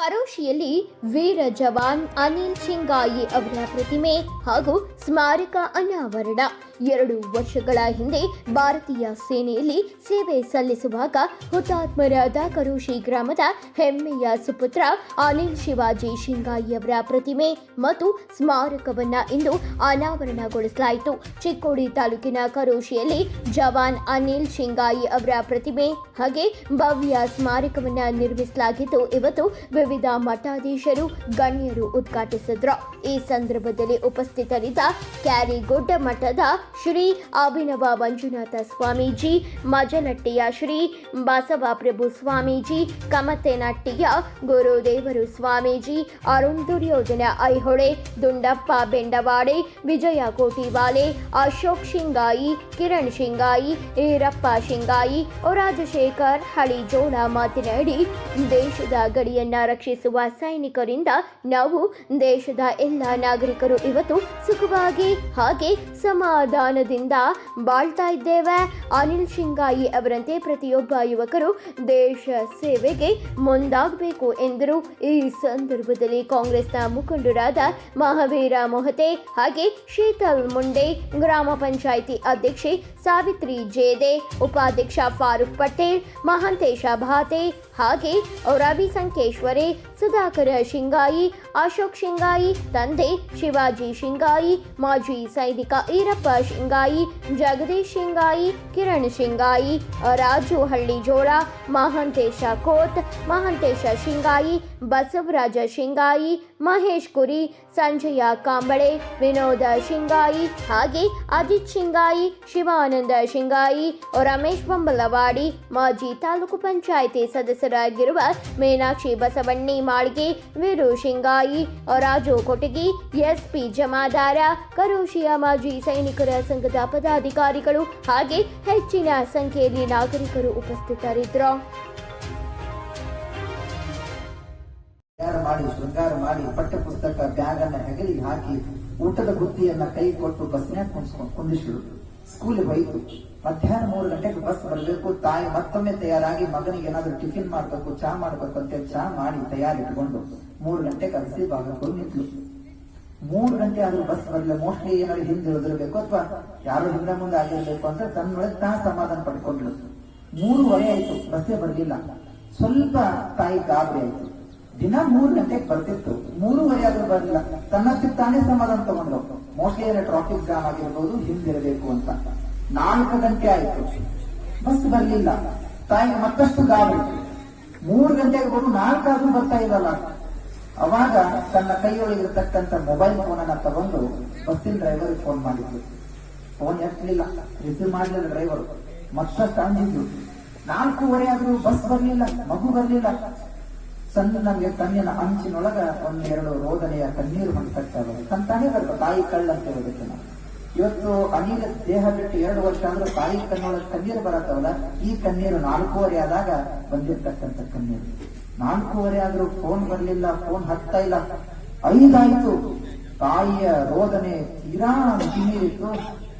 ಕರೋಶಿಯಲ್ಲಿ ವೀರ ಜವಾನ್ ಅನಿಲ್ ಶಿಂಗಾಯಿ ಅವರ ಪ್ರತಿಮೆ ಹಾಗೂ ಸ್ಮಾರಕ ಅನಾವರಣ. 2 ವರ್ಷಗಳ ಹಿಂದೆ ಭಾರತೀಯ ಸೇನೆಯಲ್ಲಿ ಸೇವೆ ಸಲ್ಲಿಸುವಾಗ ಹುತಾತ್ಮರಾದ ಕರೋಶಿ ಗ್ರಾಮದ ಹೆಮ್ಮೆಯ ಸುಪುತ್ರ ಅನಿಲ್ ಶಿವಾಜಿ ಶಿಂಗಾಯಿ ಅವರ ಪ್ರತಿಮೆ ಮತ್ತು ಸ್ಮಾರಕವನ್ನ ಇಂದು ಅನಾವರಣಗೊಳಿಸಲಾಯಿತು. ಚಿಕ್ಕೋಡಿ ತಾಲೂಕಿನ ಕರೋಶಿಯಲ್ಲಿ ಜವಾನ್ ಅನಿಲ್ ಶಿಂಗಾಯಿ ಅವರ ಪ್ರತಿಮೆ ಹಾಗೆ ಭವ್ಯ ಸ್ಮಾರಕವನ್ನ ನಿರ್ಮಿಸಲಾಗಿದ್ದು, ಇವತ್ತು ವಿವಿಧ ಮಠಾಧೀಶರು ಗಣ್ಯರು ಉದ್ಘಾಟಿಸಿದ್ರು. ಈ ಸಂದರ್ಭದಲ್ಲಿ ಉಪಸ್ಥಿತರಿದ್ದ ಕ್ಯಾರಿಗುಡ್ಡ ಮಠದ ಶ್ರೀ ಅಭಿನವ ಮಂಜುನಾಥ ಸ್ವಾಮೀಜಿ, ಮಜನಟ್ಟಿಯ ಶ್ರೀ ಬಸವಪ್ರಭು ಸ್ವಾಮೀಜಿ, ಕಮತೆನಟ್ಟಿಯ ಗುರುದೇವರು ಸ್ವಾಮೀಜಿ, ಅರುಣ್ ದುರ್ಯೋಧನ ಐಹೊಳೆ, ದುಂಡಪ್ಪ ಬೆಂಡವಾಡೆ, ವಿಜಯ ಕೋಟಿವಾಲೆ, ಅಶೋಕ್ ಶಿಂಗಾಯಿ, ಕಿರಣ್ ಶಿಂಗಾಯಿ, ಈರಪ್ಪ ಶಿಂಗಾಯಿ, ರಾಜಶೇಖರ್ ಹಳಿಜೋಳ ಮಾತನಾಡಿ, ದೇಶದ ಗಡಿಯನ್ನ ರಕ್ಷಿಸುವ ಸೈನಿಕರಿಂದ ನಾವು ದೇಶದ ಎಲ್ಲ ನಾಗರಿಕರು ಇವತ್ತು ಸುಖವಾಗಿ ಹಾಗೆ ಸಮಾಧಾನದಿಂದ ಬಾಳ್ತಾ ಇದ್ದೇವೆ. ಅನಿಲ್ ಶಿಂಗಾಯಿ ಅವರಂತೆ ಪ್ರತಿಯೊಬ್ಬ ಯುವಕರು ದೇಶ ಸೇವೆಗೆ ಮುಂದಾಗಬೇಕು ಎಂದರು. ಈ ಸಂದರ್ಭದಲ್ಲಿ ಕಾಂಗ್ರೆಸ್ನ ಮುಖಂಡರಾದ ಮಹಾವೀರ ಮೊಹತೆ ಹಾಗೆ ಶೀತಲ್ ಮುಂಡೆ, ಗ್ರಾಮ ಪಂಚಾಯಿತಿ ಅಧ್ಯಕ್ಷೆ ಸಾವಿತ್ರಿ ಜೇದೆ, ಉಪಾಧ್ಯಕ್ಷ ಫಾರೂಕ್ ಪಟೇಲ್, ಮಹಾಂತೇಶ ಭಾತೆ ಹಾಗೆ ರವಿ ಸಂಕೇಶ್ವರೆ, ಸುಧಾಕರ ಶಿಂಗಾಯಿ, ಅಶೋಕ್ ಶಿಂಗಾಯಿ ತಂದೆ ಶಿವಾಜಿ ಶಿಂಗಾಯಿ, ಮಾಜಿ ಸೈನಿಕ ಈರಪ್ಪ ಶಿಂಗಾಯಿ, ಜಗದೀಶ್ ಶಿಂಗಾಯಿ, ಕಿರಣ್ ಶಿಂಗಾಯಿ, ರಾಜು ಹಳ್ಳಿಜೋಳ, ಮಹಾಂತೇಶ ಕೋತ್, ಮಹಾಂತೇಶ ಶಿಂಗಾಯಿ, ಬಸವರಾಜ ಶಿಂಗಾಯಿ, ಮಹೇಶ್ ಕುರಿ, ಸಂಜಯ ಕಾಂಬಳೆ, ವಿನೋದ ಶಿಂಗಾಯಿ ಹಾಗೆ ಅಜಿತ್ ಶಿಂಗಾಯಿ, ಶಿವಾನಂದ ಶಿಂಗಾಯಿ, ರಮೇಶ್ ಬೊಂಬಲವಾಡಿ, ಮಾಜಿ ತಾಲೂಕು ಪಂಚಾಯಿತಿ ಸದಸ್ಯರಾಗಿರುವ ಮೀನಾಕ್ಷಿ ಬಸವಣ್ಣಿ ಮಾಳ್ಗೆ, ವೀರು ಶಿಂಗಾಯಿ, ರಾಜು ಕೊಟಗಿ, ಎಸ್ಪಿ ಜಮಾದಾರ, ಕರೋಶಿಯ ಮಾಜಿ ಸೈನಿಕರ ಸಂಘದ ಪದಾಧಿಕಾರಿಗಳು ಹಾಗೆ ಹೆಚ್ಚಿನ ಸಂಖ್ಯೆಯಲ್ಲಿ ನಾಗರಿಕರು ಉಪಸ್ಥಿತರಿದ್ದರು. ಮಾಡಿ ಶೃಂಗಾರ ಮಾಡಿ ಪಠ್ಯ ಪುಸ್ತಕ ಬ್ಯಾಗ್ ಅನ್ನ ಹೆಗಲಿಗೆ ಹಾಕಿ ಊಟದ ಬುತ್ತಿಯನ್ನ ಕೈ ಕೊಟ್ಟು ಬಸ್ನ್ಯಾಗ ಕುಂದಿಸಿದ್ರು. ಸ್ಕೂಲ್ ಹೋಯ್ತು. ಮಧ್ಯಾಹ್ನ 3 ಗಂಟೆಗೆ ಬಸ್ ಬರಬೇಕು. ತಾಯಿ ಮತ್ತೊಮ್ಮೆ ತಯಾರಾಗಿ ಮಗನಿಗೆ ಏನಾದ್ರು ಟಿಫಿನ್ ಮಾಡ್ಬೇಕು, ಚಹಾ ಮಾಡ್ಬೇಕು ಅಂತ ಚಹಾ ಮಾಡಿ ತಯಾರಿಟ್ಕೊಂಡು 3 ಗಂಟೆಗೆ ಅಗಸಿ ಬಾಗಿಲು ನಿಂತ್ಲು. 3 ಗಂಟೆ ಆದ್ರೂ ಬಸ್ ಬರಲಿಲ್ಲ. ಮೋಸ್ಟ್ಲಿ ಏನಾದ್ರು ಹಿಂದೆ ಉಳಿದಿರ್ಬೇಕು ಅಥವಾ ಯಾರು ಹಿಂದೆ ಮುಂದೆ ಆಗಿರ್ಬೇಕು ಅಂತ ತನ್ನೊಳಗೆ ತಾ ಸಮಾಧಾನ ಪಡ್ಕೊಂಡ್ಳು. 3:15 ಆಯ್ತು, ಬಸ್ಸೇ ಬರ್ಲಿಲ್ಲ. ಸ್ವಲ್ಪ ತಾಯಿ ಗಾಬರಿ ಆಯ್ತು. ದಿನ 3 ಗಂಟೆಗೆ ಬರ್ತಿತ್ತು, 3:15 ಆದ್ರೂ ಬರಲಿಲ್ಲ. ತನ್ನಕ್ಕೆ ತಾನೇ ಸಮಾಧಾನ ತಗೊಂಡ್ರು. ಮೋಸ್ಟ್ಲಿ ಏನೋ ಟ್ರಾಫಿಕ್ ಜಾಮ್ ಆಗಿರ್ಬೋದು, ಹಿಂದಿರಬೇಕು ಅಂತ. 4 ಗಂಟೆ ಆಯ್ತು, ಬಸ್ ಬರ್ಲಿಲ್ಲ. ತಾಯಿಗೆ ಮತ್ತಷ್ಟು ಗಾಬರಿ. 3 ಗಂಟೆಗೆ ಬರು 4 ಆದ್ರೂ ಬರ್ತಾ ಇರಲ್ಲ. ಅವಾಗ ತನ್ನ ಕೈಯೊಳಗಿರತಕ್ಕಂತ ಮೊಬೈಲ್ ಫೋನ್ ಅನ್ನ ತಗೊಂಡು ಬಸ್ಸಿನ ಡ್ರೈವರ್ ಫೋನ್ ಮಾಡಿದ್ರು. ಫೋನ್ ಎತ್ತಲಿಲ್ಲ, ರಿಸೀವ್ ಮಾಡಲಿಲ್ಲ ಡ್ರೈವರ್. ಮತ್ತಷ್ಟು ಅಂಜಿದ್ರು. 4:15 ಆದ್ರೂ ಬಸ್ ಬರ್ಲಿಲ್ಲ, ಮಗು ಬರ್ಲಿಲ್ಲ. ಸಣ್ಣ ನಮಗೆ ಕಣ್ಣಿನ ಅಂಚಿನೊಳಗ 1-2 ರೋದನೆಯ ಕಣ್ಣೀರು ಹೊಂಟಕ್ಕಾಗ ತಂತಾನೆ ಬರ್ಬೇಕು. ತಾಯಿ ಕಳ್ಳಂತ ಹೇಳೋದಕ್ಕೆ ನಾವು ಇವತ್ತು ಅನಿಲ ದೇಹ ಬಿಟ್ಟು 2 ವರ್ಷ ಆದ್ರೂ ತಾಯಿ ಕಣ್ಣೊಳಗೆ ಕಣ್ಣೀರು ಬರತ್ತವಲ್ಲ, ಈ ಕಣ್ಣೀರು 4:15 ಆದಾಗ ಬಂದಿರ್ತಕ್ಕಂಥ ಕಣ್ಣೀರು. 4:15 ಆದ್ರೂ ಫೋನ್ ಬರ್ಲಿಲ್ಲ, ಫೋನ್ ಹತ್ತಾ ಇಲ್ಲ. 5 ಆಯ್ತು, ತಾಯಿಯ ರೋದನೆ ತೀರಾ ಕಿನ್ನೀರಿತ್ತು.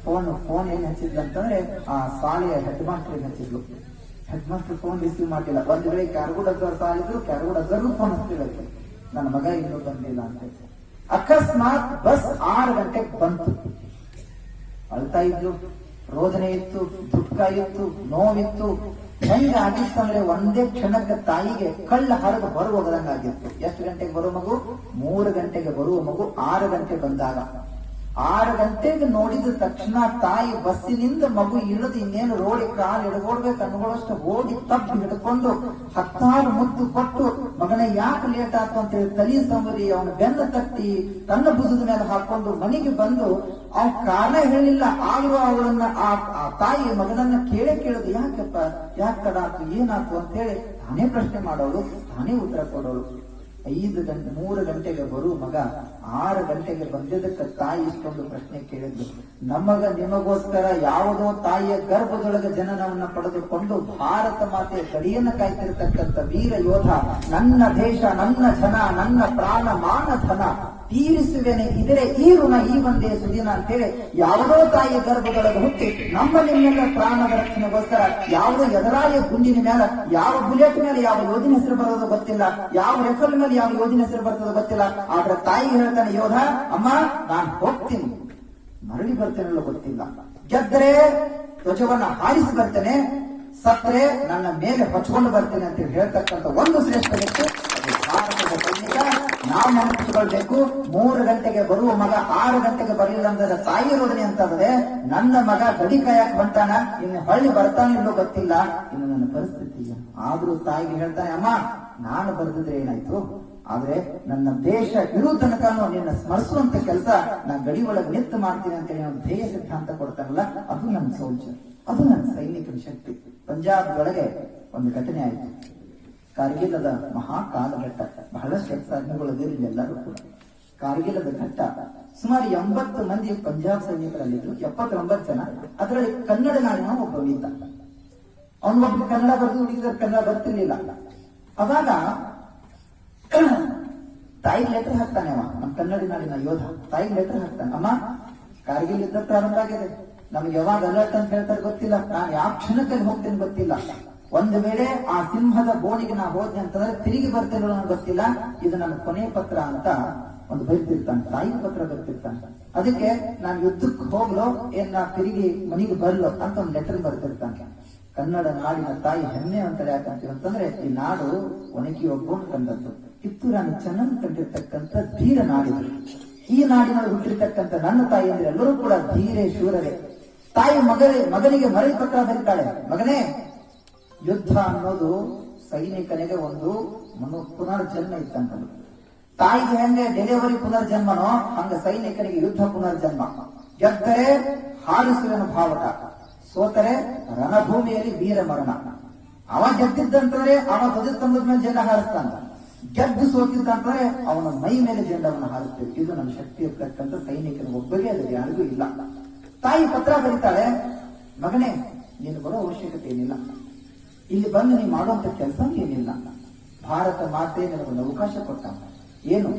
ಫೋನ್ ಏನ್ ಹಚ್ಚಿದ್ಲಂತಂದ್ರೆ ಆ ಶಾಲೆಯ ಹೆಡ್ ಮಾಸ್ಟರ್ ಹಚ್ಚಿದ್ಲು. ಹೆಡ್ ಮಾಸ್ಟರ್ ಫೋನ್ ರಿಸೀವ್ ಮಾಡಿಲ್ಲ. ಒಂದ್ ವೇಳೆ ಕ್ಯಾರಗೂಡ ಸರ್ ಸಾಲಿದ್ರು, ಕ್ಯಾರಗೂಡ ಸರ್ ಫೋನ್ ಹಚ್ತಿರತ್ತೆ, ನನ್ನ ಮಗ ಇನ್ನೂ ಬಂದಿಲ್ಲ ಅಂತ. ಅಕಸ್ಮಾತ್ ಬಸ್ 6 ಗಂಟೆಗೆ ಬಂತು. ಅಳ್ತಾ ಇದ್ರು, ರೋದನೆ ಇತ್ತು, ದುಃಖ ಇತ್ತು, ನೋವಿತ್ತು. ಹೆಂಗ ಆಗಿತ್ತಂದ್ರೆ ಒಂದೇ ಕ್ಷಣಕ್ಕೆ ತಾಯಿಗೆ ಕಳ್ಳ ಹರಿದು ಬರುವುದಂಗಾಗಿತ್ತು. ಎಷ್ಟು ಗಂಟೆಗೆ ಬರುವ ಮಗು? 3 ಗಂಟೆಗೆ ಬರುವ ಮಗು 6 ಗಂಟೆ ಬಂದಾಗ 6 ಗಂಟೆಗೆ ನೋಡಿದ ತಕ್ಷಣ ತಾಯಿ ಬಸ್ಸಿನಿಂದ ಮಗು ಇಳಿದು ಇನ್ನೇನು ರೋಡಿಗೆ ಕಾಲು ಹಿಡ್ಕೊಡ್ಬೇಕು ಅನ್ಕೊಳ್ಳೋಷ್ಟು ಹೋಗಿ ತಪ್ಪು ಹಿಡ್ಕೊಂಡು 10 ಮುತ್ತು ಕೊಟ್ಟು, ಮಗನೇ ಯಾಕೆ ಲೇಟ್ ಆಯ್ತು ಅಂತ ಹೇಳಿ ತಲೆ ಸಂಬರಿ ಅವನ ಬೆನ್ನ ತಟ್ಟಿ ತನ್ನ ಭುಜದ ಮೇಲೆ ಹಾಕೊಂಡು ಮನೆಗೆ ಬಂದು ಆ ಕಾರಣ ಹೇಳಿಲ್ಲ. ಆದ್ರೂ ಅವಳನ್ನ ಆ ತಾಯಿ ಮಗನನ್ನ ಕೇಳುದು, ಯಾಕಪ್ಪ ಯಾಕೆ ಕಡಾತು ಏನಾಯ್ತು ಅಂತ ಹೇಳಿ ತಾನೇ ಪ್ರಶ್ನೆ ಮಾಡೋಳು, ತಾನೇ ಉತ್ತರ ಕೊಡೋಳು. 3 ಗಂಟೆಗೆ ಬರುವ ಮಗ 6 ಗಂಟೆಗೆ ಬಂದಿದ್ದಕ್ಕೆ ತಾಯಿ ಇಷ್ಟೊಂದು ಪ್ರಶ್ನೆ ಕೇಳಿದ್ದು. ನಮಗ ನಿಮಗೋಸ್ಕರ ಯಾವುದೋ ತಾಯಿಯ ಗರ್ಭದೊಳಗೆ ಜನನವನ್ನ ಪಡೆದುಕೊಂಡು ಭಾರತ ಮಾತೆಯ ಗಡಿಯನ್ನು ಕಾಯ್ತಿರ್ತಕ್ಕಂಥ ವೀರ ಯೋಧ, ನನ್ನ ದೇಶ, ನನ್ನ ಜನ, ನನ್ನ ಪ್ರಾಣ ಮಾನ ಧನ, ತೀರಿಸುವೆನೆ ಇದರೇ ಈ ಋಣ ಈ ಒಂದೇ ಸುದಿನ ಅಂತೇಳಿ ಯಾವುದೋ ತಾಯಿ ಗರ್ಭದೊಳಗೆ ಹುಟ್ಟಿ ನಮ್ಮ ನಿಮ್ಮೆಲ್ಲ ಪ್ರಾಣದ ರಕ್ಷಣೆಗೋಸ್ಕರ ಯಾವುದೋ ಎದರಾಳಿಯ ಗುಂಡಿನ ಮೇಲೆ ಯಾವ ಬುಲೆಟ್ ಮೇಲೆ ಯಾವ ಯೋಧನ ಹೆಸರು ಬರೋದು ಗೊತ್ತಿಲ್ಲ, ಯಾವ ರೆಫಲ್ ಮೇಲೆ ಯಾವ ಯೋಧನ ಹೆಸರು ಬರ್ತದೋ ಗೊತ್ತಿಲ್ಲ. ಆದ್ರೆ ತಾಯಿ ಹೇಳ್ತಾನೆ ಯೋಧ, ಅಮ್ಮ ನಾನು ಹೋಗ್ತೀನಿ, ಮರಳಿ ಬರ್ತೇನೆಲ್ಲ ಗೊತ್ತಿಲ್ಲ. ಗೆದ್ದರೆ ಧ್ವಜವನ್ನ ಹಾರಿಸಿ ಬರ್ತೇನೆ, ಸತ್ರೆ ನನ್ನ ಮೇಲೆ ಹೊಚ್ಕೊಂಡು ಬರ್ತೇನೆ ಅಂತ ಹೇಳ್ತಕ್ಕಂಥ ಒಂದು ಶ್ರೇಷ್ಠ ವ್ಯಕ್ತಿ ಅದು ಭಾರತದ ಸೈನಿಕ. ನಾವು ನೆನಪಿಸಿಕೊಳ್ಬೇಕು, 3 ಗಂಟೆಗೆ ಬರುವ ಮಗ 6 ಗಂಟೆಗೆ ಬರಲಿಲ್ಲ ಅಂದ್ರೆ ತಾಯಿ ರೋದನೆ ಅಂತಂದ್ರೆ ನನ್ನ ಮಗ ಗಡಿ ಕಾಯಕ್ ಬಂತಾನ, ಇನ್ನು ಹಳ್ಳಿ ಬರ್ತಾನಿಲ್ಲೋ ಗೊತ್ತಿಲ್ಲ, ಇನ್ನು ನನ್ನ ಪರಿಸ್ಥಿತಿ. ಆದ್ರೂ ತಾಯಿಗೆ ಹೇಳ್ತಾನೆ, ಅಮ್ಮ ನಾನು ಬರೆದಿದ್ರೆ ಏನಾಯ್ತು, ಆದ್ರೆ ನನ್ನ ದೇಶ ಇರೋ ತನಕನೂ ನಿನ್ನ ಸ್ಮರಿಸುವಂತ ಕೆಲಸ ನಾನು ಗಡಿ ಒಳಗೆ ನಿಂತು ಮಾಡ್ತೀನಿ ಅಂತ ಹೇಳಿ ಒಂದು ಧ್ಯೇಯ ಸಿದ್ಧಾಂತ ಕೊಡ್ತಾರಲ್ಲ, ಅದು ನನ್ನ ಸೋಲ್ಜರ್, ಅದು ನನ್ನ ಸೈನಿಕನ ಶಕ್ತಿ. ಪಂಜಾಬ್ದೊಳಗೆ ಒಂದು ಘಟನೆ ಆಯಿತು. ಕಾರ್ಗಿಲದ ಮಹಾಕಾಲ ಘಟ್ಟ, ಬಹಳಷ್ಟು ಎಕ್ಸಾಜ್ಞೆಗಳಿದ್ದೀರಿ ಎಲ್ಲರೂ ಕೂಡ. ಕಾರ್ಗಿಲದ ಘಟ್ಟ ಸುಮಾರು 80 ಮಂದಿ ಪಂಜಾಬ್ ಸೈನಿಕರಲ್ಲಿದ್ರು, 79 ಜನ. ಅದರಲ್ಲಿ ಕನ್ನಡ ನಾಡಿನ ಒಬ್ಬ ಇದ್ದ. ಅವನೊಬ್ಬ ಕನ್ನಡ ಬರೆದು ಹುಡುಗಿದ್ರೆ ಕನ್ನಡ ಬರ್ತಿರ್ಲಿಲ್ಲ. ಅವಾಗ ತಾಯಿಗೆ ಲೆಟರ್ ಹಾಕ್ತಾನೆ ಅವ, ನಮ್ಮ ಕನ್ನಡ ನಾಡಿನ ಯೋಧ ತಾಯಿಗೆ ಲೆಟರ್ ಹಾಕ್ತಾನೆ, ಅಮ್ಮ ಕಾರ್ಗಿಲ್ ಯುದ್ಧ ಪ್ರಾರಂಭ ಆಗಿದೆ, ನಮ್ಗೆ ಯಾವಾಗ ಅಲರ್ಟ್ ಅಂತ ಹೇಳ್ತಾರೆ ಗೊತ್ತಿಲ್ಲ, ನಾನು ಯಾವ ಕ್ಷಣಕ್ಕೆ ಹೋಗ್ತೇನೆ ಗೊತ್ತಿಲ್ಲ, ಒಂದು ವೇಳೆ ಆ ಸಿಂಹದ ಬೋಣಿಗೆ ನಾ ಹೋದ್ನೆ ಅಂತಂದ್ರೆ ತಿರುಗಿ ಬರ್ತೇನೋ ನನಗೆ ಗೊತ್ತಿಲ್ಲ, ಇದು ನನ್ನ ಕೊನೆ ಪತ್ರ ಅಂತ ಒಂದು ಬರೀತಿರ್ತಾನೆ, ತಾಯಿ ಪತ್ರ ಬರ್ತಿರ್ತಾನೆ. ಅದಕ್ಕೆ ನಾನು ಯುದ್ಧಕ್ಕೆ ಹೋಗ್ಲೋ ಏನ್ ನಾ ತಿರುಗಿ ಮನೆಗೆ ಬರ್ಲೋ ಅಂತ ಒಂದು ಲೆಟರ್ ಬರ್ತಿರ್ತಾನೆ. ಕನ್ನಡ ನಾಡಿನ ತಾಯಿ ಹೆಮ್ಮೆ ಅಂತ ಯಾಕಂತೀವಿ ಅಂತಂದ್ರೆ ಈ ನಾಡು ಒಣಗಿ ಒಬ್ಬನು ಕಂಡದ್ದು, ಕಿತ್ತೂರನ್ನು ಚೆನ್ನಾಗಿ ಕಂಡಿರ್ತಕ್ಕಂಥ ಧೀರ ನಾಡಿದು. ಈ ನಾಡಿನಲ್ಲಿ ಹುಟ್ಟಿರ್ತಕ್ಕಂಥ ನನ್ನ ತಾಯಿ ಅಂದ್ರೆ ಎಲ್ಲರೂ ಕೂಡ ಧೀರೆ ಶೂರರೇ. ತಾಯಿ ಮಗನಿಗೆ ಮರಳಿ ಪತ್ರ ಬರೀತಾಳೆ, ಮಗನೇ ಯುದ್ಧ ಅನ್ನೋದು ಸೈನಿಕನಿಗೆ ಒಂದು ಪುನರ್ಜನ್ಮ ಇತ್ತಂತ. ತಾಯಿಗೆ ಹೆಂಗೆ ಡೆಲಿವರಿ ಪುನರ್ಜನ್ಮನೋ ಹಂಗ ಸೈನಿಕನಿಗೆ ಯುದ್ಧ ಪುನರ್ಜನ್ಮ. ಗೆದ್ದರೆ ಹಾರಿಸುವನು ಭಾವಕ, ಸೋತರೆ ರಣಭೂಮಿಯಲ್ಲಿ ವೀರ ಮರಣ. ಅವ ಗೆದ್ದಿದ್ದಂತಂದ್ರೆ ಅವ ಧ್ವಜಸ್ತಂಭದ ಮೇಲೆ ಜೆಂಡ ಹಾರಿಸ್ತಾನ, ಗೆದ್ದು ಸೋತಿದ್ದಂತಂದ್ರೆ ಅವನ ಮೈ ಮೇಲೆ ಜೆಂಡವನ್ನು ಹಾರಿಸ್ತೀವಿ. ಇದು ನನ್ನ ಶಕ್ತಿ ಇರ್ತಕ್ಕಂಥ ಸೈನಿಕನ ಒಬ್ಬರಿಗೆ ಅದು ಯಾರಿಗೂ ಇಲ್ಲ. ತಾಯಿ ಪತ್ರ ಬರೀತಾಳೆ, ಮಗನೇ ನೀನು ಬರೋ ಅವಶ್ಯಕತೆ ಏನಿಲ್ಲ, ಇಲ್ಲಿ ಬಂದು ನೀನು ಮಾಡುವಂತ ಕೆಲಸ ಏನಿಲ್ಲ, ಭಾರತ ಮಾತೆ ನನಗೊಂದು ಅವಕಾಶ ಕೊಟ್ಟ, ಏನು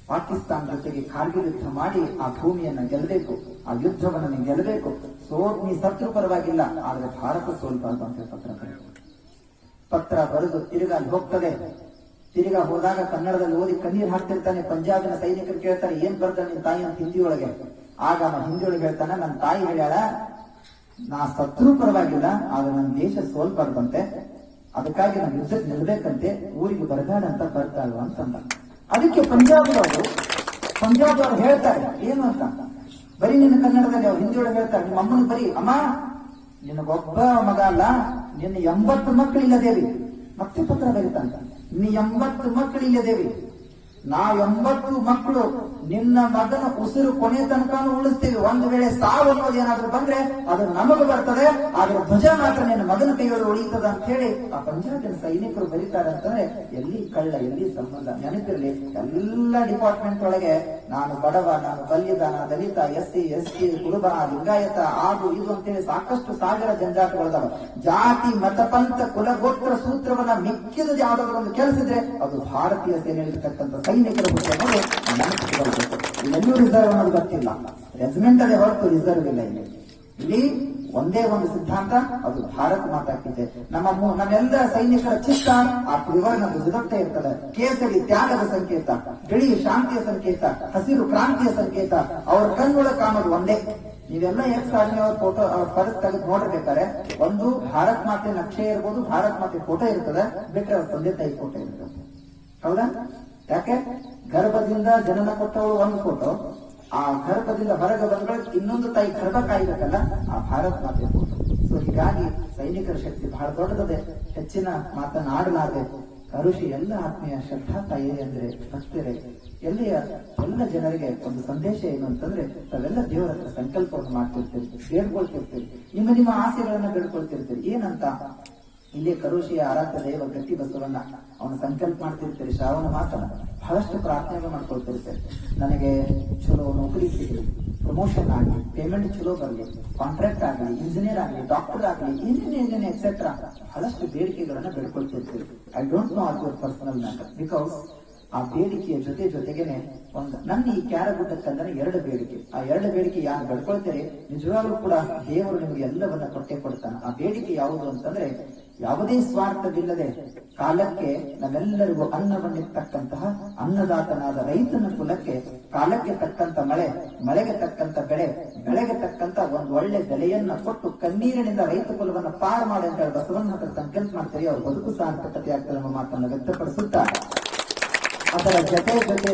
ಪಾಕಿಸ್ತಾನ ಜೊತೆಗೆ ಕಾರ್ಗಿಲ್ ಯುದ್ಧ ಮಾಡಿ ಆ ಭೂಮಿಯನ್ನ ಗೆಲ್ಲಬೇಕು, ಆ ಯುದ್ಧವನ್ನು ನೀನು ಗೆಲ್ಲಬೇಕು, ನೀ ಸತ್ರು ಪರವಾಗಿಲ್ಲ, ಆದ್ರೆ ಭಾರತ ಸೋಲ್ಬಾರ್ದು ಅಂತ ಪತ್ರ ಬರೆದು ತಿರುಗಾ ಅಲ್ಲಿ ಹೋಗ್ತದೆ. ತಿರುಗಾ ಹೋದಾಗ ಕನ್ನಡದಲ್ಲಿ ಓದಿ ಕಣ್ಣೀರು ಹಾಕ್ತಿರ್ತಾನೆ. ಪಂಜಾಬಿನ ಸೈನಿಕರು ಕೇಳ್ತಾರೆ, ಏನ್ ಬರ್ತಾನೆ ನಿನ್ ತಾಯಿ ಅಂತ ಹಿಂದಿಯೊಳಗೆ. ಆಗ ಅವ ಹಿಂದಿಯೊಳಗೆ ಹೇಳ್ತಾನೆ, ನನ್ನ ತಾಯಿ ಹೇಳ್ಯಾಳ ನಾ ಸತ್ರು ಪರವಾಗಿಲ್ಲ, ಆದ್ರೆ ನನ್ನ ದೇಶ ಸೋಲ್ಬಾರ್ದಂತೆ, ಅದಕ್ಕಾಗಿ ನಾನು ಯುದ್ಧಕ್ಕೆ ನಿಲ್ಬೇಕಂತೆ, ಊರಿಗೆ ಬರಬೇಡ ಅಂತ ಬರ್ತಾಳು ಅಂತಂದ. ಅದಕ್ಕೆ ಪಂಜಾಬ್ ಹೇಳ್ತಾರೆ ಏನು ಅಂತ, ಬರೀ ನಿನ್ನ ಕನ್ನಡದಲ್ಲಿ ಅವ್ರು ಹಿಂದಿಯೊಳಗೆ ಹೇಳ್ತಾರೆ, ನಿಮ್ಮ ಅಮ್ಮನಿಗೆ ಬರೀ, ಅಮ್ಮ ನಿನಗೊಬ್ಬ ಮಗ ಅಲ್ಲ, ನಿನ್ನ 80 ಮಕ್ಕಳು ಇಲ್ಲದೇವಿ. ಮತ್ತೆ ಪತ್ರ ಬರೀತಾಂತ, ನೀ 80 ಮಕ್ಕಳು ಇಲ್ಲದೇವಿ, ನಾವು 80 ಮಕ್ಕಳು ನಿನ್ನ ಮಗನ ಉಸಿರು ಕೊನೆ ತನಕ ಉಳಿಸ್ತೀವಿ. ಒಂದು ವೇಳೆ ಸಾವು ಅನ್ನೋದು ಏನಾದ್ರೂ ಬಂದ್ರೆ ಅದು ನಮಗೂ ಬರ್ತದೆ, ಆದ್ರೆ ಧ್ವಜ ಮಾತ್ರ ನಿನ್ನ ಮಗನ ಕೈಯೊಳಗೆ ಉಳಿಯುತ್ತದೆ ಅಂತ ಹೇಳಿ ಆ ಪಂಜಾಬಿನ ಸೈನಿಕರು ಬರೀತಾರೆ. ಅಂತಂದ್ರೆ ಎಲ್ಲಿ ಕಳ್ಳ ಎಲ್ಲಿ ಸಂಬಂಧ ನೆನಪಿರ್ಲಿ. ಎಲ್ಲ ಡಿಪಾರ್ಟ್ಮೆಂಟ್ ಒಳಗೆ ನಾನು ಬಡವ, ನಾನು ಬಲ್ಯದಾನ, ದಲಿತ, SC ST, ಕುರುಬ, ಲಿಂಗಾಯತ, ಅದು ಇದು ಅಂತೇಳಿ ಸಾಕಷ್ಟು ಸಾವಿರ ಜಂಜಾಟಗಳಿದಾವೆ. ಜಾತಿ ಮತ ಪಂಥ ಕುಲ ಗೋತ್ರ ಸೂತ್ರವನ್ನ ಮಿಕ್ಕಿದ ಯಾವ್ದಾದ್ರು ಒಂದು ಕೆಲಸಿದ್ರೆ ಅದು ಭಾರತೀಯ ಸೇನೆಯಲ್ಲಿರ್ತಕ್ಕಂಥ ಸೈನಿಕರ ಬಗ್ಗೆ ಅನ್ನೋದು ನೆನಪಿಸಿಕೊಳ್ಳಬೇಕು. ಇಲ್ಲೆಲ್ಲೂ ರಿಸರ್ವ್ ಅನ್ನೋದು ಗೊತ್ತಿಲ್ಲ, ರೆಜಿಮೆಂಟ್ ಅದೇ ಹೊರತು ರಿಸರ್ವ್ ಇಲ್ಲ. ಇಲ್ಲಿ ಒಂದೇ ಒಂದು ಸಿದ್ಧಾಂತ, ಅದು ಭಾರತ ಮಾತಾಡ್ತಿದೆ. ನಮ್ಮೆಲ್ಲ ಸೈನಿಕರ ಚಿತ್ತ ಆ ತ್ರಿವರ್ಣ ಧ್ವಜದೊಟ್ಟೆ ಇರ್ತದೆ. ಕೇಸರಿ ತ್ಯಾಗದ ಸಂಕೇತ, ಬಿಳಿ ಶಾಂತಿಯ ಸಂಕೇತ, ಹಸಿರು ಕ್ರಾಂತಿಯ ಸಂಕೇತ. ಅವ್ರ ಕಣ್ಣೊಳಗೆ ಕಾಣೋದು ಒಂದೇ. ನೀವೆಲ್ಲ ಆರ್ಮಿ ಅವ್ರ ಫೋಟೋ ಫಸ್ಟ್ ತೆಗೆದು ನೋಡ್ಬೇಕಾರೆ ಒಂದು ಭಾರತ್ ಮಾತೆ ನಕ್ಷೆ ಇರ್ಬೋದು, ಭಾರತ್ ಮಾತೆ ಫೋಟೋ ಇರ್ತದೆ, ಬಿಟ್ಟರೆ ಅವ್ರ ತಂದೆ ತಾಯಿ ಫೋಟೋ ಇರ್ತದೆ. ಹೌದಾ? ಯಾಕೆ? ಗರ್ಭದಿಂದ ಜನನ ಕೊಟ್ಟವಳು ಒಂದು ಫೋಟೋ, ಆ ಗರ್ಭದಿಂದ ಹೊರಗೆ ಬಂದಗಳಿಗೆ ಇನ್ನೊಂದು ತಾಯಿ ಗರ್ಭ ಕಾಯ್ಬೇಕಲ್ಲ, ಆ ಭಾರತ್ ಮಾತೆ ಫೋಟೋ. ಸೊ ಹೀಗಾಗಿ ಸೈನಿಕರ ಶಕ್ತಿ ಬಹಳ ದೊಡ್ಡದಿದೆ. ಹೆಚ್ಚಿನ ಮಾತನಾಡಲಾಗಬೇಕು. ಕರುಷಿ ಎಲ್ಲ ಆತ್ಮೀಯ ಶ್ರದ್ಧಾ ತಾಯಿ ಅಂದ್ರೆ ಭಕ್ತರೇ, ಎಲ್ಲ ಜನರಿಗೆ ಒಂದು ಸಂದೇಶ ಏನು ಅಂತಂದ್ರೆ, ತಾವೆಲ್ಲ ದೇವರ ಹತ್ರ ಸಂಕಲ್ಪವನ್ನು ಮಾಡ್ತಿರ್ತೀರಿ, ಬೇಡ್ಕೊಳ್ತಿರ್ತೀರಿ, ನಿಮ್ಮ ಆಸೆಗಳನ್ನ ಬೇಡ್ಕೊಳ್ತಿರ್ತೀರಿ. ಏನಂತ? ಇಲ್ಲಿ ಕರುಷಿಯ ಆರಾಧ್ಯ ದೈವ ಗಟ್ಟಿ ಬಸವಣ್ಣ ಅವನ ಸಂಕಲ್ಪ ಮಾಡ್ತಿರ್ತೀರಿ. ಶ್ರಾವಣ ಮಾಸ ಬಹಳಷ್ಟು ಪ್ರಾರ್ಥನೆ ಮಾಡ್ಕೊಳ್ತಿರ್ತಾರೆ, ನನಗೆ ಚಲೋ ನೌಕರಿ ಸಿಗಲಿ, ಪ್ರಮೋಷನ್ ಆಗಲಿ, ಪೇಮೆಂಟ್ ಚಲೋ ಬರಲಿ, ಕಾಂಟ್ರಾಕ್ಟ್ ಆಗಲಿ, ಇಂಜಿನಿಯರ್ ಆಗಲಿ, ಡಾಕ್ಟರ್ ಆಗಲಿ, ಏನೇನೇನೇನು ಎಕ್ಸೆಟ್ರಾ ಬಹಳಷ್ಟು ಬೇಡಿಕೆಗಳನ್ನ ಬೇಡ್ಕೊಳ್ತಿರ್ತೀರಿ. I don't know or your personal matter, because ಆ ಬೇಡಿಕೆಯ ಜೊತೆಗೇನೆ ನನ್ನ ಈ ಕ್ಯಾರಗುಡ್ಡಕ್ಕಂದ್ರೆ 2 ಬೇಡಿಕೆ. ಆ 2 ಬೇಡಿಕೆ ಯಾರು ಗಡ್ಕೊಳ್ತಾರೆ ನಿಜವಾಗ್ಲೂ ಕೂಡ ದೇವರು ನಿಮಗೆ ಎಲ್ಲವನ್ನ ಕೊಟ್ಟೆ ಕೊಡ್ತಾನೆ. ಆ ಬೇಡಿಕೆ ಯಾವುದು ಅಂತಂದ್ರೆ, ಯಾವುದೇ ಸ್ವಾರ್ಥವಿಲ್ಲದೆ ಕಾಲಕ್ಕೆ ನಮ್ಮೆಲ್ಲರಿಗೂ ಅನ್ನವನ್ನಿರ್ತಕ್ಕಂತಹ ಅನ್ನದಾತನಾದ ರೈತನ ಕುಲಕ್ಕೆ ಕಾಲಕ್ಕೆ ತಕ್ಕಂತ ಮಳೆಗೆ ತಕ್ಕಂತ ಬೆಳೆಗೆ ತಕ್ಕಂತ ಒಂದು ಒಳ್ಳೆ ಬೆಲೆಯನ್ನ ಕೊಟ್ಟು ಕಣ್ಣೀರಿನಿಂದ ರೈತ ಕುಲವನ್ನ ಪಾರು ಮಾಡಿ ಅಂತ ಹೇಳಿ ಬಸವಣ್ಣ ಹತ್ರ ಸಂಕಲ್ಪ ಮಾಡ್ತಾರೆ. ಅವ್ರ ಬದುಕು ಸಾರ್ಥಕತೆ ಆಗ್ತದೆ ಎಂಬ ಮಾತನ್ನು ವ್ಯಕ್ತಪಡಿಸುತ್ತಾ, ಅದರ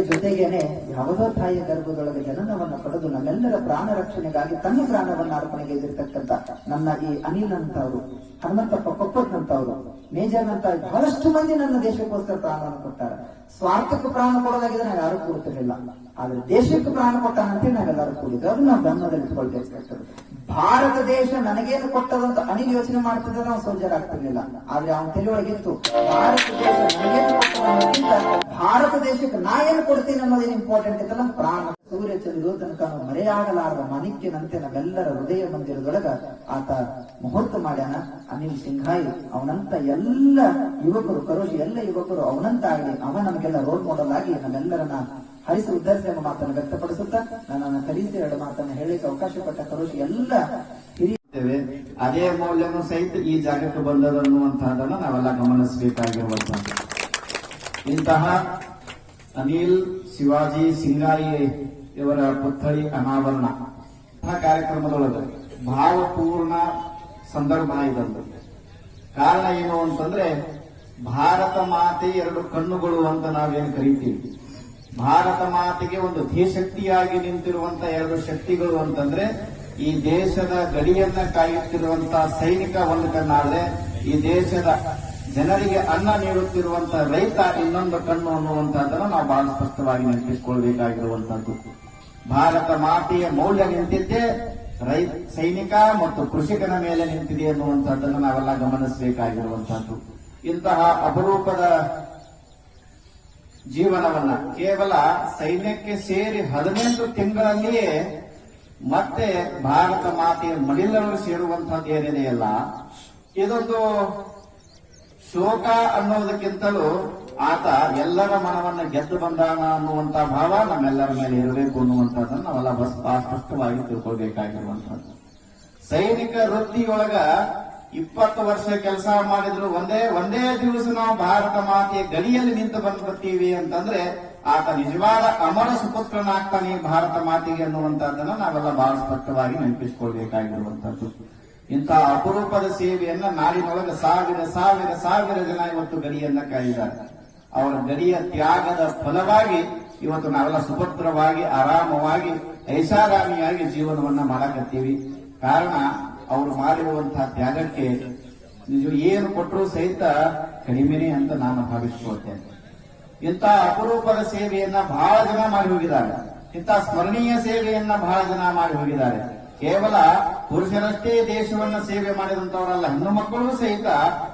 ಜೊತೆಗೇನೆ ಯಾವುದೋ ತಾಯಿಯ ಗರ್ಭದೊಳಗೆ ಜನನವನ್ನು ಪಡೆದು ನಮ್ಮೆಲ್ಲರ ಪ್ರಾಣ ರಕ್ಷಣೆಗಾಗಿ ತನ್ನ ಪ್ರಾಣವನ್ನು ಅರ್ಪಣೆಗೈದಿರ್ತಕ್ಕಂಥ ನನ್ನ ಈ ಅನಿಲ್ ಅಂತವರು, ಹನುಮಂತಪ್ಪ ಕೊಪ್ಪತ್ನಂತವರು, ಮೇಜರ್ ಅಂತ ಬಹಳಷ್ಟು ಮಂದಿ ನನ್ನ ದೇಶಕ್ಕೋಸ್ಕರ ಪ್ರಾಣವನ್ನು ಕೊಟ್ಟಾರ. ಸ್ವಾರ್ಥಕ್ಕೆ ಪ್ರಾಣ ಕೊಡೋದಾಗಿದ್ರೆ ನಾವು ಯಾರು ಕೂಡ್ತಿರ್ಲಿಲ್ಲ, ಆದ್ರೆ ದೇಶಕ್ಕೆ ಪ್ರಾಣ ಕೊಟ್ಟಾನಂತೆ ನಾವೆಲ್ಲರೂ ಕೂಡಿದ್ರು. ಅದು ನಾವು ಗಮನದಲ್ಲಿ ಇಟ್ಕೊಳ್ಬೇಕಾಗ್ತದೆ. ಭಾರತ ದೇಶ ನನಗೇನು ಕೊಟ್ಟದಂತ ಅನಿಲ್ ಯೋಚನೆ ಮಾಡ್ತಿದ್ರೆ ನಾವು ಸೋಲ್ಜರ್ ಆಗ್ತಿರ್ಲಿಲ್ಲ. ಆದ್ರೆ ಅವನ ತಲೆಯೊಳಗಿತ್ತು, ಭಾರತ ದೇಶ ನನಗೇನು ಕೊಟ್ಟದಕ್ಕಿಂತ ಭಾರತ ದೇಶಕ್ಕೆ ನಾ ಏನು ಕೊಡ್ತೀನಿ ಅನ್ನೋದೇನು ಇಂಪಾರ್ಟೆಂಟ್ ಇತ್ತಲ್ಲ. ಪ್ರಾಣ ಸೂರ್ಯ ಚಂದ್ರೋ ತನಕ ಮರೆಯಾಗಲಾರದ ಮಾಣಿಕ್ಯನಂತೆ ನಾವೆಲ್ಲರ ಹೃದಯ ಮಂದಿರದೊಳಗ ಆತ ಮುಹೂರ್ತ ಮಾಡ್ಯಾನ. ಅನಿಲ್ ಸಿಂಘಾಯಿ ಅವನಂತ ಎಲ್ಲ ಯುವಕರು, ಕರೋಶಿ ಎಲ್ಲ ಯುವಕರು ಅವನಂತ ಆಗಲಿ, ಅವ ನಮಗೆಲ್ಲ ರೋಲ್ ಮಾಡೆಲ್ ಆಗಿ ನಮ್ಮೆಲ್ಲರನ್ನ ಹರಿಸಿ ಉದ್ಧರಿಸಿ ಎಂಬ ಮಾತನ್ನು ವ್ಯಕ್ತಪಡಿಸುತ್ತಾ ನನ್ನನ್ನು ಕಲಿಸಿ 2 ಮಾತನ್ನು ಹೇಳಿಕ್ಕೆ ಅವಕಾಶ ಕೊಟ್ಟ ಕರೋಶಿ ಎಲ್ಲ ಹಿರಿಯ ಅದೇ ಮೌಲ್ಯನೂ ಸಹಿತ ಈ ಜಾಗಕ್ಕೆ ಬಂದದನ್ನುವಂತಹದನ್ನು ನಾವೆಲ್ಲ ಗಮನಿಸಬೇಕಾಗಿರುವಂತಹ ಇಂತಹ ಅನಿಲ್ ಶಿವಾಜಿ ಸಿಂಗಾಯಿ ಇವರ ಪುತ್ಥಳಿ ಅನಾವರಣ ಕಾರ್ಯಕ್ರಮದೊಳಗೆ ಭಾವಪೂರ್ಣ ಸಂದರ್ಭ ಇದಂತ. ಕಾರಣ ಏನು ಅಂತಂದ್ರೆ, ಭಾರತ ಮಾತೆ 2 ಕಣ್ಣುಗಳು ಅಂತ ನಾವೇನು ಕರಿತೀವಿ. ಭಾರತ ಮಾತೆಗೆ ಒಂದು ಧೀಶಕ್ತಿಯಾಗಿ ನಿಂತಿರುವಂತ 2 ಶಕ್ತಿಗಳು ಅಂತಂದ್ರೆ, ಈ ದೇಶದ ಗಡಿಯನ್ನ ಕಾಯುತ್ತಿರುವಂತಹ ಸೈನಿಕ ಒಂದು ಕಣ್ಣಾದ್ರೆ, ಈ ದೇಶದ ಜನರಿಗೆ ಅನ್ನ ನೀಡುತ್ತಿರುವಂತ ರೈತ ಇನ್ನೊಂದು ಕಣ್ಣು ಅನ್ನುವಂತಹದ್ದನ್ನು ನಾವು ಬಹಳ ಸ್ಪಷ್ಟವಾಗಿ ನೆನಪಿಸಿಕೊಳ್ಬೇಕಾಗಿರುವಂತದ್ದು. ಭಾರತ ಮಾತೆಯ ಮೌಲ್ಯ ನಿಂತಿದ್ದೇ ಸೈನಿಕ ಮತ್ತು ಕೃಷಿಕನ ಮೇಲೆ ನಿಂತಿದೆ ಅನ್ನುವಂಥದ್ದನ್ನು ನಾವೆಲ್ಲ ಗಮನಿಸಬೇಕಾಗಿರುವಂತಹದ್ದು. ಇಂತಹ ಅಪರೂಪದ ಜೀವನವನ್ನ ಕೇವಲ ಸೈನ್ಯಕ್ಕೆ ಸೇರಿ 18 ತಿಂಗಳಲ್ಲಿಯೇ ಮತ್ತೆ ಭಾರತ ಮಾತೆಯ ಮಡಿಲನ್ನು ಸೇರುವಂತಹದ್ದು ಏನಿದೆಯಲ್ಲ, ಇದೊಂದು ಶೋಕ ಅನ್ನೋದಕ್ಕಿಂತಲೂ ಆತ ಎಲ್ಲರ ಮನವನ್ನ ಗೆದ್ದು ಬಂದಾನ ಅನ್ನುವಂತ ಭಾವ ನಮ್ಮೆಲ್ಲರ ಮೇಲೆ ಇರಬೇಕು ಅನ್ನುವಂಥದ್ದನ್ನು ನಾವೆಲ್ಲ ಸ್ಪಷ್ಟವಾಗಿ ತಿಳ್ಕೊಳ್ಬೇಕಾಗಿರುವಂತಹದ್ದು. ಸೈನಿಕ ವೃತ್ತಿಯೊಳಗ 20 ವರ್ಷ ಕೆಲಸ ಮಾಡಿದ್ರು ಒಂದೇ ದಿವಸ ನಾವು ಭಾರತ ಮಾತೆಯ ಗಡಿಯಲ್ಲಿ ನಿಂತು ಬಂದ್ಬರ್ತೀವಿ ಅಂತಂದ್ರೆ ಆತ ನಿಜವಾದ ಅಮರ ಸುಪುತ್ರನಾಗ್ತಾನೆ ಭಾರತ ಮಾತೆಗೆ ಅನ್ನುವಂತಹದ್ದನ್ನ ನಾವೆಲ್ಲ ಬಹಳ ಸ್ಪಷ್ಟವಾಗಿ ನೆನಪಿಸಿಕೊಳ್ಬೇಕಾಗಿರುವಂತಹದ್ದು. ಇಂತಹ ಅಪರೂಪದ ಸೇವೆಯನ್ನ ನಾಡಿನೊಳಗೆ ಸಾವಿರ ಜನ ಇವತ್ತು ಗಡಿಯನ್ನ ಕಾಯಿದ್ದಾರೆ. ಅವರ ಗಡಿಯ ತ್ಯಾಗದ ಫಲವಾಗಿ ಇವತ್ತು ನಾವೆಲ್ಲ ಸುಭದ್ರವಾಗಿ ಆರಾಮವಾಗಿ ಐಷಾರಾಮಿಯಾಗಿ ಜೀವನವನ್ನ ಮಾಡಕತ್ತೀವಿ. ಕಾರಣ ಅವರು ಮಾಡಿರುವಂತಹ ತ್ಯಾಗಕ್ಕೆ ನಿಜ ಏನು ಕೊಟ್ಟರೂ ಸಹಿತ ಕಡಿಮೆನೆ ಅಂತ ನಾನು ಭಾವಿಸಿಕೊಳ್ತೇನೆ. ಇಂತಹ ಅಪರೂಪದ ಸೇವೆಯನ್ನ ಬಹಳ ಜನ ಮಾಡಿ ಹೋಗಿದ್ದಾರೆ. ಇಂತಹ ಸ್ಮರಣೀಯ ಸೇವೆಯನ್ನ ಬಹಳ ಜನ ಮಾಡಿ ಹೋಗಿದ್ದಾರೆ. ಕೇವಲ ಪುರುಷರಷ್ಟೇ ದೇಶವನ್ನ ಸೇವೆ ಮಾಡಿದಂತವರಲ್ಲ, ಹೆಣ್ಣು ಮಕ್ಕಳು ಸಹಿತ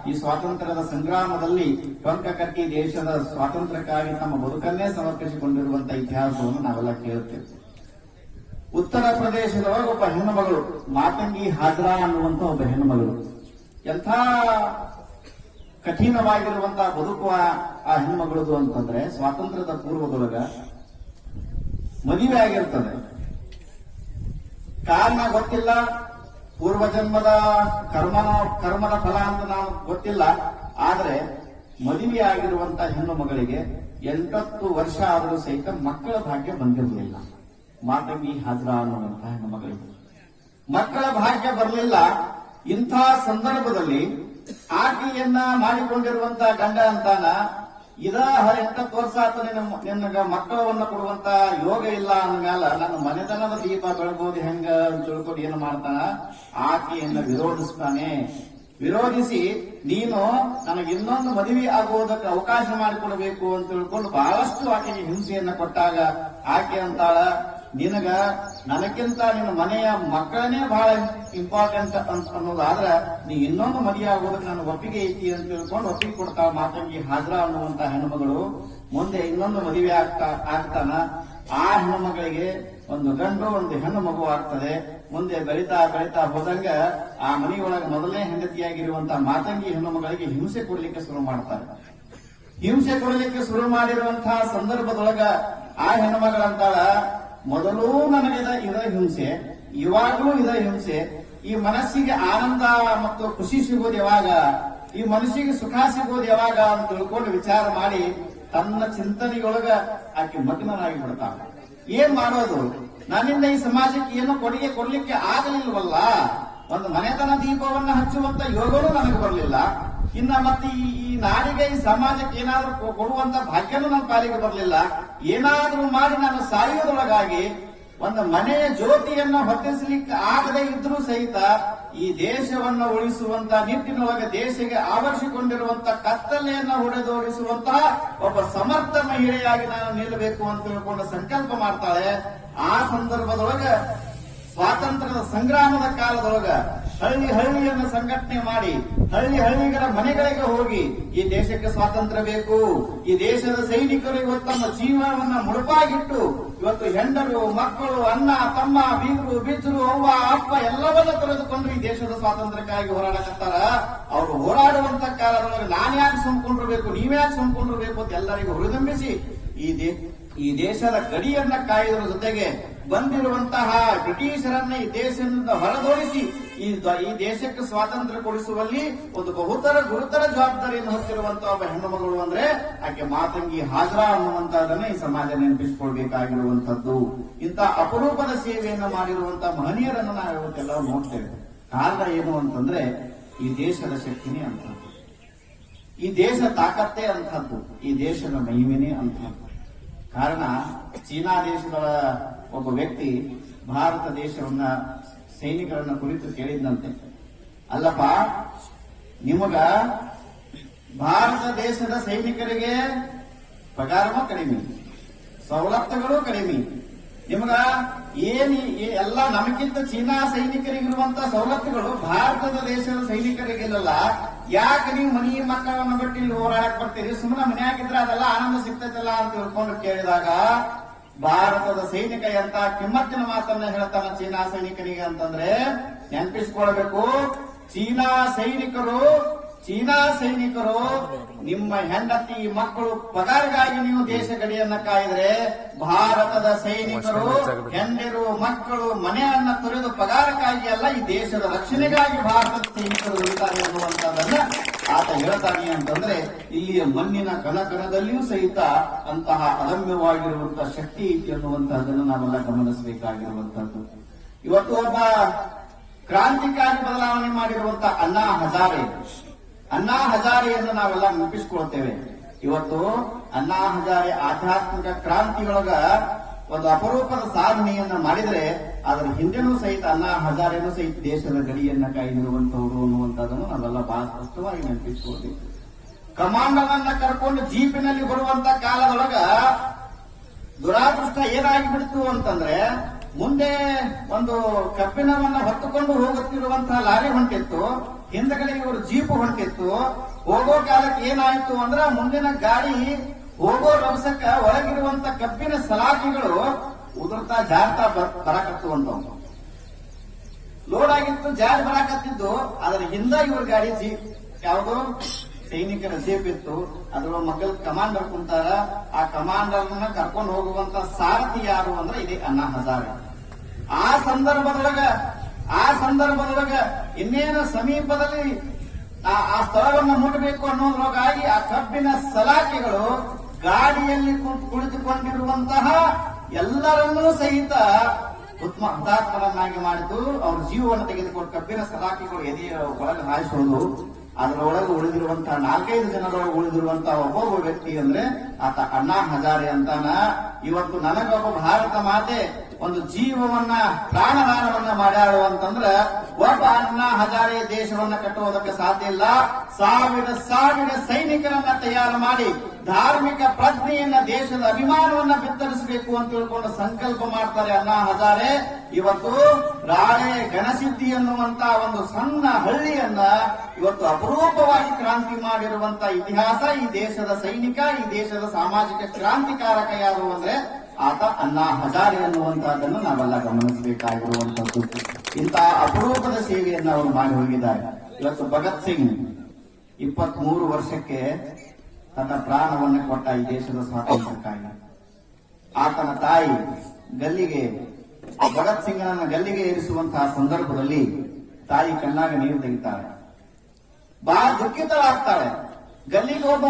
ಈ ಸ್ವಾತಂತ್ರ್ಯದ ಸಂಗ್ರಾಮದಲ್ಲಿ ಟೊಂಕ ಕಟ್ಟಿ ದೇಶದ ಸ್ವಾತಂತ್ರ್ಯಕ್ಕಾಗಿ ತಮ್ಮ ಬದುಕನ್ನೇ ಸಮರ್ಪಿಸಿಕೊಂಡಿರುವಂತಹ ಇತಿಹಾಸವನ್ನು ನಾವೆಲ್ಲ ಕೇಳುತ್ತೇವೆ. ಉತ್ತರ ಪ್ರದೇಶದೊಳಗೆ ಒಬ್ಬ ಹೆಣ್ಣುಮಗಳು ಮಾತಂಗಿ ಹಾಜ್ರಾ ಅನ್ನುವಂತ ಒಬ್ಬ ಹೆಣ್ಣುಮಗಳು, ಎಂಥ ಕಠಿಣವಾಗಿರುವಂತಹ ಬದುಕುವ ಆ ಹೆಣ್ಣುಮಗಳದು ಅಂತಂದ್ರೆ, ಸ್ವಾತಂತ್ರ್ಯದ ಪೂರ್ವದೊಳಗ ಮದುವೆ ಆಗಿರ್ತದೆ. ಕಾರಣ ಗೊತ್ತಿಲ್ಲ, ಪೂರ್ವಜನ್ಮದ ಕರ್ಮದ ಫಲ ಅಂತ ನಾವು ಗೊತ್ತಿಲ್ಲ. ಆದ್ರೆ ಮದುವೆ ಆಗಿರುವಂತಹ ಹೆಣ್ಣು ಮಗಳಿಗೆ 8 ವರ್ಷ ಆದರೂ ಸಹಿತ ಮಕ್ಕಳ ಭಾಗ್ಯ ಬಂದಿರಲಿಲ್ಲ. ಮಾತಂಗಿ ಹಾಜ್ರಾ ಅನ್ನುವಂತಹ ಹೆಣ್ಣು ಮಗಳಿಗೆ ಮಕ್ಕಳ ಭಾಗ್ಯ ಬರಲಿಲ್ಲ. ಇಂಥ ಸಂದರ್ಭದಲ್ಲಿ ಆಕೆಯನ್ನ ಮಾಡಿಕೊಂಡಿರುವಂತಹ ಗಂಡ ಅಂತಾನ, 8 ವರ್ಷ ಆತ ನಿನಗ ಮಕ್ಕಳವನ್ನ ಕೊಡುವಂತ ಯೋಗ ಇಲ್ಲ ಅಂದ್ಮೇಲ ನನ್ನ ಮನೆತನದ ದೀಪ ಬೆಳಬಹುದು ಹೆಂಗ ಅಂತ ತಿಳ್ಕೊಂಡು ಏನು ಮಾಡ್ತಾನ, ಆಕೆಯನ್ನ ವಿರೋಧಿಸ್ತಾನೆ. ವಿರೋಧಿಸಿ ನೀನು ನನಗೆ ಇನ್ನೊಂದು ಮದುವೆ ಆಗುವುದಕ್ಕೆ ಅವಕಾಶ ಮಾಡಿಕೊಡಬೇಕು ಅಂತ ತಿಳ್ಕೊಂಡು ಬಹಳಷ್ಟು ಆಕೆಗೆ ಹಿಂಸೆಯನ್ನ ಕೊಟ್ಟಾಗ ಆಕೆ ಅಂತಾಳ, ನನಗಿಂತ ನಿನ್ನ ಮನೆಯ ಮಕ್ಕಳನ್ನೇ ಬಹಳ ಇಂಪಾರ್ಟೆಂಟ್ ಅನ್ನೋದಾದ್ರೆ ನೀ ಇನ್ನೊಂದು ಮದುವೆ ಆಗೋದಕ್ಕೆ ನನ್ನ ಒಪ್ಪಿಗೆ ಐತಿ ಅಂತ ತಿಳ್ಕೊಂಡು ಒಪ್ಪಿಗೆ ಕೊಡ್ತಾಳ ಮಾತಂಗಿ ಹಾಜ್ರಾ ಅನ್ನುವಂತ ಹೆಣ್ಣುಮಗಳು. ಮುಂದೆ ಇನ್ನೊಂದು ಮದುವೆ ಆಗ್ತಾನ. ಆ ಹೆಣ್ಣುಮಗಳಿಗೆ ಒಂದು ಗಂಡು ಒಂದು ಹೆಣ್ಣು ಮಗು ಆಗ್ತದೆ. ಮುಂದೆ ಬೆಳೀತಾ ಹೋದಂಗ ಆ ಮನೆಯೊಳಗೆ ಮೊದಲನೇ ಹೆಂಡತಿಯಾಗಿರುವಂತಹ ಮಾತಂಗಿ ಹೆಣ್ಣು ಮಗಳಿಗೆ ಹಿಂಸೆ ಕೊಡ್ಲಿಕ್ಕೆ ಶುರು ಮಾಡ್ತಾರೆ. ಹಿಂಸೆ ಕೊಡಲಿಕ್ಕೆ ಶುರು ಮಾಡಿರುವಂತಹ ಸಂದರ್ಭದೊಳಗ ಆ ಹೆಣ್ಮಗಳಂತಾಳ, ಮೊದಲೂ ನನಗೆ ಇದ ಹಿಂಸೆ, ಇವಾಗಲೂ ಇದ ಹಿಂಸೆ. ಈ ಮನಸ್ಸಿಗೆ ಆನಂದ ಮತ್ತು ಖುಷಿ ಸಿಗೋದು ಯಾವಾಗ, ಈ ಮನಸ್ಸಿಗೆ ಸುಖ ಸಿಗೋದು ಯಾವಾಗ ಅಂತ ತಿಳ್ಕೊಂಡು ವಿಚಾರ ಮಾಡಿ ತನ್ನ ಚಿಂತನೆಯೊಳಗ ಆಕೆ ಮಗ್ನನಾಗಿ ಬಿಡ್ತಾಳೆ. ಏನ್ ಮಾಡೋದು, ನನ್ನಿಂದ ಈ ಸಮಾಜಕ್ಕೆ ಏನು ಕೊಡುಗೆ ಕೊಡ್ಲಿಕ್ಕೆ ಆಗಲಿಲ್ವಲ್ಲ, ಒಂದು ಮನೆತನ ದೀಪವನ್ನ ಹಚ್ಚುವಂತ ಯೋಗನೂ ನನಗೆ ಬರಲಿಲ್ಲ, ಇನ್ನ ಮತ್ತೆ ಈ ನಾಡಿಗೆ ಈ ಸಮಾಜಕ್ಕೆ ಏನಾದ್ರೂ ಕೊಡುವಂತ ಭಾಗ್ಯನೂ ನನ್ನ ಪಾಲಿಗೆ ಬರಲಿಲ್ಲ. ಏನಾದ್ರೂ ಮಾಡಿ ನಾನು ಸಾಯುವುದರೊಳಗಾಗಿ ಒಂದು ಮನೆಯ ಜ್ಯೋತಿಯನ್ನ ಹೊತ್ತಿಸಲಿಕ್ಕೆ ಆಗದೆ ಇದ್ರೂ ಸಹಿತ ಈ ದೇಶವನ್ನ ಉಳಿಸುವಂತ ನಿಟ್ಟಿನೊಳಗೆ ದೇಶಕ್ಕೆ ಆವರಿಸಿಕೊಂಡಿರುವಂತ ಕತ್ತಲೆಯನ್ನ ಹೊಡೆದೋಡಿಸುವಂತಹ ಒಬ್ಬ ಸಮರ್ಥ ಮಹಿಳೆಯಾಗಿ ನಾನು ನಿಲ್ಲಬೇಕು ಅಂತ ತಿಳ್ಕೊಂಡು ಸಂಕಲ್ಪ ಮಾಡ್ತಾಳೆ. ಆ ಸಂದರ್ಭದೊಳಗೆ ಸ್ವಾತಂತ್ರ್ಯದ ಸಂಗ್ರಾಮದ ಕಾಲದೊಳಗ ಹಳ್ಳಿಯನ್ನು ಸಂಘಟನೆ ಮಾಡಿ ಹಳ್ಳಿಗರ ಮನೆಗಳಿಗೆ ಹೋಗಿ ಈ ದೇಶಕ್ಕೆ ಸ್ವಾತಂತ್ರ್ಯ ಬೇಕು, ಈ ದೇಶದ ಸೈನಿಕರು ಇವತ್ತು ತಮ್ಮ ಜೀವನವನ್ನ ಮುಡುಪಾಗಿಟ್ಟು ಇವತ್ತು ಹೆಂಡರು ಮಕ್ಕಳು ಅಣ್ಣ ತಮ್ಮ ಬೀಗರು ಬಿಚ್ಚರು ಅವ್ವ ಅಪ್ಪ ಎಲ್ಲವನ್ನ ತೊರೆದುಕೊಂಡು ಈ ದೇಶದ ಸ್ವಾತಂತ್ರ್ಯಕ್ಕಾಗಿ ಹೋರಾಡಕತ್ತಾರ. ಅವರು ಹೋರಾಡುವಂತ ಕಾಲದೊಳಗೆ ನಾನ್ಯಾಕೆ ಸುಮ್ಕೊಂಡಿರ್ಬೇಕು, ನೀವ್ಯಾಕೆ ಸುಮ್ಕೊಂಡಿರ್ಬೇಕು ಅಂತ ಎಲ್ಲರಿಗೂ ಹುರಿದುಂಬಿಸಿ ಈ ದೇಶದ ಗಡಿಯನ್ನ ಕಾಯುವುದರ ಜೊತೆಗೆ ಬಂದಿರುವಂತಹ ಬ್ರಿಟಿಷರನ್ನ ಈ ದೇಶದಿಂದ ಹೊರದೋಡಿಸಿ ಈ ದೇಶಕ್ಕೆ ಸ್ವಾತಂತ್ರ್ಯ ಕೊಡಿಸುವಲ್ಲಿ ಒಂದು ಗುರುತರ ಜವಾಬ್ದಾರಿಯನ್ನು ಹೊತ್ತಿರುವಂತಹ ಒಬ್ಬ ಹೆಣ್ಣು ಮಗಳು ಅಂದ್ರೆ ಆಕೆ ಮಾತಂಗಿ ಹಾಜರಾ ಅನ್ನುವಂತಹದನ್ನ ಈ ಸಮಾಜ ನೆನಪಿಸಿಕೊಳ್ಬೇಕಾಗಿರುವಂತದ್ದು. ಇಂಥ ಅಪರೂಪದ ಸೇವೆಯನ್ನು ಮಾಡಿರುವಂತಹ ಮಹನೀಯರನ್ನು ನಾವು ಇವತ್ತೆಲ್ಲ ನೋಡ್ತೇವೆ. ಕಾರಣ ಏನು ಅಂತಂದ್ರೆ ಈ ದೇಶದ ಶಕ್ತಿನೇ ಅಂತದ್ದು, ಈ ದೇಶ ತಾಕತ್ತೇ ಅಂತದ್ದು, ಈ ದೇಶದ ಮಹಿಮೆನೇ ಅಂತದ್ದು. ಕಾರಣ ಚೀನಾ ದೇಶದ ಒಬ್ಬ ವ್ಯಕ್ತಿ ಭಾರತ ದೇಶವನ್ನ ಸೈನಿಕರನ್ನ ಕುರಿತು ಕೇಳಿದಂತೆ, ಅಲ್ಲಪ್ಪ ನಿಮಗ ಭಾರತ ದೇಶದ ಸೈನಿಕರಿಗೆ ಪಗಾರವೂ ಕಡಿಮೆ, ಸವಲತ್ತುಗಳು ಕಡಿಮೆ, ನಿಮಗ ಎಲ್ಲ ನಮಗಿಂತ ಚೀನಾ ಸೈನಿಕರಿಗಿರುವಂತಹ ಸವಲತ್ತುಗಳು ಭಾರತದ ದೇಶದ ಸೈನಿಕರಿಗಿಲ್ಲಲ್ಲ, ಯಾಕೆ ನೀವು ಮನಿ ಮಕ್ಕಳನ್ನ ಬಿಟ್ಟು ಇಲ್ಲಿ ಹೋರಾಡಕ್ ಬರ್ತೀರಿ, ಸುಮ್ಮನೆ ಮನೆಯಾಗಿದ್ರೆ ಅದೆಲ್ಲ ಆನಂದ ಸಿಗ್ತೈತಲ್ಲ ಅಂತ ತಿಳ್ಕೊಂಡು ಕೇಳಿದಾಗ ಭಾರತದ ಸೈನಿಕ ಎಂತ ಕಿಮ್ಮತ್ತಿನ ಮಾತನ್ನ ಹೇಳ್ತಾನ ಚೀನಾ ಸೈನಿಕರಿಗೆ ಅಂತಂದ್ರೆ ನೆನಪಿಸ್ಕೊಳ್ಬೇಕು. ಚೀನಾ ಸೈನಿಕರು ನಿಮ್ಮ ಹೆಂಡತಿ ಮಕ್ಕಳು ಪಗಾರಗಾಗಿ ನೀವು ದೇಶ ಗಡಿಯನ್ನ ಕಾಯಿದ್ರೆ, ಭಾರತದ ಸೈನಿಕರು ಹೆಂಡರು ಮಕ್ಕಳು ಮನೆಯನ್ನ ತೊರೆದು ಪಗಾರಕ್ಕಾಗಿ ಅಲ್ಲ, ಈ ದೇಶದ ರಕ್ಷಣೆಗಾಗಿ ಭಾರತದ ಸೈನಿಕರು ದುಡಿತಾರೆ ಅನ್ನುವಂಥದ್ದನ್ನ ಆತ ಹೇಳ್ತಾನೆ. ಅಂತಂದ್ರೆ ಇಲ್ಲಿಯ ಮಣ್ಣಿನ ಕಣಕಣದಲ್ಲಿಯೂ ಸಹಿತ ಅಂತಹ ಅದಮ್ಯವಾಗಿರುವಂತಹ ಶಕ್ತಿ ಐತಿ ಅನ್ನುವಂತಹದನ್ನು ನಾವೆಲ್ಲ ಗಮನಿಸಬೇಕಾಗಿರುವಂತಹದ್ದು. ಇವತ್ತು ಒಬ್ಬ ಕ್ರಾಂತಿಕಾರಿ ಬದಲಾವಣೆ ಮಾಡಿರುವಂತಹ ಅಣ್ಣಾ ಹಜಾರೆಯನ್ನು ನಾವೆಲ್ಲ ನೆನಪಿಸಿಕೊಳ್ತೇವೆ. ಇವತ್ತು ಅಣ್ಣಾ ಹಜಾರೆ ಆಧ್ಯಾತ್ಮಿಕ ಕ್ರಾಂತಿಯೊಳಗ ಒಂದು ಅಪರೂಪದ ಸಾಧನೆಯನ್ನ ಮಾಡಿದ್ರೆ ಅದರ ಹಿಂದೆನೂ ಸಹಿತ ಅಣ್ಣಾ ಹಜಾರೆನೂ ಸಹಿತ ದೇಶದ ಗಡಿಯನ್ನ ಕಾಯ್ದಿರುವಂತವರು ಅನ್ನುವಂಥದ್ದನ್ನು ನಾವೆಲ್ಲ ಬಹಳ ಸ್ಪಷ್ಟವಾಗಿ ನೆನಪಿಸಿಕೊಳ್ತೀವಿ. ಕಮಾಂಡರ್ನ ಕರ್ಕೊಂಡು ಜೀಪಿನಲ್ಲಿ ಬರುವಂತ ಕಾಲದೊಳಗ ದುರಾದೃಷ್ಟ ಏನಾಗಿಬಿಡ್ತು ಅಂತಂದ್ರೆ, ಮುಂದೆ ಒಂದು ಕಬ್ಬಿಣವನ್ನ ಹೊತ್ತುಕೊಂಡು ಹೋಗುತ್ತಿರುವಂತಹ ಲಾರಿ ಹೊಂಟಿತ್ತು, ಹಿಂದಗಡೆ ಇವರು ಜೀಪ್ ಹೊಂಟಿತ್ತು. ಹೋಗೋ ಕಾಲಕ್ಕೆ ಏನಾಯ್ತು ಅಂದ್ರೆ ಮುಂದಿನ ಗಾಡಿ ಹೋಗೋ ರಭಸಕ್ಕ ಒಳಗಿರುವಂತ ಕಬ್ಬಿನ ಸಲಾಕಿಗಳು ಉದುರ್ತಾ ಜಾರ್ತಾ ಬರಾಕತ್ತು ಅಂತ ಲೋಡ್ ಆಗಿತ್ತು, ಜಾರಿ ಬರಾಕತ್ತಿದ್ದು. ಅದರ ಹಿಂದ ಇವ್ರ ಗಾಡಿ ಜೀಪ್ ಯಾವುದು ಸೈನಿಕರ ಜೀಪ್ ಇತ್ತು. ಅದರ ಮಗ್ಗಲ್ ಕಮಾಂಡರ್ ಕುಂತಾರ. ಆ ಕಮಾಂಡರ್ನ ಕರ್ಕೊಂಡು ಹೋಗುವಂತ ಸಾರಥಿ ಯಾರು ಅಂದ್ರೆ ಇದೇ ಅಣ್ಣಾ ಹಜಾರೆ. ಆ ಸಂದರ್ಭದೊಳಗ ಇನ್ನೇನು ಸಮೀಪದಲ್ಲಿ ಆ ಸ್ಥಳವನ್ನು ಮುಟ್ಟಬೇಕು ಅನ್ನೋದ್ರೊಳಗಾಗಿ ಆ ಕಬ್ಬಿನ ಸಲಾಕೆಗಳು ಗಾಡಿಯಲ್ಲಿ ಕುಳಿತುಕೊಂಡಿರುವಂತಹ ಎಲ್ಲರನ್ನೂ ಸಹಿತ ಹುತಾತ್ಮರನ್ನಾಗಿ ಮಾಡಿದ್ದು. ಅವ್ರ ಜೀವವನ್ನು ತೆಗೆದುಕೊಂಡು ಕಬ್ಬಿನ ಸಲಾಕೆಗಳು ಎದೆಯ ಒಳಗೆ ಹಾಯಿಸೋದು. ಅದರೊಳಗೆ ಉಳಿದಿರುವಂತಹ 4-5 ಜನರೊಳಗೆ ಉಳಿದಿರುವಂತಹ ಒಬ್ಬೊಬ್ಬ ವ್ಯಕ್ತಿ ಅಂದ್ರೆ ಆತ ಅಣ್ಣಾ ಹಜಾರೆ ಅಂತಾನ. ಇವತ್ತು ನನಗೊಬ್ಬ ಭಾರತ ಮಾತೆ ಒಂದು ಜೀವವನ್ನ ಪ್ರಾಣದಾನವನ್ನ ಮಾಡ್ಯಾಳು ಅಂತಂದ್ರೆ ಒಬ್ಬ ಅಣ್ಣಾ ಹಜಾರೆ ದೇಶವನ್ನ ಕಟ್ಟುವುದಕ್ಕೆ ಸಾಧ್ಯ ಇಲ್ಲ. ಸಾವಿರ ಸೈನಿಕರನ್ನ ತಯಾರು ಮಾಡಿ ಧಾರ್ಮಿಕ ಪ್ರಜ್ಞೆಯನ್ನ ದೇಶದ ಅಭಿಮಾನವನ್ನ ಬಿತ್ತರಿಸಬೇಕು ಅಂತ ತಿಳ್ಕೊಂಡು ಸಂಕಲ್ಪ ಮಾಡ್ತಾರೆ ಅಣ್ಣಾ ಹಜಾರೆ. ಇವತ್ತು ರಾಳೆ ಗಣಸಿದ್ಧಿ ಅನ್ನುವಂತ ಒಂದು ಸಣ್ಣ ಹಳ್ಳಿಯನ್ನ ಇವತ್ತು ಅಪರೂಪವಾಗಿ ಕ್ರಾಂತಿ ಮಾಡಿರುವಂತ ಇತಿಹಾಸ ಈ ದೇಶದ ಸೈನಿಕ, ಈ ದೇಶದ ಸಾಮಾಜಿಕ ಕ್ರಾಂತಿಕಾರಕ ಯಾರು ಅಂದ್ರೆ ಆತ ಅಣ್ಣಾ ಹಜಾರೆ ಅನ್ನುವಂತಹದ್ದನ್ನು ನಾವೆಲ್ಲ ಗಮನಿಸಬೇಕಾಗಿರುವಂತದ್ದು. ಇಂತಹ ಅಪರೂಪದ ಸೇವೆಯನ್ನು ಅವರು ಮಾಡಿ ಹೋಗಿದ್ದಾರೆ. ಇವತ್ತು ಭಗತ್ ಸಿಂಗ್ 23 ವರ್ಷಕ್ಕೆ ತನ್ನ ಪ್ರಾಣವನ್ನು ಕೊಟ್ಟ ಈ ದೇಶದ ಸ್ವಾತಂತ್ರ್ಯಕ್ಕಾಗಿ. ಆತನ ತಾಯಿ ಗಲ್ಲಿಗೆ ಭಗತ್ ಸಿಂಗನನ್ನ ಗಲ್ಲಿಗೆ ಏರಿಸುವಂತಹ ಸಂದರ್ಭದಲ್ಲಿ ತಾಯಿ ಕಣ್ಣಾಗ ನೀರು ತೆಗಿತಾಳೆ, ಬಹಳ ದುಃಖಿತಳಾಗ್ತಾಳೆ. ಗಲ್ಲಿಗೆ ಒಬ್ಬ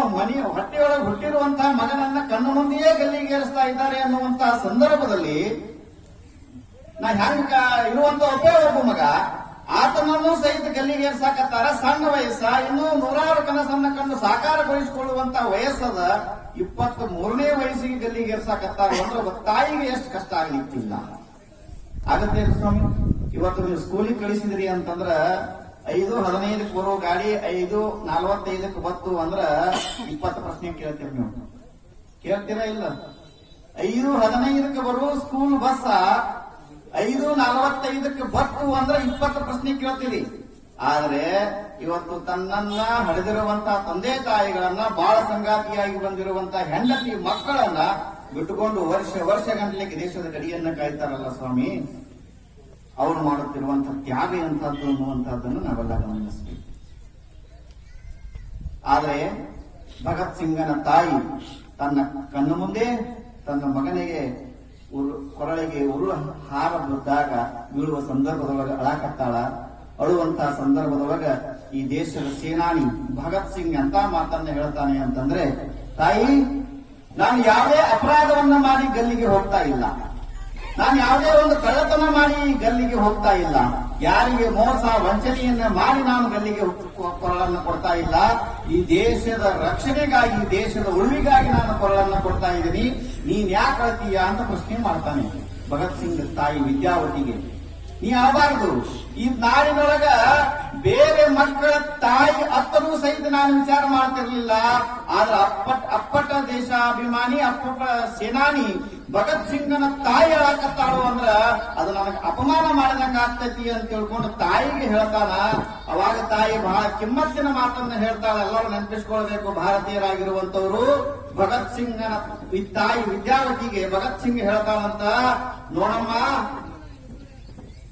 ಹೊಟ್ಟೆಯೊಳಗೆ ಹುಟ್ಟಿರುವಂತಹ ಮಗನನ್ನ ಕಣ್ಣು ಮುಂದೆಯೇ ಗಲ್ಲಿಗೆ ಏರಿಸ್ತಾ ಇದ್ದಾರೆ ಅನ್ನುವಂತಹ ಸಂದರ್ಭದಲ್ಲಿ ನಾ ಹೆಂಗ ಇರುವಂತ ಒಬ್ಬ ಮಗ ಆತನನ್ನು ಸಹಿತ ಗಲ್ಲಿಗೆ ಏರ್ಸಾಕತ್ತಾರ. ಸಣ್ಣ ವಯಸ್ಸ, ಇನ್ನೂ ನೂರಾರು ಕನಸನ್ನ ಕಂಡು ಸಾಕಾರಗೊಳಿಸಿಕೊಳ್ಳುವಂತ ವಯಸ್ಸದ 23ನೇ ವಯಸ್ಸಿಗೆ ಗಲ್ಲಿಗೆ ಏರ್ಸಾಕತ್ತಾರ ಅಂದ್ರೆ ಒಬ್ಬ ತಾಯಿಗೆ ಎಷ್ಟು ಕಷ್ಟ ಆಗ್ಲಿಕ್ಕಿಲ್ಲ. ಆಗತ್ತೆ ಸ್ವಾಮಿ. ಇವತ್ತು ನೀವು ಸ್ಕೂಲಿಗೆ ಕಳಿಸಿದ್ರಿ ಅಂತಂದ್ರ 5:15 ಬರೋ ಗಾಡಿ 5:45 ಬತ್ತು ಅಂದ್ರ 20 ಪ್ರಶ್ನೆ ಕೇಳ್ತೀರಿ ನೀವು. ಕೇಳ್ತೀರಾ ಇಲ್ಲ? 5:15 ಬರೋ ಸ್ಕೂಲ್ ಬಸ್ 5:45 ಬತ್ತು ಅಂದ್ರೆ 20 ಪ್ರಶ್ನೆ ಕೇಳ್ತೀರಿ. ಆದ್ರೆ ಇವತ್ತು ತನ್ನನ್ನ ಹಡೆದಿರುವಂತಹ ತಂದೆ ತಾಯಿಗಳನ್ನ, ಬಾಳ ಸಂಗಾತಿಯಾಗಿ ಬಂದಿರುವಂತಹ ಹೆಂಡತಿ ಮಕ್ಕಳನ್ನ ಬಿಟ್ಟುಕೊಂಡು ವರ್ಷ ಗಂಟಲಿಗೆ ದೇಶದ ಗಡಿಯನ್ನ ಕಾಯ್ತಾರಲ್ಲ ಸ್ವಾಮಿ, ಅವರು ಮಾಡುತ್ತಿರುವಂತಹ ತ್ಯಾಗ ಎಂತದ್ದು ಅನ್ನುವಂತಹದ್ದನ್ನು ನಾವೆಲ್ಲ ಗಮನಿಸಬೇಕು. ಆದರೆ ಭಗತ್ ಸಿಂಗನ ತಾಯಿ ತನ್ನ ಕಣ್ಣು ಮುಂದೆ ತನ್ನ ಮಗನಿಗೆ ಕೊರಳಿಗೆ ಹಾರ ಬಿದ್ದಾಗ ಬೀಳುವ ಸಂದರ್ಭದೊಳಗೆ ಅಳಾಕತ್ತಾಳ. ಅಳುವಂತಹ ಸಂದರ್ಭದೊಳಗ ಈ ದೇಶದ ಸೇನಾನಿ ಭಗತ್ ಸಿಂಗ್ ಅಂತ ಮಾತನ್ನ ಹೇಳ್ತಾನೆ ಅಂತಂದ್ರೆ, ತಾಯಿ, ನಾನು ಯಾವುದೇ ಅಪರಾಧವನ್ನ ಮಾಡಿ ಗಲ್ಲಿಗೆ ಹೋಗ್ತಾ ಇಲ್ಲ, ನಾನು ಯಾವುದೇ ಒಂದು ಕಳ್ಳತನ ಮಾಡಿ ಗಲ್ಲಿಗೆ ಹೋಗ್ತಾ ಇಲ್ಲ, ಯಾರಿಗೆ ಮೋಸ ವಂಚನೆಯನ್ನ ಮಾಡಿ ನಾನು ಗಲ್ಲಿಗೆ ಕೊರಳನ್ನು ಕೊಡ್ತಾ ಇಲ್ಲ. ಈ ದೇಶದ ರಕ್ಷಣೆಗಾಗಿ, ದೇಶದ ಉಳಿವಿಗಾಗಿ ನಾನು ಕೊರಳನ್ನು ಕೊಡ್ತಾ ಇದ್ದೀನಿ, ನೀನ್ ಯಾಕೆ ಅಳ್ತೀಯ ಅಂತ ಪ್ರಶ್ನೆ ಮಾಡ್ತಾನೆ ಭಗತ್ ಸಿಂಗ್ ತಾಯಿ ವಿದ್ಯಾವತಿಗೆ. ನೀ ಆಗಬಾರದು. ಈ ನಾಡಿನೊಳಗ ಬೇರೆ ಮಕ್ಕಳ ತಾಯಿ ಅತ್ತರೂ ಸಹಿತ ನಾನು ವಿಚಾರ ಮಾಡ್ತಿರ್ಲಿಲ್ಲ. ಆದ್ರೆ ಅಪ್ಪಟ ದೇಶಾಭಿಮಾನಿ, ಅಪ್ಪಟ ಸೇನಾನಿ ಭಗತ್ ಸಿಂಗನ ತಾಯಿ ಹೇಳಕತ್ತಾಳು ಅಂದ್ರ ಅದು ನನಗೆ ಅಪಮಾನ ಮಾಡಿದಂಗ ಆಗ್ತೈತಿ ಅಂತ ತಿಳ್ಕೊಂಡು ತಾಯಿಗೆ ಹೇಳ್ತಾನ. ಅವಾಗ ತಾಯಿ ಬಹಳ ಕಿಮ್ಮತ್ತಿನ ಮಾತನ್ನ ಹೇಳ್ತಾಳೆ. ಎಲ್ಲರೂ ನೆನಪಿಸ್ಕೊಳ್ಬೇಕು, ಭಾರತೀಯರಾಗಿರುವಂತವ್ರು. ಭಗತ್ ಸಿಂಗನ ತಾಯಿ ವಿದ್ಯಾವತಿಗೆ ಭಗತ್ ಸಿಂಗ್ ಹೇಳ್ತಾಳಂತ, ನೋಡಮ್ಮ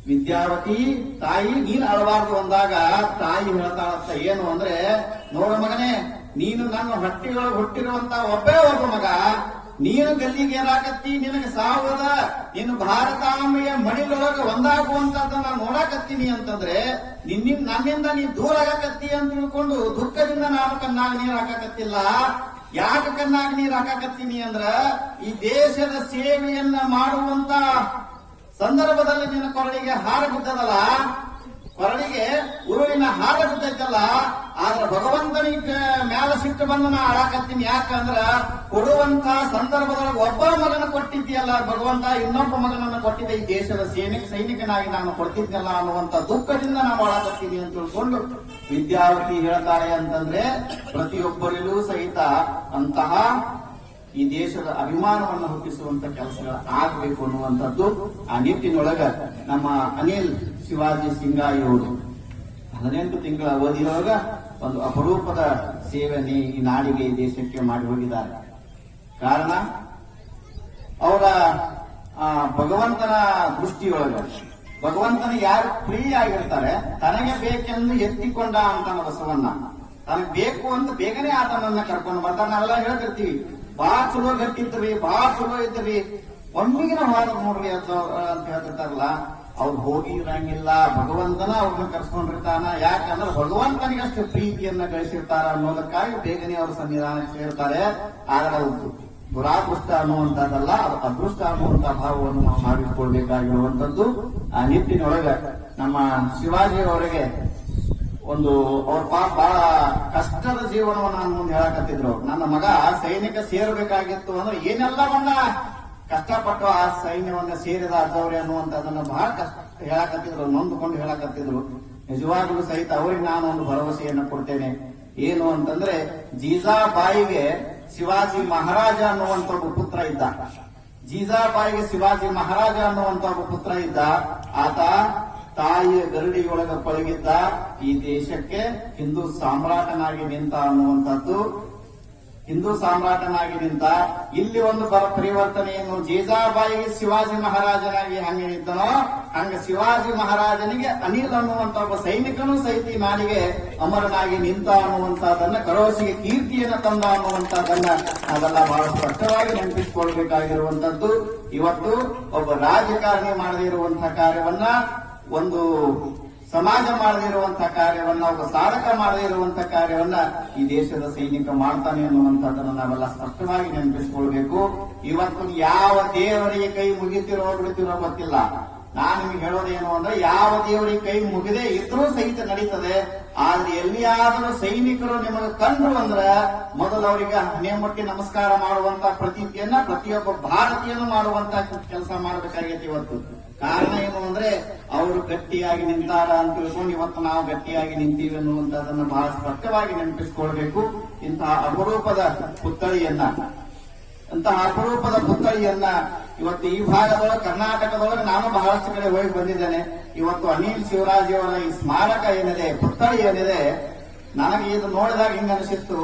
ವಿದ್ಯಾವತಿ, ತಾಯಿ ನೀನ್ ಅಳಬಾರ್ದು ಅಂದಾಗ ತಾಯಿ ಹೇಳ್ತಾಳಂತ ಏನು ಅಂದ್ರೆ, ನೋಡ ಮಗನೇ, ನೀನು ನನ್ನ ಹೊಟ್ಟೆಯೊಳಗೆ ಹುಟ್ಟಿರುವಂತ ಒಬ್ಬ ಮಗ, ನೀನು ಗಲ್ಲಿಗೆ ಏರಾಕತ್ತಿ, ನಿನಗೆ ಸಾವದ, ನೀನು ಭಾರತಾಂಬೆಯ ಮಡಿಲೊಳಗೆ ಒಂದಾಗುವಂತದ್ದನ್ನ ನೋಡಾಕತ್ತೀನಿ ಅಂತಂದ್ರೆ ನನ್ನಿಂದ ನೀ ದೂರ ಆಗಾಕತ್ತಿ ಅಂತ ತಿಳ್ಕೊಂಡು ದುಃಖದಿಂದ ನಾನು ಕಣ್ಣಾಗ ನೀರು ಹಾಕಾಕತ್ತಿಲ್ಲ. ಯಾಕೆ ಕಣ್ಣಾಗ ನೀರು ಹಾಕಾಕತ್ತೀನಿ ಅಂದ್ರ, ಈ ದೇಶದ ಸೇವೆಯನ್ನ ಮಾಡುವಂತ ಸಂದರ್ಭದಲ್ಲಿ ನಿನ್ನ ಕೊರಳಿಗೆ ಹಾರ ಬಿದ್ದದಲ್ಲ, ಕೊರಳಿಗೆ ಉರುವಿನ ಹಾರ ಬಿದ್ದೈತಲ್ಲ, ಆದ್ರೆ ಭಗವಂತನಿಗೆ ಮ್ಯಾಲ ಸಿಟ್ಟು ಬಂದು ನಾ ಆಡಾಕತ್ತೀನಿ. ಯಾಕಂದ್ರ ಕೊಡುವಂತಹ ಸಂದರ್ಭದೊಳಗೆ ಒಬ್ಬ ಮಗನ ಕೊಟ್ಟಿದ್ದೀಯಲ್ಲ ಭಗವಂತ, ಇನ್ನೊಬ್ಬ ಮಗನನ್ನು ಕೊಟ್ಟಿದ್ದೆ, ಈ ದೇಶದ ಸೈನಿಕನಾಗಿ ನಾನು ಕೊಡ್ತಿದ್ದಲ್ಲ ಅನ್ನುವಂತ ದುಃಖದಿಂದ ನಾವು ಆಡಾಕತ್ತೀನಿ ಅಂತ ತಿಳ್ಕೊಂಡು ವಿದ್ಯಾವತಿ ಹೇಳ್ತಾಳೆ ಅಂತಂದ್ರೆ, ಪ್ರತಿಯೊಬ್ಬರಿಗೂ ಸಹಿತ ಅಂತಹ ಈ ದೇಶದ ಅಭಿಮಾನವನ್ನು ಹುಟ್ಟಿಸುವಂತ ಕೆಲಸಗಳು ಆಗಬೇಕು ಅನ್ನುವಂಥದ್ದು. ಆ ನಿಟ್ಟಿನೊಳಗ ನಮ್ಮ ಅನಿಲ್ ಶಿವಾಜಿ ಸಿಂಗಾಯಿ ಅವರು 18 ತಿಂಗಳ ಅವಧಿಯೊಳಗ ಒಂದು ಅಪರೂಪದ ಸೇವೆಯನ್ನು ಈ ನಾಡಿಗೆ, ಈ ದೇಶಕ್ಕೆ ಮಾಡಿ ಹೋಗಿದ್ದಾರೆ. ಕಾರಣ ಅವರ ಭಗವಂತನ ದೃಷ್ಟಿಯೊಳಗ ಭಗವಂತನ ಯಾರು ಪ್ರಿಯ ಆಗಿರ್ತಾರೆ, ತನಗೆ ಬೇಕೆಂದು ಎತ್ತಿಕೊಂಡ ಅಂತ ಬಸವಣ್ಣ. ತನಗೆ ಬೇಕು ಅಂತ ಬೇಗನೆ ಆತನನ್ನ ಕರ್ಕೊಂಡು ಬರ್ತಾರೆ. ನಾವೆಲ್ಲ ಹೇಳ್ತಿರ್ತೀವಿ, ಬಾಳ ಚಲೋ ಗಟ್ಟಿದ್ರಿ, ಬಾಳ ಚಲೋ ಇದ್ರಿ, ಒಮ್ಮಿಗಿನ ಹೋದ ನೋಡ್ರಿ ಅಂತ ಹೇಳ್ತಿರ್ತಾರಲ್ಲ, ಅವ್ರು ಹೋಗಿ ಇರಂಗಿಲ್ಲ, ಭಗವಂತನ ಅವ್ರನ್ನ ಕರ್ಸ್ಕೊಂಡಿರ್ತಾನ. ಯಾಕಂದ್ರೆ ಭಗವಂತನಿಗಷ್ಟು ಪ್ರೀತಿಯನ್ನ ಗಳಿಸಿರ್ತಾರ ಅನ್ನೋದಕ್ಕಾಗಿ ಬೇಗನೆ ಅವ್ರ ಸನ್ನಿಧಾನಕ್ಕೆ ಸೇರ್ತಾರೆ. ಆದ್ರೆ ಅದು ದುರಾದೃಷ್ಟ ಅನ್ನುವಂಥದ್ದಲ್ಲ, ಅದು ಅದೃಷ್ಟ ಅನ್ನುವಂಥ ಭಾವವನ್ನು ನಾವು ಮಾಡಿಕೊಳ್ಬೇಕಾಗಿರುವಂತದ್ದು. ಆ ನಿಟ್ಟಿನೊಳಗೆ ನಮ್ಮ ಶಿವಾಜಿ ಅವರಿಗೆ ಒಂದು ಅವ್ರ ಬಹಳ ಕಷ್ಟದ ಜೀವನವನ್ನು ನಾನು ಮುಂದೆ ಹೇಳಕತ್ತಿದ್ರು. ನನ್ನ ಮಗ ಸೈನಿಕ ಸೇರಬೇಕಾಗಿತ್ತು ಅಂದ್ರೆ ಏನೆಲ್ಲವನ್ನ ಕಷ್ಟಪಟ್ಟು ಆ ಸೈನ್ಯವನ್ನ ಸೇರಿದ ಅಜ್ಜವ್ರೆ ಅನ್ನುವಂಥದ್ದನ್ನ ಬಹಳ ಕಷ್ಟ ಹೇಳಕತ್ತಿದ್ರು, ನೊಂದುಕೊಂಡು ಹೇಳಕತ್ತಿದ್ರು. ನಿಜವಾಗ್ಲೂ ಸಹಿತ ಅವ್ರಿಗೆ ನಾನು ಒಂದು ಭರವಸೆಯನ್ನು ಕೊಡ್ತೇನೆ. ಏನು ಅಂತಂದ್ರೆ, ಜೀಜಾಬಾಯಿಗೆ ಶಿವಾಜಿ ಮಹಾರಾಜ ಅನ್ನುವಂತ ಒಬ್ಬ ಪುತ್ರ ಇದ್ದ. ಜೀಜಾಬಾಯಿಗೆ ಶಿವಾಜಿ ಮಹಾರಾಜ ಅನ್ನುವಂತ ಒಬ್ಬ ಪುತ್ರ ಇದ್ದ. ಆತ ತಾಯಿಯ ಗರಡಿಯೊಳಗ ಪಳಗಿದ್ದ, ಈ ದೇಶಕ್ಕೆ ಹಿಂದೂ ಸಾಮ್ರಾಟನಾಗಿ ನಿಂತ ಅನ್ನುವಂಥದ್ದು ಹಿಂದೂ ಸಾಮ್ರಾಟನಾಗಿ ನಿಂತ. ಇಲ್ಲಿ ಒಂದು ಪರಿವರ್ತನೆಯನ್ನು ಜೀಜಾಬಾಯಿಗೆ ಶಿವಾಜಿ ಮಹಾರಾಜನಾಗಿ ಹಂಗೆ ನಿಂತನೋ ಹಂಗ ಶಿವಾಜಿ ಮಹಾರಾಜನಿಗೆ ಅನಿಲ್ ಅನ್ನುವಂತ ಒಬ್ಬ ಸೈನಿಕನು ಸಹಿತ ಈ ನಾಡಿಗೆ ಅಮರನಾಗಿ ನಿಂತ ಅನ್ನುವಂತಹದನ್ನ, ಕರೋಸಿಗೆ ಕೀರ್ತಿಯನ್ನ ತಂದ ಅನ್ನುವಂತಹದನ್ನ ನಾವೆಲ್ಲ ಬಹಳ ಸ್ಪಷ್ಟವಾಗಿ ನೆನಪಿಸಿಕೊಳ್ಬೇಕಾಗಿರುವಂತದ್ದು. ಇವತ್ತು ಒಬ್ಬ ರಾಜಕಾರಣಿ ಮಾಡದಿರುವಂತಹ ಕಾರ್ಯವನ್ನ, ಒಂದು ಸಮಾಜ ಮಾಡದಿರುವಂತಹ ಕಾರ್ಯವನ್ನ, ಒಬ್ಬ ಸಾಧಕ ಮಾಡದಿರುವಂತಹ ಕಾರ್ಯವನ್ನ ಈ ದೇಶದ ಸೈನಿಕ ಮಾಡ್ತಾನೆ ಅನ್ನುವಂಥದ್ದನ್ನು ನಾವೆಲ್ಲ ಸ್ಪಷ್ಟವಾಗಿ ನೆನಪಿಸಿಕೊಳ್ಬೇಕು. ಇವತ್ತು ಯಾವ ದೇವರಿಗೆ ಕೈ ಮುಗಿತಿರೋ ಬಿಡ್ತಿರೋ ಗೊತ್ತಿಲ್ಲ. ನಾನು ನಿಮಗೆ ಹೇಳೋದೇನು ಅಂದ್ರೆ, ಯಾವ ದೇವರಿಗೆ ಕೈ ಮುಗಿದೇ ಇದ್ರೂ ಸಹಿತ ನಡೀತದೆ. ಆದ್ರೆ ಎಲ್ಲಿಯಾದರೂ ಸೈನಿಕರು ನಿಮಗೆ ಕಂಡ್ರು ಅಂದ್ರೆ ಮೊದಲು ಅವರಿಗೆ ಹಣೆ ಮುಟ್ಟಿ ನಮಸ್ಕಾರ ಮಾಡುವಂತ ಪ್ರತೀತಿಯನ್ನ ಪ್ರತಿಯೊಬ್ಬ ಭಾರತೀಯನು ಮಾಡುವಂತ ಕೆಲಸ ಮಾಡಬೇಕಾಗೈತಿ ಇವತ್ತು. ಕಾರಣ ಏನು ಅಂದ್ರೆ, ಅವರು ಗಟ್ಟಿಯಾಗಿ ನಿಂತಾರ ಅಂತ ತಿಳ್ಕೊಂಡು ಇವತ್ತು ನಾವು ಗಟ್ಟಿಯಾಗಿ ನಿಂತೀವಿ ಅನ್ನುವಂಥದ್ದನ್ನು ಬಹಳ ಸ್ಪಷ್ಟವಾಗಿ ನೆನಪಿಸಿಕೊಳ್ಬೇಕು. ಇಂತಹ ಅಪರೂಪದ ಪುತ್ಥಳಿಯನ್ನ ಇವತ್ತು ಈ ಭಾಗದೊಳಗೆ, ಕರ್ನಾಟಕದೊಳಗೆ ನಾನು ಬಹಳಷ್ಟು ಕಡೆ ಹೋಗಿ ಬಂದಿದ್ದೇನೆ. ಇವತ್ತು ಅನಿಲ್ ಶಿವರಾಜ್ ಅವರ ಈ ಸ್ಮಾರಕ ಏನಿದೆ, ಪುತ್ಥಳಿ ಏನಿದೆ, ನನಗೆ ಇದು ನೋಡಿದಾಗ ಹಿಂಗ ಅನಿಸಿತ್ತು,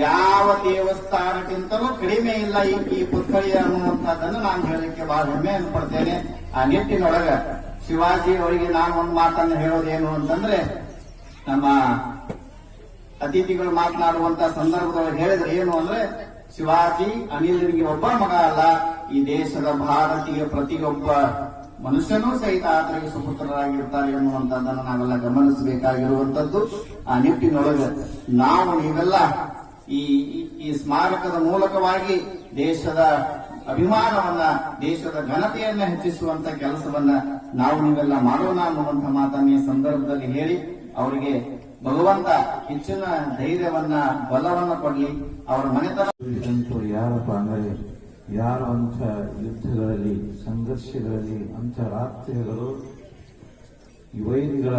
ಯಾವ ದೇವಸ್ಥಾನಕ್ಕಿಂತಲೂ ಕಡಿಮೆ ಇಲ್ಲ ಈ ಪುತ್ಥಳಿ ಅನ್ನುವಂಥದ್ದನ್ನು ನಾನು ಹೇಳಲಿಕ್ಕೆ ಬಹಳ ಹೆಮ್ಮೆಯನ್ನು ಪಡ್ತೇನೆ. ಆ ನಿಟ್ಟಿನೊಳಗ ಶಿವಾಜಿ ಅವರಿಗೆ ನಾನು ಒಂದು ಮಾತನ್ನು ಹೇಳೋದೇನು ಅಂತಂದ್ರೆ, ನಮ್ಮ ಅತಿಥಿಗಳು ಮಾತನಾಡುವಂತ ಸಂದರ್ಭದೊಳಗೆ ಹೇಳಿದ್ರೆ ಏನು ಅಂದ್ರೆ, ಶಿವಾಜಿ ಅನಿಲನಿಗೆ ಒಬ್ಬ ಮಗ ಅಲ್ಲ, ಈ ದೇಶದ ಭಾರತೀಯ ಪ್ರತಿಯೊಬ್ಬ ಮನುಷ್ಯನೂ ಸಹಿತ ಆತನಿಗೆ ಸುಪುತ್ರರಾಗಿರ್ತಾರೆ ಎನ್ನುವಂತದ್ದನ್ನು ನಾವೆಲ್ಲ ಗಮನಿಸಬೇಕಾಗಿರುವಂತದ್ದು. ಆ ನಿಟ್ಟಿನೊಳಗೆ ನಾವು ನೀವೆಲ್ಲ ಈ ಸ್ಮಾರಕದ ಮೂಲಕವಾಗಿ ದೇಶದ ಅಭಿಮಾನವನ್ನ, ದೇಶದ ಘನತೆಯನ್ನ ಹೆಚ್ಚಿಸುವಂತ ಕೆಲಸವನ್ನ ನಾವು ನೀವೆಲ್ಲ ಮಾಡೋಣ ಅನ್ನುವಂಥ ಮಾತನ್ನ ಈ ಸಂದರ್ಭದಲ್ಲಿ ಹೇಳಿ, ಅವರಿಗೆ ಭಗವಂತ ಹೆಚ್ಚಿನ ಧೈರ್ಯವನ್ನ, ಬಲವನ್ನ ಕೊಡ್ಲಿ. ಅವರ ಮನೆತನ ಯಾರಪ್ಪ ಅಂದರೆ, ಯಾರು ಅಂಥ ಯುದ್ಧಗಳಲ್ಲಿ, ಸಂಘರ್ಷಗಳಲ್ಲಿ, ಅಂತಾರಾಷ್ಟ್ರೀಯಗಳು ಈ ವೈರಿಗಳ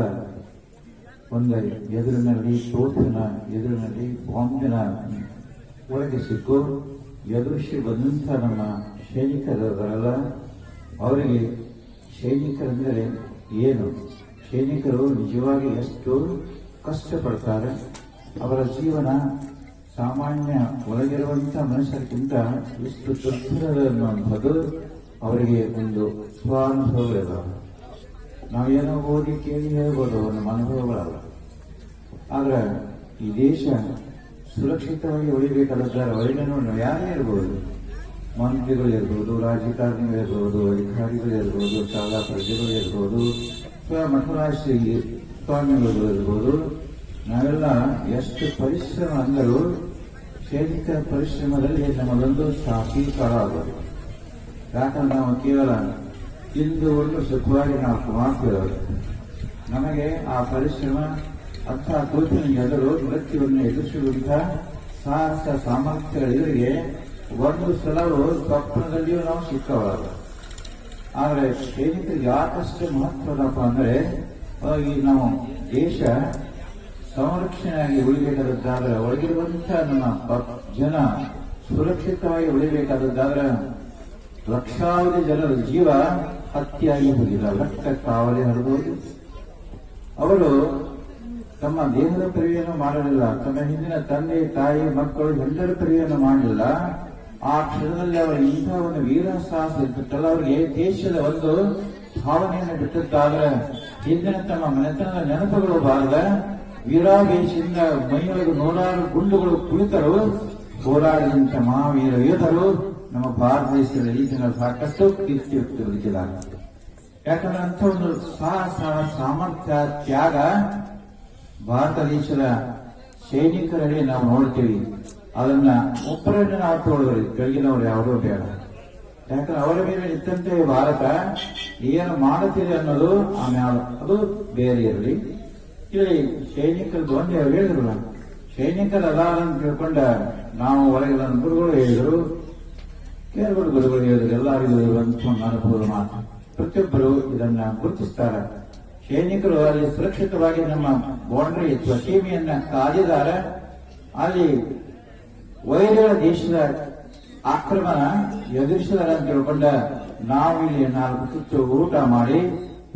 ಒಂದು ಎದುರಿನಲ್ಲಿ, ತೋಪಿನ ಎದುರಿನಲ್ಲಿ, ಬಾಂಬಿನ ಒಳಗೆ ಸಿಕ್ಕು ಎದುರಿಸಿ ಬಂದಂಥ ನಮ್ಮ ಸೈನಿಕರಲ್ಲ, ಅವರಿಗೆ ಸೈನಿಕರೆಂದರೆ ಏನು, ಸೈನಿಕರು ನಿಜವಾಗಿ ಎಷ್ಟು ಕಷ್ಟಪಡ್ತಾರೆ, ಅವರ ಜೀವನ ಸಾಮಾನ್ಯ ಒಳಗಿರುವಂಥ ಮನುಷ್ಯರಿಗಿಂತ ಎಷ್ಟು ತುರ್ತಿರನ್ನುವಂಥದ್ದು ಅವರಿಗೆ ಒಂದು ಸ್ವಾನುಭವಗಳಿದಾವೆ. ನಾವೇನೋ ಓದಿ ಕೇಳಿ ಹೇಳ್ಬೋದು ನಮ್ಮ ಅನುಭವಗಳಲ್ಲ. ಆದ್ರೆ ಈ ದೇಶ ಸುರಕ್ಷಿತವಾಗಿ ಉಳಿಬೇಕಾದ್ರೆ ಒಳಗೇನು ಯಾರೇ ಇರ್ಬೋದು, ಮಂತ್ರಿಗಳಿರ್ಬೋದು, ರಾಜಕಾರಣಿಗಳಿರ್ಬೋದು, ಅಧಿಕಾರಿಗಳಿರ್ಬೋದು, ಶಾಲಾ ಪ್ರಜೆಗಳಿರ್ಬೋದು, ಅಥವಾ ಮಠರಾಷ್ಟ್ರೀಯ ಸ್ವಾಮಿಗಳಿರ್ಬೋದು, ನಾವೆಲ್ಲ ಎಷ್ಟು ಪರಿಶ್ರಮ ಅಂದರೂ ಸೈನಿಕ ಪರಿಶ್ರಮದಲ್ಲಿ ನಮಗೊಂದು ಸಾಫೀಕಾರ ಆಗೋದು. ಯಾಕಂದ್ರೆ ನಾವು ಕೇವಲ ಇಂದು ಒಂದು ಸುಖವಾಗಿ ನಾವು ಮಾಡ್ತಿರೋದು. ನಮಗೆ ಆ ಪರಿಶ್ರಮ ಅಂಥ ತೋಪಿನ ಎದುರು ಮೃತ್ಯುವನ್ನು ಎದುರಿಸುವಂಥ ಸಾಹಸ ಸಾಮರ್ಥ್ಯಗಳಿಗೆ ಒಂದು ಸಲವೂ ಸ್ವಪ್ನದಲ್ಲಿಯೂ ನಾವು ಸಿಕ್ಕಬಾರದು. ಆದರೆ ಸೈನಿಕರಿಗೆ ಯಾಕಷ್ಟು ಮಹತ್ವದಪ್ಪ ಅಂದರೆ, ಈ ನಾವು ದೇಶ ಸಂರಕ್ಷಣೆಯಾಗಿ ಉಳಿಬೇಕಾದದ್ದಾದ್ರೆ, ಒಳಗಿರುವಂಥ ನಮ್ಮ ಜನ ಸುರಕ್ಷಿತವಾಗಿ ಉಳಿಬೇಕಾದದ್ದಾದ್ರೆ ಲಕ್ಷಾವಧಿ ಜನರ ಜೀವ ಹತ್ಯೆಯಾಗಿ ಹೋಗಿಲ್ಲ, ರಕ್ತ ಕಾವಲಿ ಹರಿಬಹುದು. ಅವರು ತಮ್ಮ ದೇಹದ ಪರಿವೆಯನ್ನು ಮಾಡಲಿಲ್ಲ, ತಮ್ಮ ಹಿಂದಿನ ತಂದೆ ತಾಯಿ ಮಕ್ಕಳು ಎಲ್ಲರ ಪರಿವೆಯನ್ನು ಮಾಡಲಿಲ್ಲ. ಆ ಕ್ಷಣದಲ್ಲಿ ಅವರು ಇಂಥ ಒಂದು ವೀರ ಸಾಹಸ ಇರ್ತಲ್ಲ, ಅವರಿಗೆ ದೇಶದ ಒಂದು ಭಾವನೆಯನ್ನು ಬಿಟ್ಟಿದ್ದಾದ್ರೆ, ಹಿಂದಿನ ತಮ್ಮ ಮನೆತನದ ನೆನಪುಗಳು ಬಾರದ ವೀರಾವೇಶದಿಂದ ಮೈಯೊಳಗೆ ನೂರಾರು ಗುಂಡುಗಳು ಕುಳಿತರು ಹೋರಾಡಿದಂಥ ಮಹಾವೀರ ಯೋಧರು ನಮ್ಮ ಭಾರತ ದೇಶದಲ್ಲಿ ಈ ಜನ ಸಾಕಷ್ಟು ಕೀರ್ತಿಯುಕ್ತರಿದ್ದಾರೆ. ಯಾಕಂದ್ರೆ ಅಂಥ ಒಂದು ಸಾಹಸ, ಸಾಮರ್ಥ್ಯ, ತ್ಯಾಗ ಭಾರತ ದೇಶದ ಸೈನಿಕರಲ್ಲಿ ನಾವು ನೋಡ್ತೀವಿ. ಅದನ್ನ ಒಬ್ಬರನ್ನ ನಾವು ತೋಳಿದ್ರಿ, ಕೆಳಗಿನವರು ಯಾವುದೋ ಬೇಡ. ಯಾಕಂದ್ರೆ ಅವರ ಮೇಲೆ ನಿಂತಂತೆ ಭಾರತ ಏನು ಮಾಡುತ್ತಿದೆ ಅನ್ನೋದು ಆಮೇಲೆ ಅದು ಬೇರೆ ಇರಲಿ. ಇಲ್ಲಿ ಸೈನಿಕರದ್ದು ಒಂದೇ ಹೇಳಿದ್ರು, ಸೈನಿಕರ ಅದಾರ ಅಂತ ತಿಳ್ಕೊಂಡ ನಾವು ಒಳಗೆ ಗುರುಗಳು ಹೇಳಿದ್ರು, ಕೇರಳದ ಗುರುಗಳು ಹೇಳಿದ್ರು, ಎಲ್ಲರಿಗೂ ಇರುವಂತ ಅನುಭವದ ಮಾತು. ಪ್ರತಿಯೊಬ್ಬರು ಇದನ್ನ ಗುರುತಿಸ್ತಾರೆ. ಸೈನಿಕರು ಅಲ್ಲಿ ಸುರಕ್ಷಿತವಾಗಿ ನಮ್ಮ ಬೌಂಡ್ರಿ ಅಥವಾ ಸೀಮೆಯನ್ನ ಕಾದಿದ್ದಾರೆ. ಅಲ್ಲಿ ವೈರಿಗಳ ದೇಶದ ಆಕ್ರಮಣ ಎದುರಿಸಿದಾರೆ ಅಂತ ತಿಳ್ಕೊಂಡ ನಾವು ಇಲ್ಲಿ 4 ತುತ್ತು ಊಟ ಮಾಡಿ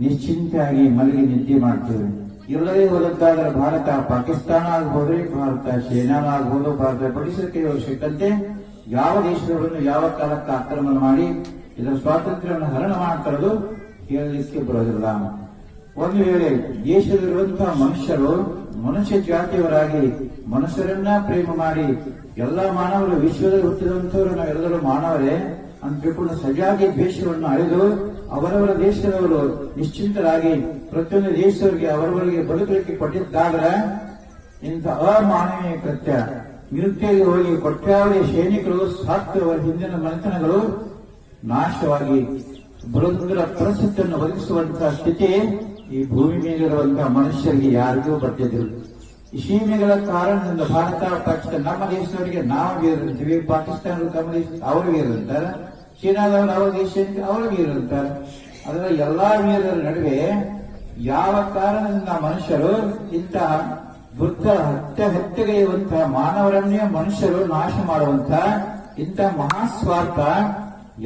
ನಿಶ್ಚಿಂತೆಯಾಗಿ ಮಲಗಿ ನಿದ್ದೆ ಮಾಡ್ತೇವೆ. ಇಲ್ಲದೇ ಹೋದಂತಾದ್ರೆ ಭಾರತ ಪಾಕಿಸ್ತಾನ ಆಗ್ಬೋದು, ಭಾರತ ಚೈನಾನ ಆಗ್ಬೋದು, ಭಾರತ ಪರಿಸರ ಕೈಗಳು ಸಿಕ್ಕಂತೆ ಯಾವ ದೇಶದವರನ್ನು ಯಾವ ಕಾಲಕ್ಕೆ ಆಕ್ರಮಣ ಮಾಡಿ ಇದರ ಸ್ವಾತಂತ್ರ್ಯವನ್ನು ಹರಣ ಮಾಡ್ತಾರದು ಹೇಳಲಿಕ್ಕೆ ಬರೋದಿಲ್ಲ. ಒಂದು ವೇಳೆ ದೇಶದಲ್ಲಿರುವಂತಹ ಮನುಷ್ಯರು ಮನುಷ್ಯ ಜಾತಿಯವರಾಗಿ ಮನುಷ್ಯರನ್ನ ಪ್ರೇಮ ಮಾಡಿ ಎಲ್ಲ ಮಾನವರು ವಿಶ್ವದಲ್ಲಿ ಹುಟ್ಟಿದಂಥವರು ನಾವೆಲ್ಲರೂ ಮಾನವರೇ ಅಂತ ತಿಳ್ಕೊಂಡು ಸರಿಯಾಗಿ ದ್ವೇಷವನ್ನು ಅಳೆದು ಅವರವರ ದೇಶದವರು ನಿಶ್ಚಿಂತರಾಗಿ ಪ್ರತಿಯೊಂದು ದೇಶದವರಿಗೆ ಅವರವರಿಗೆ ಬದುಕಲಿಕ್ಕೆ ಕೊಟ್ಟಿದ್ದಾದ್ರೆ ಇಂಥ ಅಮಾನವೀಯ ಕೃತ್ಯ ಯುದ್ಧಕ್ಕೆ ಹೋಗಿ ಕೊಟ್ಟಾವಳಿ ಸೈನಿಕರು ಸಾಕು ಅವರ ಹಿಂದಿನ ಮನೆತನಗಳು ನಾಶವಾಗಿ ಬೃಂದರ ಪರಿಸ್ಥಿತಿಯನ್ನು ಒದಗಿಸುವಂತಹ ಸ್ಥಿತಿ ಈ ಭೂಮಿ ಮೇಲಿರುವಂತಹ ಮನುಷ್ಯರಿಗೆ ಯಾರಿಗೂ ಬರ್ತಿದ್ರು. ಈ ಸೀಮೆಗಳ ಕಾರಣದಿಂದ ಭಾರತ ಪಾಕಿಸ್ತಾನ ನಮ್ಮ ದೇಶದವರಿಗೆ ನಾವು ವೀರಂತೀವಿ, ಪಾಕಿಸ್ತಾನದ ತಮ್ಮ ದೇಶ ಅವರು ವೀರಂತಾರೆ, ಚೀನಾದವರು ಅವರ ದೇಶಕ್ಕೆ ಅವರು ವೀರಂತಾರೆ. ಅದರ ಎಲ್ಲಾ ವೀರರ ನಡುವೆ ಯಾವ ಕಾರಣದಿಂದ ಮನುಷ್ಯರು ಇಂತಹ ಬುದ್ಧ ಹತ್ಯೆಗೈಯುವಂತಹ ಮಾನವರನ್ನೇ ಮನುಷ್ಯರು ನಾಶ ಮಾಡುವಂತಹ ಇಂತಹ ಮಹಾಸ್ವಾರ್ಥ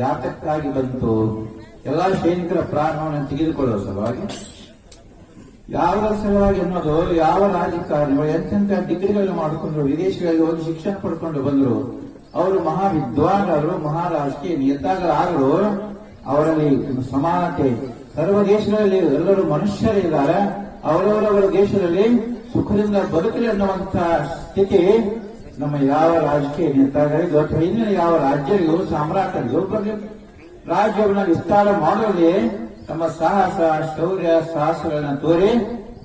ಯಾತಕ್ಕಾಗಿ ಬಂತು? ಎಲ್ಲಾ ಸೈನಿಕರ ಪ್ರಾಣವನ್ನು ತೆಗೆದುಕೊಳ್ಳುವ ಸಲುವಾಗಿ, ಯಾವುದರ ಸಲುವಾಗಿ ಅನ್ನೋದು ಯಾವ ರಾಜಕಾರಣಿಗಳು ಎಂತೆಂಥ ಡಿಗ್ರಿಗಳನ್ನು ಮಾಡಿಕೊಂಡು ವಿದೇಶಗಳಲ್ಲಿ ಹೋಗಿ ಶಿಕ್ಷಣ ಪಡ್ಕೊಂಡು ಬಂದರು. ಅವರು ಮಹಾವಿದ್ವಾನರು, ಮಹಾರಾಜಕೀಯ ನೇತಾಗಳಾಗಲು ಅವರಲ್ಲಿ ಸಮಾನತೆ, ಸರ್ವ ದೇಶಗಳಲ್ಲಿ ಎಲ್ಲರೂ ಮನುಷ್ಯರಿದ್ದಾರೆ, ಅವರವರವರ ದೇಶದಲ್ಲಿ ಸುಖದಿಂದ ಬದುಕಲಿ ಅನ್ನುವಂತಹ ಸ್ಥಿತಿ ನಮ್ಮ ಯಾವ ರಾಜಕೀಯ ನೇತಾಗಳಿಗೂ ಅಥವಾ ಹಿಂದಿನ ಯಾವ ರಾಜ್ಯರಿಗೂ ಸಾಮ್ರಾಟರಿಗೂ ಬರಲಿಲ್ಲ. ರಾಜ್ಯವನ್ನು ವಿಸ್ತಾರ ಮಾಡುವಲ್ಲಿ ತಮ್ಮ ಸಾಹಸ, ಶೌರ್ಯ, ಸಾಹಸಗಳನ್ನು ತೋರಿ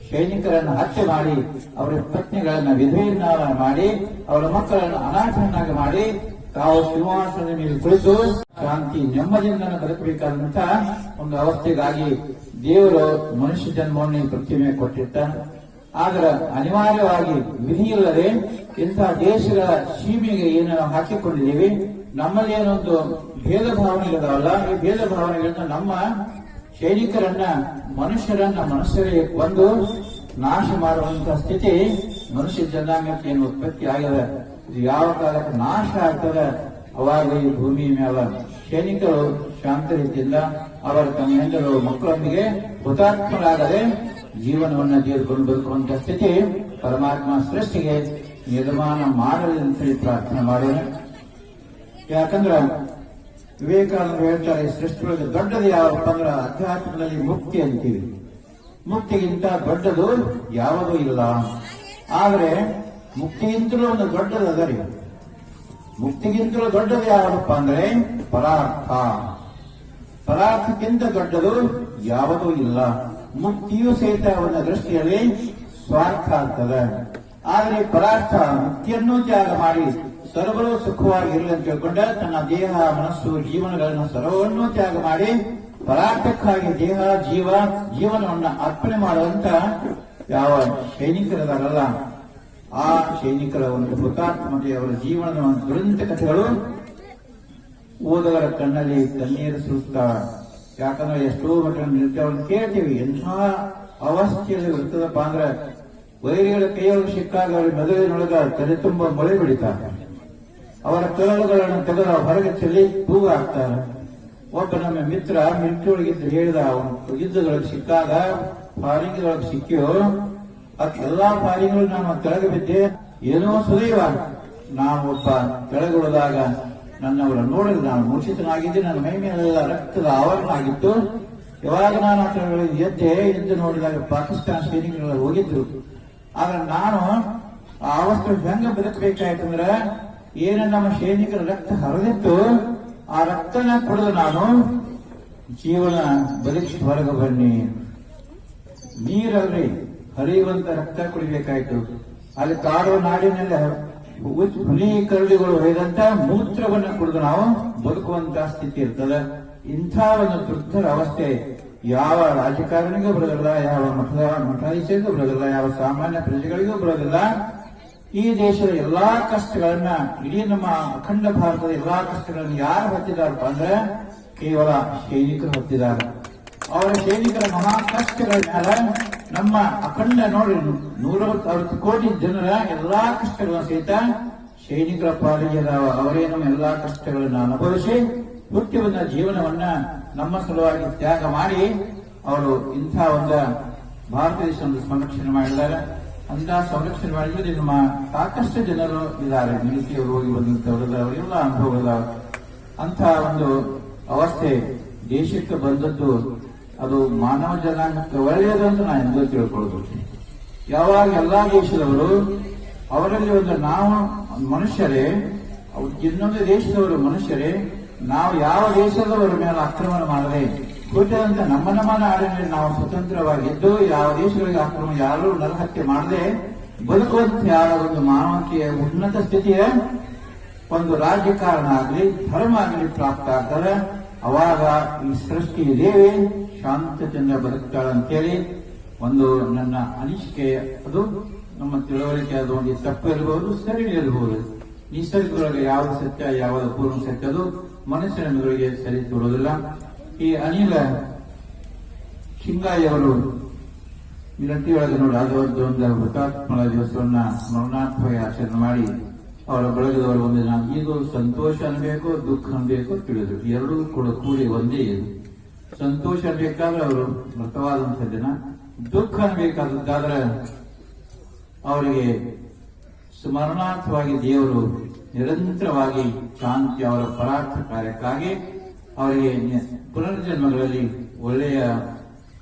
ಸೈನಿಕರನ್ನು ಹತ್ಯೆ ಮಾಡಿ ಅವರ ಪತ್ನಿಗಳನ್ನು ವಿಧವೆಯನ್ನಾಗಿ ಮಾಡಿ ಅವರ ಮಕ್ಕಳನ್ನು ಅನಾಥರನ್ನಾಗಿ ಮಾಡಿ ತಾವು ಸಿಂಹಾಸನದ ಮೇಲೆ ಕುಳಿತು ಶಾಂತಿ ನೆಮ್ಮದಿಯಿಂದ ಬದುಕಬೇಕಾದಂತಹ ಒಂದು ಅವಸ್ಥೆಗಾಗಿ ದೇವರು ಮನುಷ್ಯ ಜನ್ಮವನ್ನು ಪ್ರತಿಮೆ ಕೊಟ್ಟಿರ್ತಾನೆ. ಆದರೆ ಅನಿವಾರ್ಯವಾಗಿ ವಿಧಿಯಿಲ್ಲದೆ ಇಂತಹ ದೇಶಗಳ ಸೀಮೆಗೆ ಏನು ನಾವು ಹಾಕಿಕೊಂಡಿದ್ದೀವಿ, ನಮ್ಮಲ್ಲಿ ಏನೊಂದು ಭೇದ ಭಾವನೆಗಳಿದಾವಲ್ಲ, ಈ ಭೇದ ಭಾವನೆಗಳನ್ನ ನಮ್ಮ ಸೈನಿಕರನ್ನ ಮನುಷ್ಯರೇ ಒಂದು ನಾಶ ಮಾಡುವಂತಹ ಸ್ಥಿತಿ ಮನುಷ್ಯ ಜನಾಂಗಕ್ಕೆ ಏನು ಉತ್ಪತ್ತಿ ಆಗಿದೆ. ಇದು ಯಾವ ಕಾಲಕ್ಕೆ ನಾಶ ಆಗ್ತದೆ ಅವಾಗ ಈ ಭೂಮಿ ಮೇಲೆ ಸೈನಿಕರು ಶಾಂತ ರೀತಿಯಿಂದ ಅವರ ತಮ್ಮ ಹೆಂಡರು ಮಕ್ಕಳೊಂದಿಗೆ ಹುತಾತ್ಮರಾಗದೆ ಜೀವನವನ್ನು ತೆಗೆದುಕೊಂಡು ಬದುಕುವಂತಹ ಸ್ಥಿತಿ ಪರಮಾತ್ಮ ಸೃಷ್ಟಿಗೆ ನಿರ್ಮಾಣ ಮಾಡಲಿ ಅಂತೇಳಿ ಪ್ರಾರ್ಥನೆ ಮಾಡೋಣ. ಯಾಕಂದ್ರೆ ವಿವೇಕಾನಂದರು ಹೇಳ್ತಾರೆ, ಸೃಷ್ಟಿಯೊಳಗೆ ದೊಡ್ಡದು ಯಾವಪ್ಪ ಅಂದ್ರೆ ಅಧ್ಯಾತ್ಮದಲ್ಲಿ ಮುಕ್ತಿ ಅಂತೀವಿ. ಮುಕ್ತಿಗಿಂತ ದೊಡ್ಡದು ಯಾವುದೂ ಇಲ್ಲ. ಆದರೆ ಮುಕ್ತಿಗಿಂತಲೂ ಒಂದು ದೊಡ್ಡದು ಅದರಿ. ಮುಕ್ತಿಗಿಂತಲೂ ದೊಡ್ಡದು ಯಾವಪ್ಪ ಅಂದ್ರೆ ಪರಾರ್ಥ. ಪರಾರ್ಥಕ್ಕಿಂತ ದೊಡ್ಡದು ಯಾವುದೂ ಇಲ್ಲ. ಮುಕ್ತಿಯೂ ಸಹಿತ ಅವನ ದೃಷ್ಟಿಯಲ್ಲಿ ಸ್ವಾರ್ಥ ಆಗ್ತದೆ. ಆದರೆ ಪರಾರ್ಥ ಮುಕ್ತಿಯನ್ನೂ ತ್ಯಾಗ ಮಾಡಿ ಸರ್ವರು ಸುಖವಾಗಿರಲಿ ಅಂತ ತಿಳ್ಕೊಂಡ ತನ್ನ ದೇಹ, ಮನಸ್ಸು, ಜೀವನಗಳನ್ನು ಸರ್ವನ್ನೂ ತ್ಯಾಗ ಮಾಡಿ ಪರಾರ್ಥಕ್ಕಾಗಿ ದೇಹ, ಜೀವನವನ್ನು ಅರ್ಪಣೆ ಮಾಡುವಂತ ಯಾವ ಸೈನಿಕರದಾರಲ್ಲ, ಆ ಸೈನಿಕರ ಒಂದು ಹುತಾತ್ಮತೆ, ಅವರ ಜೀವನದ ಒಂದು ದುರಂತ ಕಥೆಗಳು ಓದುವರ ಕಣ್ಣಲ್ಲಿ ಕಣ್ಣೀರು ಸುರಿಸ್ತಾ. ಯಾಕಂದ್ರೆ ಎಷ್ಟೋ ಮಟ್ಟಿನ ನೃತ್ಯವನ್ನು ಕೇಳ್ತೀವಿ, ಎಂಥ ಅವಸ್ಥೆಯಲ್ಲಿ ಇರ್ತದಪ್ಪ ಅಂದ್ರೆ ವೈರಿಗಳ ಕೈಯೊಳಗೆ ಸಿಕ್ಕಾಗ ಅವರ ಮೆದುಳಿನೊಳಗ ತಲೆ ತುಂಬ ಮೊಳೆ ಬಿಡಿತಾರೆ. ಅವರ ಕರಳುಗಳನ್ನು ತೆಗೆದು ಹೊರಗೆ ಚೆಲ್ಲಿ ತೂಗ ಹಾಕ್ತಾರೆ. ಒಬ್ಬ ನಮ್ಮ ಮಿತ್ರ ಮಿಲಿಟರಿಯೊಳಗಿದ್ದು ಹೇಳಿದ, ಅವನು ಯುದ್ಧದೊಳಗೆ ಸಿಕ್ಕಾಗ ಫಾರಿಂಗ್ದೊಳಗೆ ಸಿಕ್ಕಿಯೋ ಎಲ್ಲಾ ಫಾರಿಂಗ್ಗಳು ನಾನು ಕೆಳಗೆ ಬಿದ್ದೆ, ಏನೋ ಸುದೈವ ನಾನು ಒಬ್ಬ ಕೆಳಗೆ ಉಳಿದಾಗ ನನ್ನವರ ನೋಡಿದ್ರೆ ನಾನು ಮೂರ್ಛಿತನಾಗಿದ್ದೆ, ನನ್ನ ಮೈ ಮೇಲೆಲ್ಲ ರಕ್ತದ ಆವರಣ ಆಗಿತ್ತು. ಯಾವಾಗ ನಾನು ಆ ಕೆಳಗೆ ಎದ್ದು ನೋಡಿದಾಗ ಪಾಕಿಸ್ತಾನ ಸೈನಿಕರೆಲ್ಲ ಹೋಗಿದ್ರು. ಆದ್ರೆ ನಾನು ಆ ಅವಸ್ಥೆ ಹೆಂಗ ಬದುಕಬೇಕಾಯ್ತಂದ್ರೆ, ಏನು ನಮ್ಮ ಸೈನಿಕರ ರಕ್ತ ಹರಿದಿತ್ತು, ಆ ರಕ್ತನ ಕುಡಿದು ನಾನು ಜೀವನ ಬದುಕಿ ಹೊರಗೆ ಬನ್ನಿ. ನೀರಲ್ಲಿ ಹರಿಯುವಂತ ರಕ್ತ ಕುಡಿಬೇಕಾಯ್ತು. ಅಲ್ಲಿ ಕಾಡು ನಾಡಿನಲ್ಲಿ ಹುಲಿ ಕರಡಿಗಳು ಹೊಯ್ದಂತ ಮೂತ್ರವನ್ನು ಕುಡಿದು ನಾವು ಬದುಕುವಂತ ಸ್ಥಿತಿ ಇರ್ತದೆ. ಇಂಥ ಒಂದು ದುರ್ಧರ ಅವಸ್ಥೆ ಯಾವ ರಾಜಕಾರಣಿಗೂ ಬರೋದಿಲ್ಲ, ಯಾವ ಮಠಾಧೀಶರಿಗೂ ಬರೋದಿಲ್ಲ, ಯಾವ ಸಾಮಾನ್ಯ ಪ್ರಜೆಗಳಿಗೂ ಬರೋದಿಲ್ಲ. ಈ ದೇಶದ ಎಲ್ಲಾ ಕಷ್ಟಗಳನ್ನ, ಇಡೀ ನಮ್ಮ ಅಖಂಡ ಭಾರತದ ಎಲ್ಲಾ ಕಷ್ಟಗಳನ್ನು ಯಾರು ಹೊತ್ತಿದಾರಪ್ಪ ಅಂದ್ರೆ ಕೇವಲ ಸೈನಿಕರು ಹೊತ್ತಿದ್ದಾರೆ. ಅವರ ಸೈನಿಕರ ಮಹಾ ಕಷ್ಟಗಳ ಮೇಲೆ ನಮ್ಮ ಅಖಂಡ ನೋಡಿ 160 ಕೋಟಿ ಜನರ ಎಲ್ಲಾ ಕಷ್ಟಗಳನ್ನು ಸಹಿತ ಸೈನಿಕರ ಪಾಲಿಗೆ ಅವರೇನು ಎಲ್ಲಾ ಕಷ್ಟಗಳನ್ನು ಅನುಭವಿಸಿ ಹುಟ್ಟಿ ಬಂದ ಜೀವನವನ್ನ ನಮ್ಮ ಸಲುವಾಗಿ ತ್ಯಾಗ ಮಾಡಿ ಅವರು ಇಂಥ ಒಂದು ಭಾರತ ದೇಶವನ್ನು ಸಂರಕ್ಷಣೆ ಮಾಡಿದ್ದಾರೆ. ಅಂತಹ ಸಂರಕ್ಷಣೆ ಮಾಡಿದ್ರೆ ನಮ್ಮ ಸಾಕಷ್ಟು ಜನರು ಇದ್ದಾರೆ, ಮಿಲಿಟರಿಯವರು ಹೋಗಿ ಬಂದಂತವರೆಲ್ಲ ಅವರೆಲ್ಲ ಅನುಭವದ ಅಂತಹ ಒಂದು ಅವಸ್ಥೆ ದೇಶಕ್ಕೆ ಬಂದದ್ದು ಅದು ಮಾನವ ಜನಾಂಗಕ್ಕೆ ಒಳ್ಳೆಯದು ಅಂತ ನಾನು ಎಂದೂ ತಿಳ್ಕೊಳ್ಳಬಹುದು. ಯಾವಾಗ ಎಲ್ಲಾ ದೇಶದವರು ಅವರಲ್ಲಿ ಒಂದು ನಾವು ಮನುಷ್ಯರೇ, ಇನ್ನೊಂದು ದೇಶದವರು ಮನುಷ್ಯರೇ, ನಾವು ಯಾವ ದೇಶದವರ ಮೇಲೆ ಆಕ್ರಮಣ ಮಾಡದೆ ಹುಟ್ಟಿದಂತ ನಮ್ಮ ನಾಡಿನಲ್ಲಿ ನಾವು ಸ್ವತಂತ್ರವಾಗಿದ್ದು ಯಾವ ದೇಶಗಳಿಗೆ ಆಕ್ರಮಣ ಯಾರು ನರಹತ್ಯೆ ಮಾಡದೆ ಬದುಕುವಂತ ಯಾವ ಒಂದು ಮಾನವತೆಯ ಉನ್ನತ ಸ್ಥಿತಿಯ ಒಂದು ರಾಜಕಾರಣ ಆಗಲಿ ಧರ್ಮ ಆಗಲಿ ಪ್ರಾಪ್ತ ಆಗ್ತಾರೆ. ಅವಾಗ ಈ ಸೃಷ್ಟಿ ದೇವಿ ಶಾಂತತೆಯಿಂದ ಬದುಕ್ತಾಳಂತೇಳಿ ಒಂದು ನನ್ನ ಅನಿಸಿಕೆ. ಅದು ನಮ್ಮ ತಿಳುವಳಿಕೆ, ಅದು ಒಂದು ತಪ್ಪು ಇರಬಹುದು, ಸರಿ ಇರಬಹುದು. ನಿಸರ್ಗದೊಳಗೆ ಯಾವುದು ಸತ್ಯ ಯಾವುದು ಪೂರ್ಣ ಸತ್ಯ ಅದು ಮನುಷ್ಯನ ಮೆದುಳಿಗೆ ಸರಿ ತೋರುವುದಿಲ್ಲ. ಈ ಅನಿಲ ಶಿಂಗಾಯಿ ಅವರು ಮಿಲಂಟಿಯೊಳಗೆ ನೋಡಿ ಅದೊಂದು ಹುತಾತ್ಮಳ ದಿವಸವನ್ನ ಸ್ಮರಣಾತ್ಮಕ ಆಚರಣೆ ಮಾಡಿ ಅವರ ಬಳಗದವರು ಒಂದಿನ ಇದು ಸಂತೋಷ ಅನ್ಬೇಕು ದುಃಖ ಅನ್ಬೇಕು ತಿಳಿದ್ರು. ಎರಡೂ ಕೂಡ ಕೂಡಿ ಒಂದೇ ಇದು. ಸಂತೋಷ ಅನ್ಬೇಕಾದ್ರೆ ಅವರು ಮೃತವಾದಂಥ ದಿನ, ದುಃಖ ಅನ್ಬೇಕಾದದ್ದಾದ್ರೆ ಅವರಿಗೆ ಸ್ಮರಣಾರ್ಥವಾಗಿ ದೇವರು ನಿರಂತರವಾಗಿ ಶಾಂತಿ ಅವರ ಪರಾರ್ಥ ಕಾರ್ಯಕ್ಕಾಗಿ ಅವರಿಗೆ ಪುನರ್ಜನ್ಮಗಳಲ್ಲಿ ಒಳ್ಳೆಯ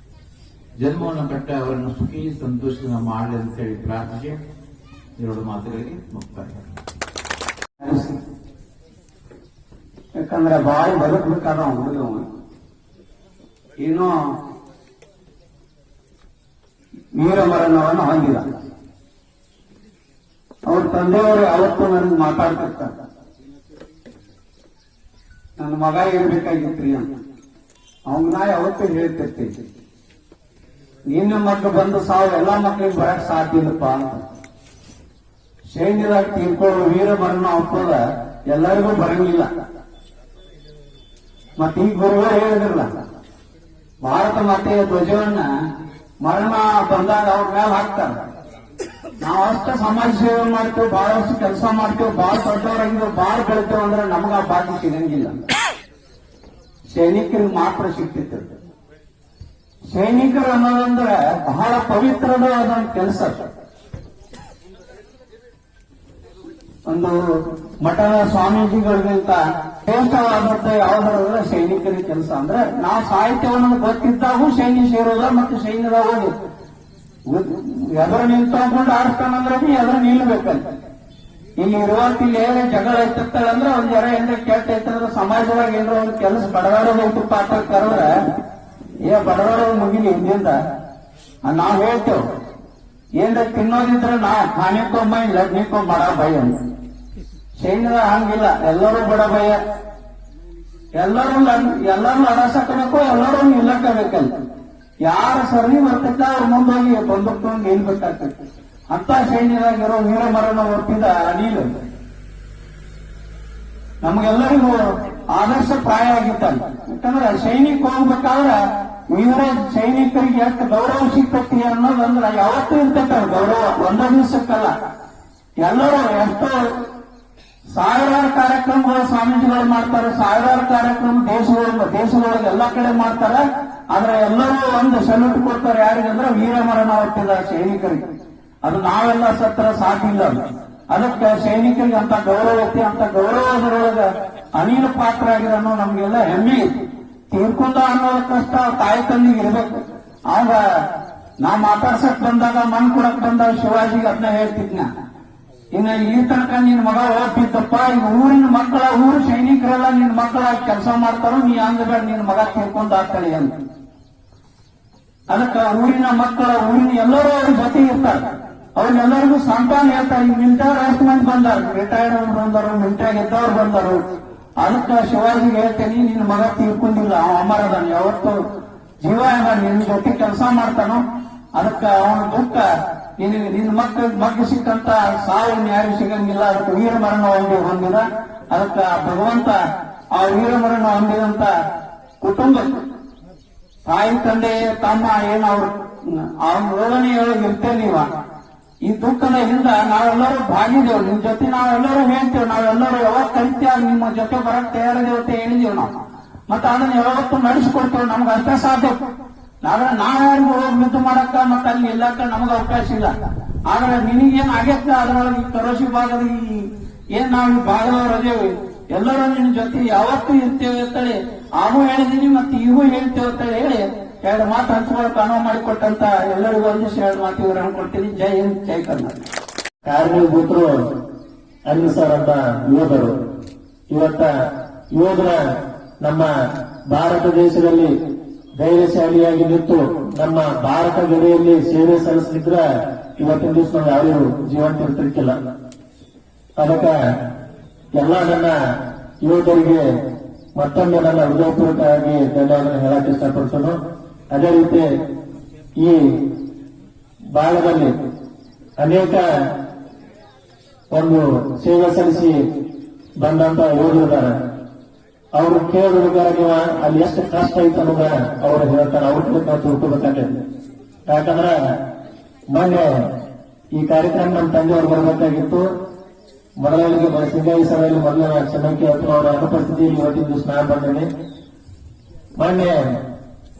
ಜನ್ಮವನ್ನು ಕಟ್ಟ ಅವರನ್ನು ಸುಖಿ ಸಂತೋಷದಿಂದ ಮಾಡಲಿ ಅಂತೇಳಿ ಪ್ರಾರ್ಥಿಸಿ ಎರಡು ಮಾತುಗಳಿಗೆ ಮುಕ್ತಾಯ. ಯಾಕಂದ್ರೆ ಬಾಯಿ ಬದುಕಬೇಕಾದ ಹುಡುಗವ ಏನೋ ವೀರ ಮರಣವನ್ನು ಹೊಂದಿದ. ಅವ್ರ ತಂದೆಯವರು ಯಾವತ್ತೂ ನನಗೆ ಮಾತಾಡ್ತಿರ್ತಾರೆ, ನನ್ನ ಮಗ ಇರ್ಬೇಕಾಗಿತ್ರಿ ಅಂತ. ಅವಾಗ ನಾ ಯಾವತ್ತೂ ಹೇಳ್ತಿರ್ತೀನಿ, ನಿನ್ನ ಮಕ್ಕಳು ಬಂದು ಸಾವು ಎಲ್ಲಾ ಮಕ್ಕಳಿಗೆ ಬರಕ್ ಸಾಧ್ಯ ಇಲ್ಲಪ್ಪ ಅಂತ. ಸೈನ್ಯದಾಗ ತೀರ್ಕೊಳ್ಳೋ ವೀರ ಮರಣ ಹಾಕೋದ ಎಲ್ಲರಿಗೂ ಬರಂಗಿಲ್ಲ. ಮತ್ತೆ ಈ ಗುರುಗಳು ಹೇಳಿದ್ರಲ್ಲ, ಭಾರತ ಮಾತೆಯ ಧ್ವಜವನ್ನ ಮರಣ ಬಂದಾಗ ಅವ್ರ ಮೇಲೆ ಹಾಕ್ತಾರ. ನಾವು ಅಷ್ಟ ಸಮಾಜ ಸೇವೆ ಮಾಡ್ತೇವೆ, ಬಹಳಷ್ಟು ಕೆಲಸ ಮಾಡ್ತೇವೆ, ಬಹಳ ದೊಡ್ಡವರಾಗಿದ್ದೇವೆ, ಬಹಳ ಬೆಳಿತೇವೆ ಅಂದ್ರೆ ನಮಗ ಆ ಭಾಗ್ಯ ಸಿಗಂಗಿಲ್ಲ. ಸೈನಿಕರಿಗೆ ಮಾತ್ರ ಸಿಗ್ತಿತ್ತು. ಸೈನಿಕರು ಅನ್ನೋದಂದ್ರೆ ಬಹಳ ಪವಿತ್ರದ ಅದೊಂದು ಕೆಲಸ. ಒಂದು ಮಠದ ಸ್ವಾಮೀಜಿಗಳಿಗಿಂತ ಶ್ರೇಷ್ಠವಾದಂತ ಯಾವ್ದಾದ್ರೆ ಸೈನಿಕರ ಕೆಲಸ. ಅಂದ್ರೆ ನಾವು ಸಾಹಿತ್ಯವನ್ನು ಗೊತ್ತಿದ್ದಾಗೂ ಸೈನ್ಯ ಸೇರೋದ ಮತ್ತು ಸೈನ್ಯದಾಗ ಎದುರು ನಿಂತ್ಕೊಂಡು ಆಡ್ತಾನಂದ್ರೆ ಎದುರು ನಿಲ್ಬೇಕಂತ. ಇಲ್ಲಿ ಇರುವಂತ ಇಲ್ಲಿ ಏನೇ ಜಗಳ ಐತಿರ್ತಾಳಂದ್ರೆ ಒಂದ್ ಜರ ಏನ್ರ ಕೆಟ್ಟ ಐತಂದ್ರೆ ಸಮಾಜದಾಗ ಏನಾರ ಒಂದು ಕೆಲಸ ಬಡದಾಡೋದು ಐತಿ ಪಾತ್ರ ಕರೆದ್ರೆ ಬಡದಾಡೋದು ಮುಗಿಲಿ ಹಿಂದಿಂದ ನಾವ್ ಹೇಳ್ತೇವ್. ಏನ್ರ ತಿನ್ನೋದಿದ್ರೆ ನಾ ಖಾನಿಕೊಮ್ಮ ಲಗ್ನಿಕೊ ಬಡ ಭಯ ಅಂತ. ಸೈನ್ಯದ ಹಂಗಿಲ್ಲ, ಎಲ್ಲರೂ ಬಡ ಭಯ, ಎಲ್ಲರೂ ಅಡಸಕಬೇಕು, ಎಲ್ಲರೂ ನಿಲ್ಲಕ್ಕಬೇಕಂತ. ಯಾರ ಸರಣಿ ಬರ್ತೈತ ಅವ್ರ ಮುಂದೋಗಿ ಬಂದೂಕೊಂಡು ನಿಲ್ಬೇಕಾಗ್ತೈತಿ. ಅಂತ ಸೈನ್ಯದಾಗಿರೋ ವೀರ ಮರಣ ಹೊತ್ತಿದ ಅನಿಲ್ ನಮಗೆಲ್ಲರಿಗೂ ಆದರ್ಶ ಪ್ರಾಯ ಆಗಿದ್ದಾನೆ. ಯಾಕಂದ್ರೆ ಸೈನಿಕ ಹೋಗ್ಬೇಕಾದ್ರೆ ವೀರ ಸೈನಿಕರಿಗೆ ಎಷ್ಟು ಗೌರವ ಸಿಗ್ತೈತಿ ಅನ್ನೋದಂದ್ರೆ ಯಾವತ್ತೂ ಇರ್ತೈತೆ ಗೌರವ, ಒಂದೇ ದಿವಸಕ್ಕಲ್ಲ. ಎಲ್ಲರೂ ಎಷ್ಟೋ ಸಾವಿರಾರು ಕಾರ್ಯಕ್ರಮಗಳು ಸ್ವಾಮೀಜಿಗಳು ಮಾಡ್ತಾರೆ, ಸಾವಿರಾರು ಕಾರ್ಯಕ್ರಮ ದೇಶದೊಳಗೆ ಎಲ್ಲಾ ಕಡೆ ಮಾಡ್ತಾರೆ. ಆದ್ರೆ ಎಲ್ಲರೂ ಒಂದು ಸಲ್ಯೂಟ್ ಕೊಡ್ತಾರೆ. ಯಾರಿಗಂದ್ರೆ ವೀರ ಮರಣ ಹೊತ್ತಿದ ಸೈನಿಕರಿಗೆ. ಅದು ನಾವೆಲ್ಲ ಸತ್ರ ಸಾಧ್ಯ ಇಲ್ಲ. ಅದಕ್ಕೆ ಸೈನಿಕರಿಗೆ ಅಂತ ಗೌರವ ಐತಿ. ಅಂತ ಗೌರವದರೊಳಗ ಅನಿಲ ಪಾತ್ರ ಆಗಿದೆ ಅನ್ನೋ ನಮ್ಗೆಲ್ಲ ಹೆಮ್ಮೆ ಐತಿ. ತೀರ್ಕೊಂಡ ಅನ್ನೋದು ಕಷ್ಟ ತಾಯಿ ತಂದಿಗೆ ಇರ್ಬೇಕು. ಅವಾಗ ನಾ ಮಾತಾಡ್ಸಕ್ ಬಂದಾಗ ಮಣ್ ಕೊಡಕ್ ಬಂದಾಗ ಶಿವಾಜಿಗೆ ಅದನ್ನ ಹೇಳ್ತಿದ್ನ, ಇನ್ನ ಇಲ್ಲಿ ತನಕ ನಿನ್ ಮಗ ಓದ್ತಿದ್ದಪ್ಪ, ಈಗ ಊರು ಸೈನಿಕರೆಲ್ಲ ನಿನ್ ಮಕ್ಕಳಾಗಿ ಕೆಲಸ ಮಾಡ್ತಾರೋ, ನೀ ಹಂಗಬೇಡ ನಿನ್ ಮಗ ತೀರ್ಕೊಂಡ್ ಆಗ್ತಾಳೆ ಅಂತ. ಅದಕ್ಕೆ ಊರಿನ ಎಲ್ಲರೂ ಅವ್ರ ಜೊತೆ ಇರ್ತಾರೆ. ಅವ್ರೆಲ್ಲರಿಗೂ ಸಂತಾನ ಹೇಳ್ತಾರೆ. ಈಗ ಮಿಲಿಟರಿ ಎಷ್ಟು ಮಂದಿ ಬಂದಾರ, ರಿಟೈರ್ಡ್ ಬಂದರು, ಮಿಲಿಟರಿ ಇದ್ದವ್ರು ಬಂದರು. ಅದಕ್ಕೆ ಶಿವಾಜಿಗೆ ಹೇಳ್ತೇನೆ, ನಿನ್ನ ಮಗ ತೀರ್ಕೊಂಡಿಲ್ಲ, ಅವ ಅಮರದಾನ, ಯಾವತ್ತು ಜೀವ ನಿನ್ನ ಜೊತೆ ಕೆಲಸ ಮಾಡ್ತಾನೋ. ಅದಕ್ಕೆ ಅವನ ದುಃಖ ನಿನ್ನ ಮಕ್ಕಳು ಸಿಕ್ಕಂತ ಸಾವು ಯಾರು ಸಿಗಂಗಿಲ್ಲ. ಅದಕ್ಕೆ ವೀರ ಮರಣ ಹೊಂದಿದ. ಅದಕ್ಕೆ ಭಗವಂತ ಆ ವೀರ ಮರಣ ಹೊಂದಿದಂತ ಕುಟುಂಬ ತಾಯಿ ತಂದೆ ತಮ್ಮ ಏನು ಅವ್ರ ಓದನೆಯೊಳಗೆ ಇರ್ತೇವೆ. ನೀವ ಈ ದುಃಖದ ಹಿಂದ ನಾವೆಲ್ಲರೂ ಭಾಗಿದೇವು. ನಿಮ್ ಜೊತೆ ನಾವೆಲ್ಲರೂ ಹೇಳ್ತೇವೆ, ನಾವೆಲ್ಲರೂ ಯಾವಾಗ ಕರಿತೀವಿ ನಿಮ್ಮ ಜೊತೆ ಬರಕ್ ತಯಾರಿದೇವತೆ ಹೇಳಿದೇವು ನಾವು. ಮತ್ತೆ ಅದನ್ನ ಯಾವತ್ತೂ ನಡೆಸಿಕೊಡ್ತೇವೆ. ನಮ್ಗೆ ಅಷ್ಟೇ ಸಾಧ್ಯ. ಆದ್ರೆ ನಾವ್ಯಾರಿಗೂ ಹೋಗಿ ಯುದ್ಧ ಮಾಡಕ್ಕ ಮತ್ತೆ ಅಲ್ಲಿ ಎಲ್ಲಕ್ಕ ನಮಗ ಅವಕಾಶ ಇಲ್ಲ. ಆದ್ರೆ ನಿನಗೇನ್ ಆಗತ್ತ ಅದ್ರೊಳಗೆ ಕರೋಶಿ ಭಾಗದ ಏನ್ ನಾವು ಈ ಭಾಗದವ್ರು ಅದೇವಿ, ಎಲ್ಲರೂ ನಿನ್ನ ಜೊತೆ ಯಾವತ್ತೂ ಇರ್ತೇವೆ ಅಂತೇಳಿ ಆಗೂ ಹೇಳಿದೀನಿ ಮತ್ತೆ ಈಗೂ ಹೇಳ್ತೇವೆ ಅಂತ ಹೇಳಿ 2 ಮಾತು ಹಂಚ್ಕೊಳಕ್ ಅನುವು ಮಾಡಿಕೊಟ್ಟಂತ ಎಲ್ಲರಿಗೂ ಒಂದಿಷ್ಟು 2 ಮಾತು ವಿವರಣೆ ಕೊಡ್ತೀನಿ. ಜೈ ಹಿಂದ್, ಜೈ ಕರ್ನಾಟಕ. ಕಾರಣೀಭೂತರು ಅನ್ನಿಸಾರಂತ ಯೋಧರು. ಇವತ್ತ ಯೋಧರ ನಮ್ಮ ಭಾರತ ದೇಶದಲ್ಲಿ ಧೈರ್ಯಶಾಲಿಯಾಗಿ ನಿಂತು ನಮ್ಮ ಭಾರತ ಗಡಿಯಲ್ಲಿ ಸೇವೆ ಸಲ್ಲಿಸಲಿದ್ರ ಇವತ್ತಿನ ದಿವಸ ನಾವು ಯಾರು ಜೀವಂತ ಇರ್ತಿರ್ಕಿಲ್ಲ. ಅದಕ್ಕ ಎಲ್ಲ ನನ್ನ ಯೋಧರಿಗೆ ಮತ್ತೊಮ್ಮೆ ನನ್ನ ಹೃದಯಪೂರ್ವಕವಾಗಿ ಧನ್ಯವಾದ ಹೇಳಕ್ ಇಷ್ಟಪಡ್ತೇನೆ. ಅದೇ ರೀತಿ ಈ ಭಾಗದಲ್ಲಿ ಅನೇಕ ಒಂದು ಸೇವೆ ಸಲ್ಲಿಸಿ ಬಂದಂತ ಯೋಧರಿದ್ದಾರೆ. ಅವರು ಕೇಳಬೇಕಾದ್ರೆ ನೀವು ಅಲ್ಲಿ ಎಷ್ಟು ಕಷ್ಟ ಐತೆ ಅನ್ನೋದ ಅವ್ರು ಹೇಳ್ತಾರೆ. ಅವ್ರ ಕಡೆ ನಾವು ತಿಳ್ಕೊಬೇಕಾಗ್ತದೆ. ಯಾಕಂದ್ರೆ ಮೊನ್ನೆ ಈ ಕಾರ್ಯಕ್ರಮ ನಮ್ಮ ತಂದೆಯವರು ಬರಬೇಕಾಗಿತ್ತು. ಮೊದಲಿಗೆ ಸಿಂಗಾಯಿ ಸಭೆಯಲ್ಲಿ ಮೊದಲ ಕ್ಷಮಕ್ಕೆ ಅಥವಾ ಅವರ ಅನುಪಸ್ಥಿತಿಯಲ್ಲಿ ಇವತ್ತಿನ ದಿವಸ ನಾನು ಬಂದೇನೆ. ಮೊನ್ನೆ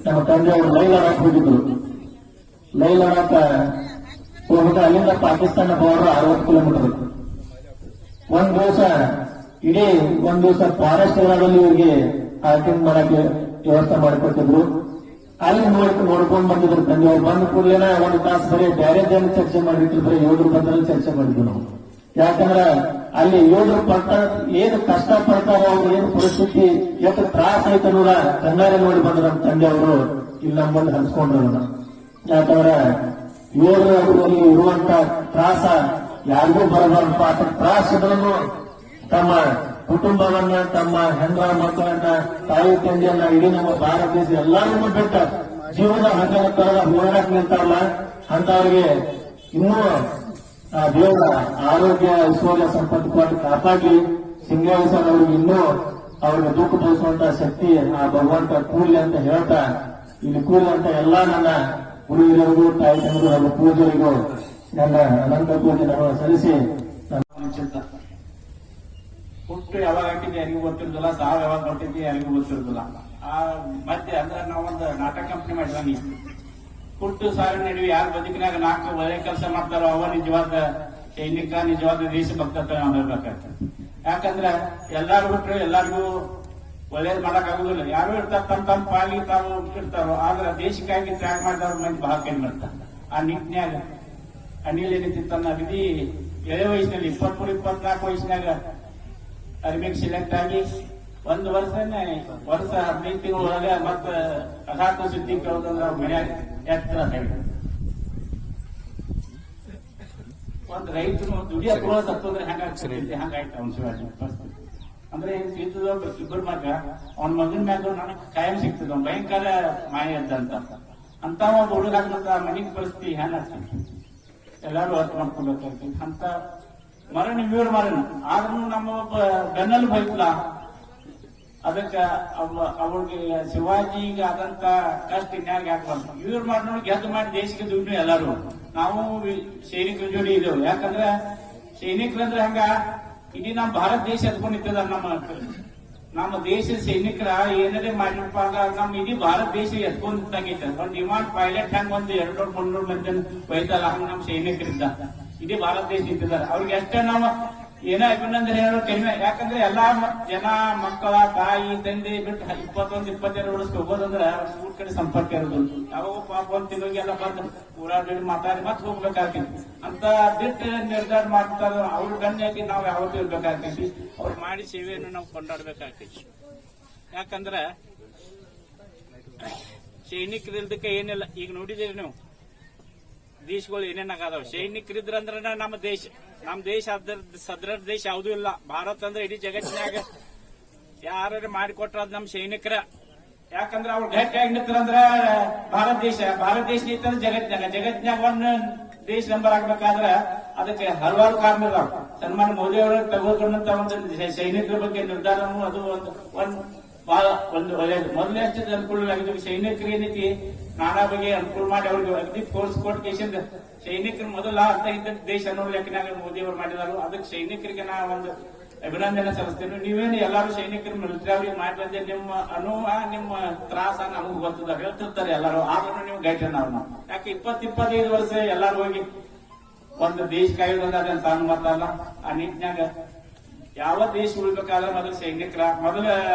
ನಮ್ಮ ತಂದೆಯವರು ಲೈ ಲಡಾಖ್ ಹೋಗಿದ್ರು. ಲೈ ಲಡಾಖ್ ಹೋಗ್ಬಿಟ್ಟು ಅಲ್ಲಿಂದ ಪಾಕಿಸ್ತಾನ ಬಾರ್ಡರ್ 60 ಕಿಲೋಮೀಟರ್. ಒಂದ್ ದಿವಸ ಇಡೀ ಒಂದ್ ದಿವಸ ಫಾರೆಸ್ಟ್ ಏರಿಯಾದಲ್ಲಿ ಇವರಿಗೆ ಹಾಲ್ಟಿಂಗ್ ಮಾಡಕ್ಕೆ ವ್ಯವಸ್ಥೆ ಮಾಡಿಕೊಟ್ಟಿದ್ರು. ಅಲ್ಲಿ ನೋಡ್ಕೊಂಡು ಬಂದಿದ್ರು ತಂದೆಯವರು. ಬಂದ ಕೂಡಲೇನ 1 ತಾಸು ಬರೀ ಬೇರೆದೇನು ಚರ್ಚೆ ಮಾಡಿದ್ರು, ಬರೀ ಯೋಧರು ಬಂದಲ್ಲಿ ಚರ್ಚೆ ಮಾಡಿದ್ವಿ ನಾವು. ಯಾಕಂದ್ರ ಅಲ್ಲಿ ಯೋಧರು ಏನು ಕಷ್ಟ ಪಡ್ತಾರೋ ಅವ್ರು ಏನು ಪರಿಸ್ಥಿತಿ ಎಷ್ಟು ತ್ರಾಸ ಐತೆ ಅನ್ನೋದ ಕಣ್ಣಾರೆ ನೋಡಿ ಬಂದ್ರು ನಮ್ಮ ತಂದೆಯವರು. ಇಲ್ಲಿ ನಮ್ಮ ಬಂದು ಹಂಚ್ಕೊಂಡ್ರು. ಯಾಕಂದ್ರ ಯೋಧರು ಅವರಲ್ಲಿ ಇರುವಂತ ತ್ರಾಸ ಯಾರಿಗೂ ಬರಬಾರದು. ಆ ತ್ರಾಸಗಳನ್ನು ತಮ್ಮ ಕುಟುಂಬವನ್ನ, ತಮ್ಮ ಹೆಂಡ್ರ ಮಕ್ಕಳನ್ನ, ತಾಯಿ ತಂದೆಯನ್ನ, ಇಡೀ ನಮ್ಮ ಭಾರತ ದೇಶ ಎಲ್ಲಾರನ್ನೂ ಬಿಟ್ಟ ಜೀವನ ಹಂಗನ ತರದ ಹೋರಾಟಕ್ಕೆ ನಿಂತಾರಲ್ಲ ಅಂತವ್ರಿಗೆ ಇನ್ನೂ ಆ ದೇವರ ಆರೋಗ್ಯ ಐಶ್ವರ್ಯ ಸಂಪತ್ತು ಕೊಟ್ಟು ಕಾಪಾಡಿ ಸಿಂಗಾಯಿ ಸರ್ ಅವ್ರಿಗೆ ಇನ್ನೂ ಅವ್ರಿಗೆ ದುಃಖ ಭರಿಸುವಂತ ಶಕ್ತಿ ಆ ಭಗವಂತ ಕೂಡಲಿ ಅಂತ ಹೇಳ್ತಾ ಇಲ್ಲಿ ಕೂಡಲಿ ಅಂತ ಎಲ್ಲಾ ನನ್ನ ಹುಡುಗಿಯರಿಗೂ, ತಾಯಿ ತಂದೆಗೂ, ಹಾಗೂ ಪೂಜೆರಿಗೂ ನನ್ನ ಅನಂತ ಪೂಜೆ ನಾನು ಸಲ್ಲಿಸಿ ಹುಟ್ಟು ಯಾವಾಗ ಹಾಕಿದ್ದೆ ಯಾರಿಗೂ ಗೊತ್ತಿರೋದಿಲ್ಲ, ಸಾವು ಯಾವಾಗ ಬರ್ತಿದ್ದೆ ಯಾರಿಗೂ ಗೊತ್ತಿರೋದಿಲ್ಲ. ಆ ಮಧ್ಯೆ ಅಂದ್ರೆ ನಾವೊಂದು ನಾಟಕ ಕಂಪನಿ ಮಾಡಿದ್ವಿ. ಹುಟ್ಟು ಸಾವಿನ ನಡುವೆ ಯಾರು ಬದುಕಿನಾಗ 4 ಒಳ್ಳೆ ಕೆಲಸ ಮಾಡ್ತಾರೋ ಅವ ನಿಜವಾದ ಸೈನಿಕ, ನಿಜವಾದ ದೇಶಭಕ್ತ ನಾವು ಹೇಳ್ಬೇಕಾಗ್ತದೆ. ಯಾಕಂದ್ರೆ ಎಲ್ಲಾರು ಬಿಟ್ರು ಎಲ್ಲರಿಗೂ ಒಳ್ಳೇದ್ ಮಾಡಕ್ ಆಗುದಿಲ್ಲ. ಯಾರು ಇರ್ತಾರ ತಮ್ಮ ಪಾಲಿಗೆ ತಾವು ಇರ್ತಾರೋ, ಆದ್ರೆ ದೇಶಕ್ಕಾಗಿ ತ್ಯಾಗ ಮಾಡಿದವ್ರ ಮಂದಿ ಬಹಳ ಕಡಿಮೆ ಇರ್ತಾರೆ. ಆ ನಿಟ್ಟಿನ್ಯಾಗ ಅನಿಲ್ ಏನೈತಿ ತನ್ನ ವಿಧಿ ಎಳೆ ವಯಸ್ಸಿನಲ್ಲಿ 23-24 ವಯಸ್ಸಿನಾಗ ಅರ್ಮಿಗೆ ಸೆಲೆಕ್ಟ್ ಆಗಿ 1 ವರ್ಷ 15 ತಿಂಗಳೊಳಗೆ ಮತ್ತೆ ಅಘಾತ ಸುದ್ದಿ ಕೇಳೋದಂದ್ರೆ ಅವ್ರ ಮನ್ಯಾಗ ಎತ್ತರ ಒಂದ್ ರೈತರು ದುಡಿಯೋ ಸತ್ತಂದ್ರೆ ಹಂಗಾಗ್ತದೆ. ಹಂಗಾಯ್ತು ಅವ್ನ ಶಿವಾಜಿ ಪರಿಸ್ಥಿತಿ. ಅಂದ್ರೆ ಇಬ್ಬರು ಮಗ ಅವನ ಮಗನ ಮ್ಯಾಗ ನನಗೆ ಕಾಯಂ ಸಿಗ್ತದ. ಭಯಂಕರ ಮಾಯ ಅಂತ ಒಬ್ಬ ಹುಡುಗಾಗ್ಲಂತ ಮನೆಗೆ ಪರಿಸ್ಥಿತಿ ಹೆಂಗಾಗ್ತದೆ ಎಲ್ಲಾರು ಅರ್ಥ ಮಾಡ್ಕೊಬೇಕಾಗ್ತದೆ. ಅಂತ ಮರಣ ಇವ್ರ ಮರಣ ಆದ್ರೂ ನಮ್ಮ ಒಬ್ಬ ಬೆನ್ನಲ್ಲಿ ಬೈಕ್ಲ ಅದಕ್ಕ ಅವ್ರಿಗೆ ಶಿವಾಜಿಗೆ ಆದಂತ ಕಷ್ಟ ಇನ್ಯಾರಿಗೆ ಆಗ್ಬಾರ್ದು. ಇವ್ರು ಮಾಡಿ ಗೆದ್ದು ಮಾಡಿ ದೇಶಕ್ಕೆ ದುಡ್ಡು ಎಲ್ಲಾರು ನಾವು ಸೈನಿಕರ ಜೋಡಿ ಇದ್ದೇವೆ. ಯಾಕಂದ್ರೆ ಸೈನಿಕರಂದ್ರೆ ಹಂಗ ಇಡೀ ನಮ್ಮ ಭಾರತ ದೇಶ ಎತ್ಕೊಂಡು ನಿಂತದ. ನಮ್ಮ ದೇಶದ ಸೈನಿಕರ ಏನಾರೇ ಮಾಡಿರಪ್ಪ ನಮ್ಮ ಇಡೀ ಭಾರತ ದೇಶ ಎತ್ಕೊಂಡು ನಿಂತಾಗೈತೆ. ಒಂದ್ ವಿಮಾನ ಪೈಲಟ್ ಹೆಂಗ್ 200-300 ಮಂದಿ ಬೈತಲ್ಲ ಹಂಗ ನಮ್ಮ ಸೈನಿಕರಿದ್ದ ಇಡೀ ಭಾರತ ದೇಶ ನಿಂತಿದ್ದಾರೆ. ಅವ್ರಿಗೆ ಅಷ್ಟೇ ನಾವು ಏನೋ ಅಭಿನಂದನೆ ಹೇಳೋದು ಕಡಿಮೆ. ಯಾಕಂದ್ರೆ ಎಲ್ಲಾ ಜನ ಮಕ್ಕಳ ತಾಯಿ ತಂದೆ ಬಿಟ್ಟು 21-22 ವರ್ಷಕ್ಕೆ ಹೋಗೋದಂದ್ರೆ ಊರ್ ಕಡೆ ಸಂಪರ್ಕ ಇರೋದು. ಯಾವಾಗ ಪಾಪ 1 ತಿಂಗಳಿಗೆಲ್ಲ ಬಂದು ಊರಾಡಿ ಮಾತಾಡಿ ಮತ್ತೆ ಹೋಗ್ಬೇಕಾಗ್ತೈತಿ ಅಂತ ಬಿಟ್ಟು ನಿರ್ಧಾರ ಮಾಡ್ತಾರ. ಅವ್ರ ಗಣ್ಯಾಗಿ ನಾವು ಯಾವತ್ತೂ ಇರ್ಬೇಕಾಗ್ತೈತಿ. ಅವ್ರು ಮಾಡಿ ಸೇವೆಯನ್ನು ನಾವು ಕೊಂಡಾಡ್ಬೇಕಾಗ್ತೈತಿ. ಯಾಕಂದ್ರೆ ಸೈನಿಕರಿಲ್ದಕ್ಕೆ ಏನಿಲ್ಲ. ಈಗ ನೋಡಿದಿರಿ ನೀವು ದೇಶಗಳು ಏನೇನಾಗದಾವ. ಸೈನಿಕರಿದ್ರಂದ್ರ ನಮ್ಮ ದೇಶ ಸದೃಢ ದೇಶ ಯಾವುದೂ ಇಲ್ಲ. ಭಾರತ ಅಂದ್ರೆ ಇಡೀ ಜಗತ್ತಿನಾಗ ಯಾರು ಮಾಡಿಕೊಟ್ರ ಅದ್ ನಮ್ಮ ಸೈನಿಕರ. ಯಾಕಂದ್ರೆ ಅವ್ರು ಗಟ್ಟಿಯಾಗಿ ನಿಂತಾರಂದ್ರ ಭಾರತ ದೇಶ ನಿಂತಂದ್ರೆ ಜಗತ್ತಿನಾಗ ಒಂದು ದೇಶ ನಂಬರ್ ಆಗ್ಬೇಕಾದ್ರ ಅದಕ್ಕೆ ಹಲವಾರು ಕಾರಣ ಇದಾವ. ಸನ್ಮಾನ ಮೋದಿ ಅವರು ತೆಗೆದುಕೊಂಡಂತ ಒಂದು ಸೈನಿಕರ ಬಗ್ಗೆ ನಿರ್ಧಾರನು ಅದು ಬಹಳ ಒಂದು ಒಳ್ಳೆಯದು. ಮೊದಲೇ ಅಷ್ಟೇ ಅನುಕೂಲ ಆಗಿದ್ದು. ಸೈನಿಕರು ಏನೈತಿ ನಾನಾ ಬಗ್ಗೆ ಅನುಕೂಲ ಮಾಡಿ ಅವ್ರಿಗೆ ಅಗದಿ ಫೋರ್ಸ್ ಕೊಟ್ಟು ಕೇಸಿಂದ ಸೈನಿಕರು ಮೊದಲ ಅಂತ ಇದ್ದ ದೇಶ ಅನ್ನೋ ಲೆಕ್ಕನಾಗ ಮೋದಿ ಅವರು ಮಾಡಿದಾರು. ಅದಕ್ಕೆ ಸೈನಿಕರಿಗೆ ನಾ ಒಂದು ಅಭಿನಂದನೆ ಸಲ್ಲಿಸ್ತೀನಿ. ನೀವೇನು ಎಲ್ಲಾರು ಸೈನಿಕರು ಮಿಲಿಟರಿ ಅವ್ರಿಗೆ ಮಾಡಿ ಬಂದೆ, ನಿಮ್ಮ ಅನುಭವ ನಿಮ್ಮ ತ್ರಾಸ ನಮಗ್ ಗೊತ್ತದ ಹೇಳ್ತಿರ್ತಾರೆ ಎಲ್ಲರೂ. ಆದ್ರೂ ನೀವು ಗೈಡ್ ನಾವು ಯಾಕೆ 20-25 ವರ್ಷ ಎಲ್ಲಾರು ಹೋಗಿ ಒಂದು ದೇಶ ಕಾಯ್ದು ಅದೇನು ಸಣ್ಣ ಮಾತಲ್ಲ. ಆ ನಿಟ್ಟಿನಾಗ ಯಾವ ದೇಶ ಉಳ್ಬೇಕಾದ್ರೆ ಮೊದಲು ಸೈನಿಕರ ಮೊದಲ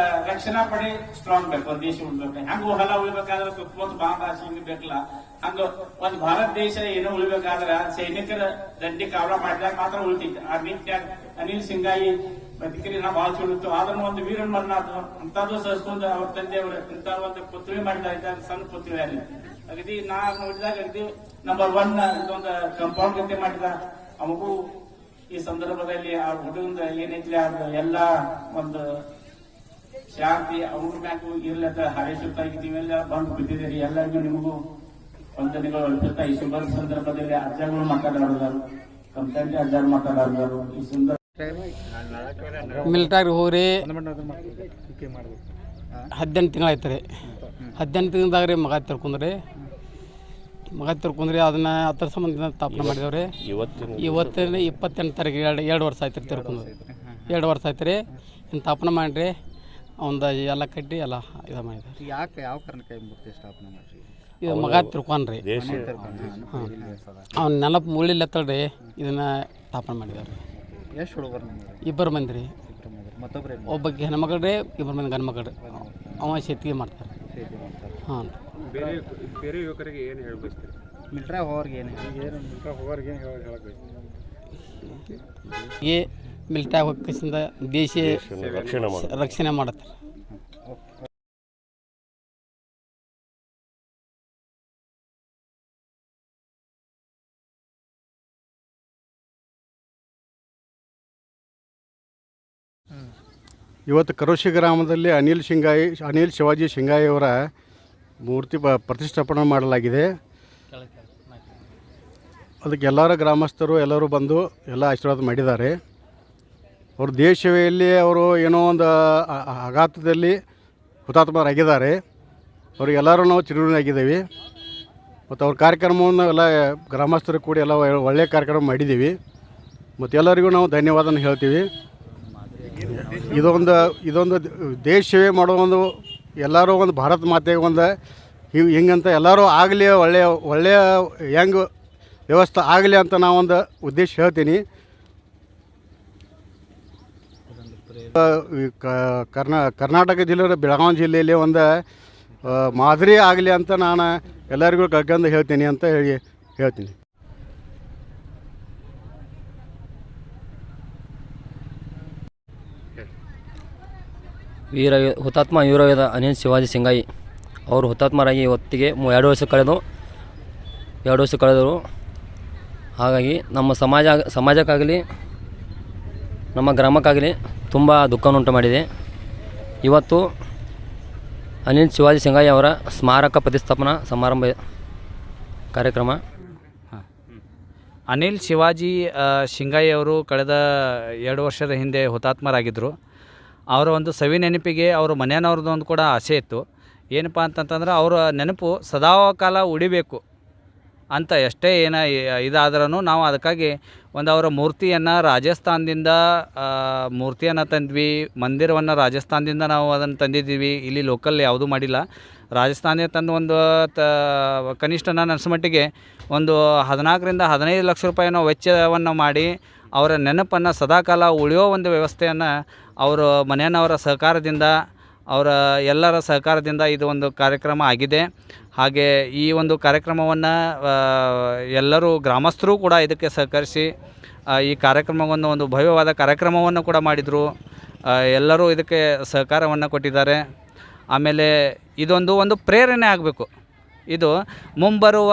ರಕ್ಷಣಾ ಪಡೆ ಸ್ಟ್ರಾಂಗ್ ಬೇಕು. ಒಂದ್ ದೇಶ ಉಳ್ಬೇಕು. ಹಂಗ ಹೊಲ ಉಳ್ಬೇಕಾದ್ರೆ ಸುತ್ತಮುತ್ತ ಬಾಂಧ ಬೇಕಲ್ಲ, ಹಂಗ ಒಂದ್ ಭಾರತ ದೇಶ ಏನೋ ಉಳ್ಬೇಕಾದ್ರ ಸೈನಿಕರ ದಂಡಿ ಕಾವಲ ಮಾಡಿದಾಗ ಮಾತ್ರ ಉಳಿತೈತಿ. ಆ ನಿಟ್ಟಿನಾಗ ಅನಿಲ್ ಸಿಂಗಾಯಿ ಬದುಕಿರಿ ನಾವು ಬಹಳ ಚುಳಿತು. ಆದ್ರೂ ಒಂದು ವೀರನ್ ಮರನಾಥ್ ಅಂತದ್ದು ಸಹಿಸ್ಕೊಂಡು ಅವ್ರ ತಂದೆಯವರು ಇಂತ ಒಂದು ಪುತ್ರಿ ಮಾಡಿದಾಗ ಸಣ್ಣ ಪುತ್ರಿ ಅಲ್ಲಿ ಅಗದಿ ನಾ ನೋಡಿದಾಗ ಅಗದಿ ನಂಬರ್ 1 ಇದೊಂದು ಕಂಪೌಂಡ್ ಗಂಟೆ ಮಾಡಿದ. ಅಮಗೂ ಈ ಸಂದರ್ಭದಲ್ಲಿ ಆ ಹುಡುಗಂದ ಏನೈತಿ ಅದು ಎಲ್ಲ ಒಂದು ಶಾಂತಿ ಅವ್ರ ಮ್ಯಾಗೂ ಇರ್ಲತ್ತ ಹಾರೈಸುತ್ತಾಗಿ ನೀವೆಲ್ಲ ಬಂದು ಬಿದ್ದಿದ್ದೀರಿ. ಎಲ್ಲರಿಗೂ ನಿಮಗೂ ವಂದನೆಗಳು ಅಳ್ಸುತ್ತಾ ಈ ಶುಭ ಸಂದರ್ಭದಲ್ಲಿ ಅಜ್ಜಗಳು ಮಾತಾಡೋರು, ಕಂಪ್ಲೇಂಟ್ ಅಜ್ಜರು ಮಾತಾಡೋರು. ಈ ಸುಂದರ ಮಿಲಿಟರಿ ಹೋಗ್ರಿ 18 ತಿಂಗಳಾಯ್ತು ರೀ. 18 ತಿಂಗಳದಾಗ ರೀ ಮಗ ತಿರ್ಕೊಂಡ್ರಿ ಅದನ್ನ ಅದರ ಸಂಬಂಧ ಸ್ಥಾಪನೆ ಮಾಡಿದೇವ್ರಿ. ಇವತ್ತಿನ 28 ತಾರೀಕು 2 ವರ್ಷ ಆಯ್ತು ರೀ ತಿರ್ಕೊಂಡು. 2 ವರ್ಷ ಆಯ್ತು ರೀ ಇನ್ನು ಸ್ಥಾಪನೆ ಮಾಡಿರಿ. ಒಂದು ಎಲ್ಲ ಕಟ್ಟಿ ಎಲ್ಲ ಇದು ಮಾಡಿದ್ರಿ. ಯಾಕೆ ಯಾವ ಕಾರಣಕ್ಕೆ ಮೂರ್ತಿ ಸ್ಥಾಪನೆ ಮಾಡಿರಿ? ಇದು ಮಗ ತಿರ್ಕೊಂಡ್ರಿ. ಹಾಂ ಅವ್ನ ನೆನಪು ಮುಳ್ಳಿಲ್ಲತ್ತಳ್ರಿ ಇದನ್ನ ಸ್ಥಾಪನೆ ಮಾಡಿದಾರೆ. ಎಷ್ಟು ಹುಡುಗರು? 2 ಮಂದಿ ರೀ. ಮತ್ತೊಬ್ಬರೇ ಒಬ್ಬಕ್ಕೆ ಹೆಣ್ಮಕ್ಳು ರೀ, 2 ಮಂದಿ ಗಂಡು ಮಕ್ಳು ರೀ. ಅವ ಶೇತಿಗೆ ಮಾಡ್ತಾರೆ. ಹಾಂ ಬೇರೆ ಯುವಕರಿಗೆ ಏನು ಹೇಳಬಯಸ್ತೀರಿ? ಮಿಲಿಟರಿ ಹೋಗೋರಿಗೆ ಏನು ಈ ಮಿಲಿಟರಿ ಹೋಗಿಸಿಂದ ದೇಶ ರಕ್ಷಣೆ ಮಾಡುತ್ತೆ. ಇವತ್ತು ಕರೋಶಿ ಗ್ರಾಮದಲ್ಲಿ ಅನಿಲ್ ಶಿವಾಜಿ ಶಿಂಗಾಯಿ ಅವರ ಮೂರ್ತಿ ಪ್ರತಿಷ್ಠಾಪನೆ ಮಾಡಲಾಗಿದೆ. ಅದಕ್ಕೆ ಎಲ್ಲರ ಗ್ರಾಮಸ್ಥರು ಎಲ್ಲರೂ ಬಂದು ಎಲ್ಲ ಆಶೀರ್ವಾದ ಮಾಡಿದ್ದಾರೆ. ಅವರು ದೇಶ ಸೇವೆಯಲ್ಲಿ ಅವರು ಏನೋ ಒಂದು ಆಘಾತದಲ್ಲಿ ಹುತಾತ್ಮರಾಗಿದ್ದಾರೆ. ಅವರಿಗೆಲ್ಲರೂ ನಾವು ಚಿರಋಣಿಯಾಗಿದ್ದೀವಿ. ಮತ್ತು ಅವ್ರ ಕಾರ್ಯಕ್ರಮವನ್ನು ಎಲ್ಲ ಗ್ರಾಮಸ್ಥರು ಕೂಡಿ ಎಲ್ಲ ಒಳ್ಳೆಯ ಕಾರ್ಯಕ್ರಮ ಮಾಡಿದ್ದೀವಿ. ಮತ್ತು ಎಲ್ಲರಿಗೂ ನಾವು ಧನ್ಯವಾದನ ಹೇಳ್ತೀವಿ. ಇದೊಂದು ದೇಶ ಸೇವೆ ಮಾಡೋ ಒಂದು ಎಲ್ಲರೂ ಒಂದು ಭಾರತ ಮಾತೆಗೆ ಒಂದು ಹಿಂಗಂತ ಎಲ್ಲರೂ ಆಗಲಿ ಒಳ್ಳೆಯ ಹೆಂಗೆ ವ್ಯವಸ್ಥೆ ಆಗಲಿ ಅಂತ ನಾವೊಂದು ಉದ್ದೇಶ ಹೇಳ್ತೀನಿ. ಕರ್ನಾಟಕ ಜಿಲ್ಲೆ ಬೆಳಗಾವಿ ಜಿಲ್ಲೆಯಲ್ಲಿ ಒಂದು ಮಾದರಿ ಆಗಲಿ ಅಂತ ನಾನು ಎಲ್ಲರಿಗೂ ಕರ್ಕೊಂಡು ಹೇಳ್ತೀನಿ ಅಂತ ಹೇಳ್ತೀನಿ. ಹುತಾತ್ಮ ವೀರಯೋಧ ಅನಿಲ್ ಶಿವಾಜಿ ಸಿಂಗಾಯಿ ಅವರು ಹುತಾತ್ಮರಾಗಿ ಇವತ್ತಿಗೆ 2 ವರ್ಷ ಕಳೆದರು. ಹಾಗಾಗಿ ನಮ್ಮ ಸಮಾಜಕ್ಕಾಗಲಿ ನಮ್ಮ ಗ್ರಾಮಕ್ಕಾಗಲಿ ತುಂಬ ದುಃಖವನ್ನುಂಟು ಮಾಡಿದೆ. ಇವತ್ತು ಅನಿಲ್ ಶಿವಾಜಿ ಸಿಂಗಾಯಿ ಅವರ ಸ್ಮಾರಕ ಪ್ರತಿಷ್ಠಾಪನಾ ಸಮಾರಂಭ ಕಾರ್ಯಕ್ರಮ. ಅನಿಲ್ ಶಿವಾಜಿ ಶಿಂಗಾಯಿ ಅವರು ಕಳೆದ 2 ವರ್ಷದ ಹಿಂದೆ ಹುತಾತ್ಮರಾಗಿದ್ದರು. ಅವರ ಒಂದು ಸವಿ ನೆನಪಿಗೆ ಅವರ ಮನೆಯವ್ರದ್ದೊಂದು ಕೂಡ ಆಸೆ ಇತ್ತು. ಏನಪ್ಪ ಅಂತಂತಂದ್ರೆ ಅವರ ನೆನಪು ಸದಾಕಾಲ ಉಳಿಬೇಕು ಅಂತ ಎಷ್ಟೇ ಇದಾದ್ರೂ ನಾವು ಅದಕ್ಕಾಗಿ ಒಂದು ಅವರ ಮೂರ್ತಿಯನ್ನು ರಾಜಸ್ಥಾನದಿಂದ ಮೂರ್ತಿಯನ್ನು ತಂದ್ವಿ. ಮಂದಿರವನ್ನು ರಾಜಸ್ಥಾನದಿಂದ ನಾವು ಅದನ್ನು ತಂದಿದ್ದೀವಿ. ಇಲ್ಲಿ ಲೋಕಲ್ ಯಾವುದೂ ಮಾಡಿಲ್ಲ. ರಾಜಸ್ಥಾನದಿಂದ ತಂದು ಒಂದು ಕನಿಷ್ಠ ನಾನು ಅನಿಸೋ ಮಟ್ಟಿಗೆ ಒಂದು 14ರಿಂದ 15 ಲಕ್ಷ ರೂಪಾಯಿನೋ ವೆಚ್ಚವನ್ನು ಮಾಡಿ ಅವರ ನೆನಪನ್ನು ಸದಾಕಾಲ ಉಳಿಯೋ ಒಂದು ವ್ಯವಸ್ಥೆಯನ್ನು ಅವರು ಮನೆಯವರ ಸಹಕಾರದಿಂದ ಅವರ ಎಲ್ಲರ ಸಹಕಾರದಿಂದ ಇದು ಒಂದು ಕಾರ್ಯಕ್ರಮ ಆಗಿದೆ. ಹಾಗೆ ಈ ಒಂದು ಕಾರ್ಯಕ್ರಮವನ್ನು ಎಲ್ಲರೂ ಗ್ರಾಮಸ್ಥರು ಕೂಡ ಇದಕ್ಕೆ ಸಹಕರಿಸಿ ಈ ಕಾರ್ಯಕ್ರಮವನ್ನು ಒಂದು ಭವ್ಯವಾದ ಕಾರ್ಯಕ್ರಮವನ್ನು ಕೂಡ ಮಾಡಿದರು. ಎಲ್ಲರೂ ಇದಕ್ಕೆ ಸಹಕಾರವನ್ನು ಕೊಟ್ಟಿದ್ದಾರೆ. ಆಮೇಲೆ ಇದೊಂದು ಪ್ರೇರಣೆ ಆಗಬೇಕು. ಇದು ಮುಂಬರುವ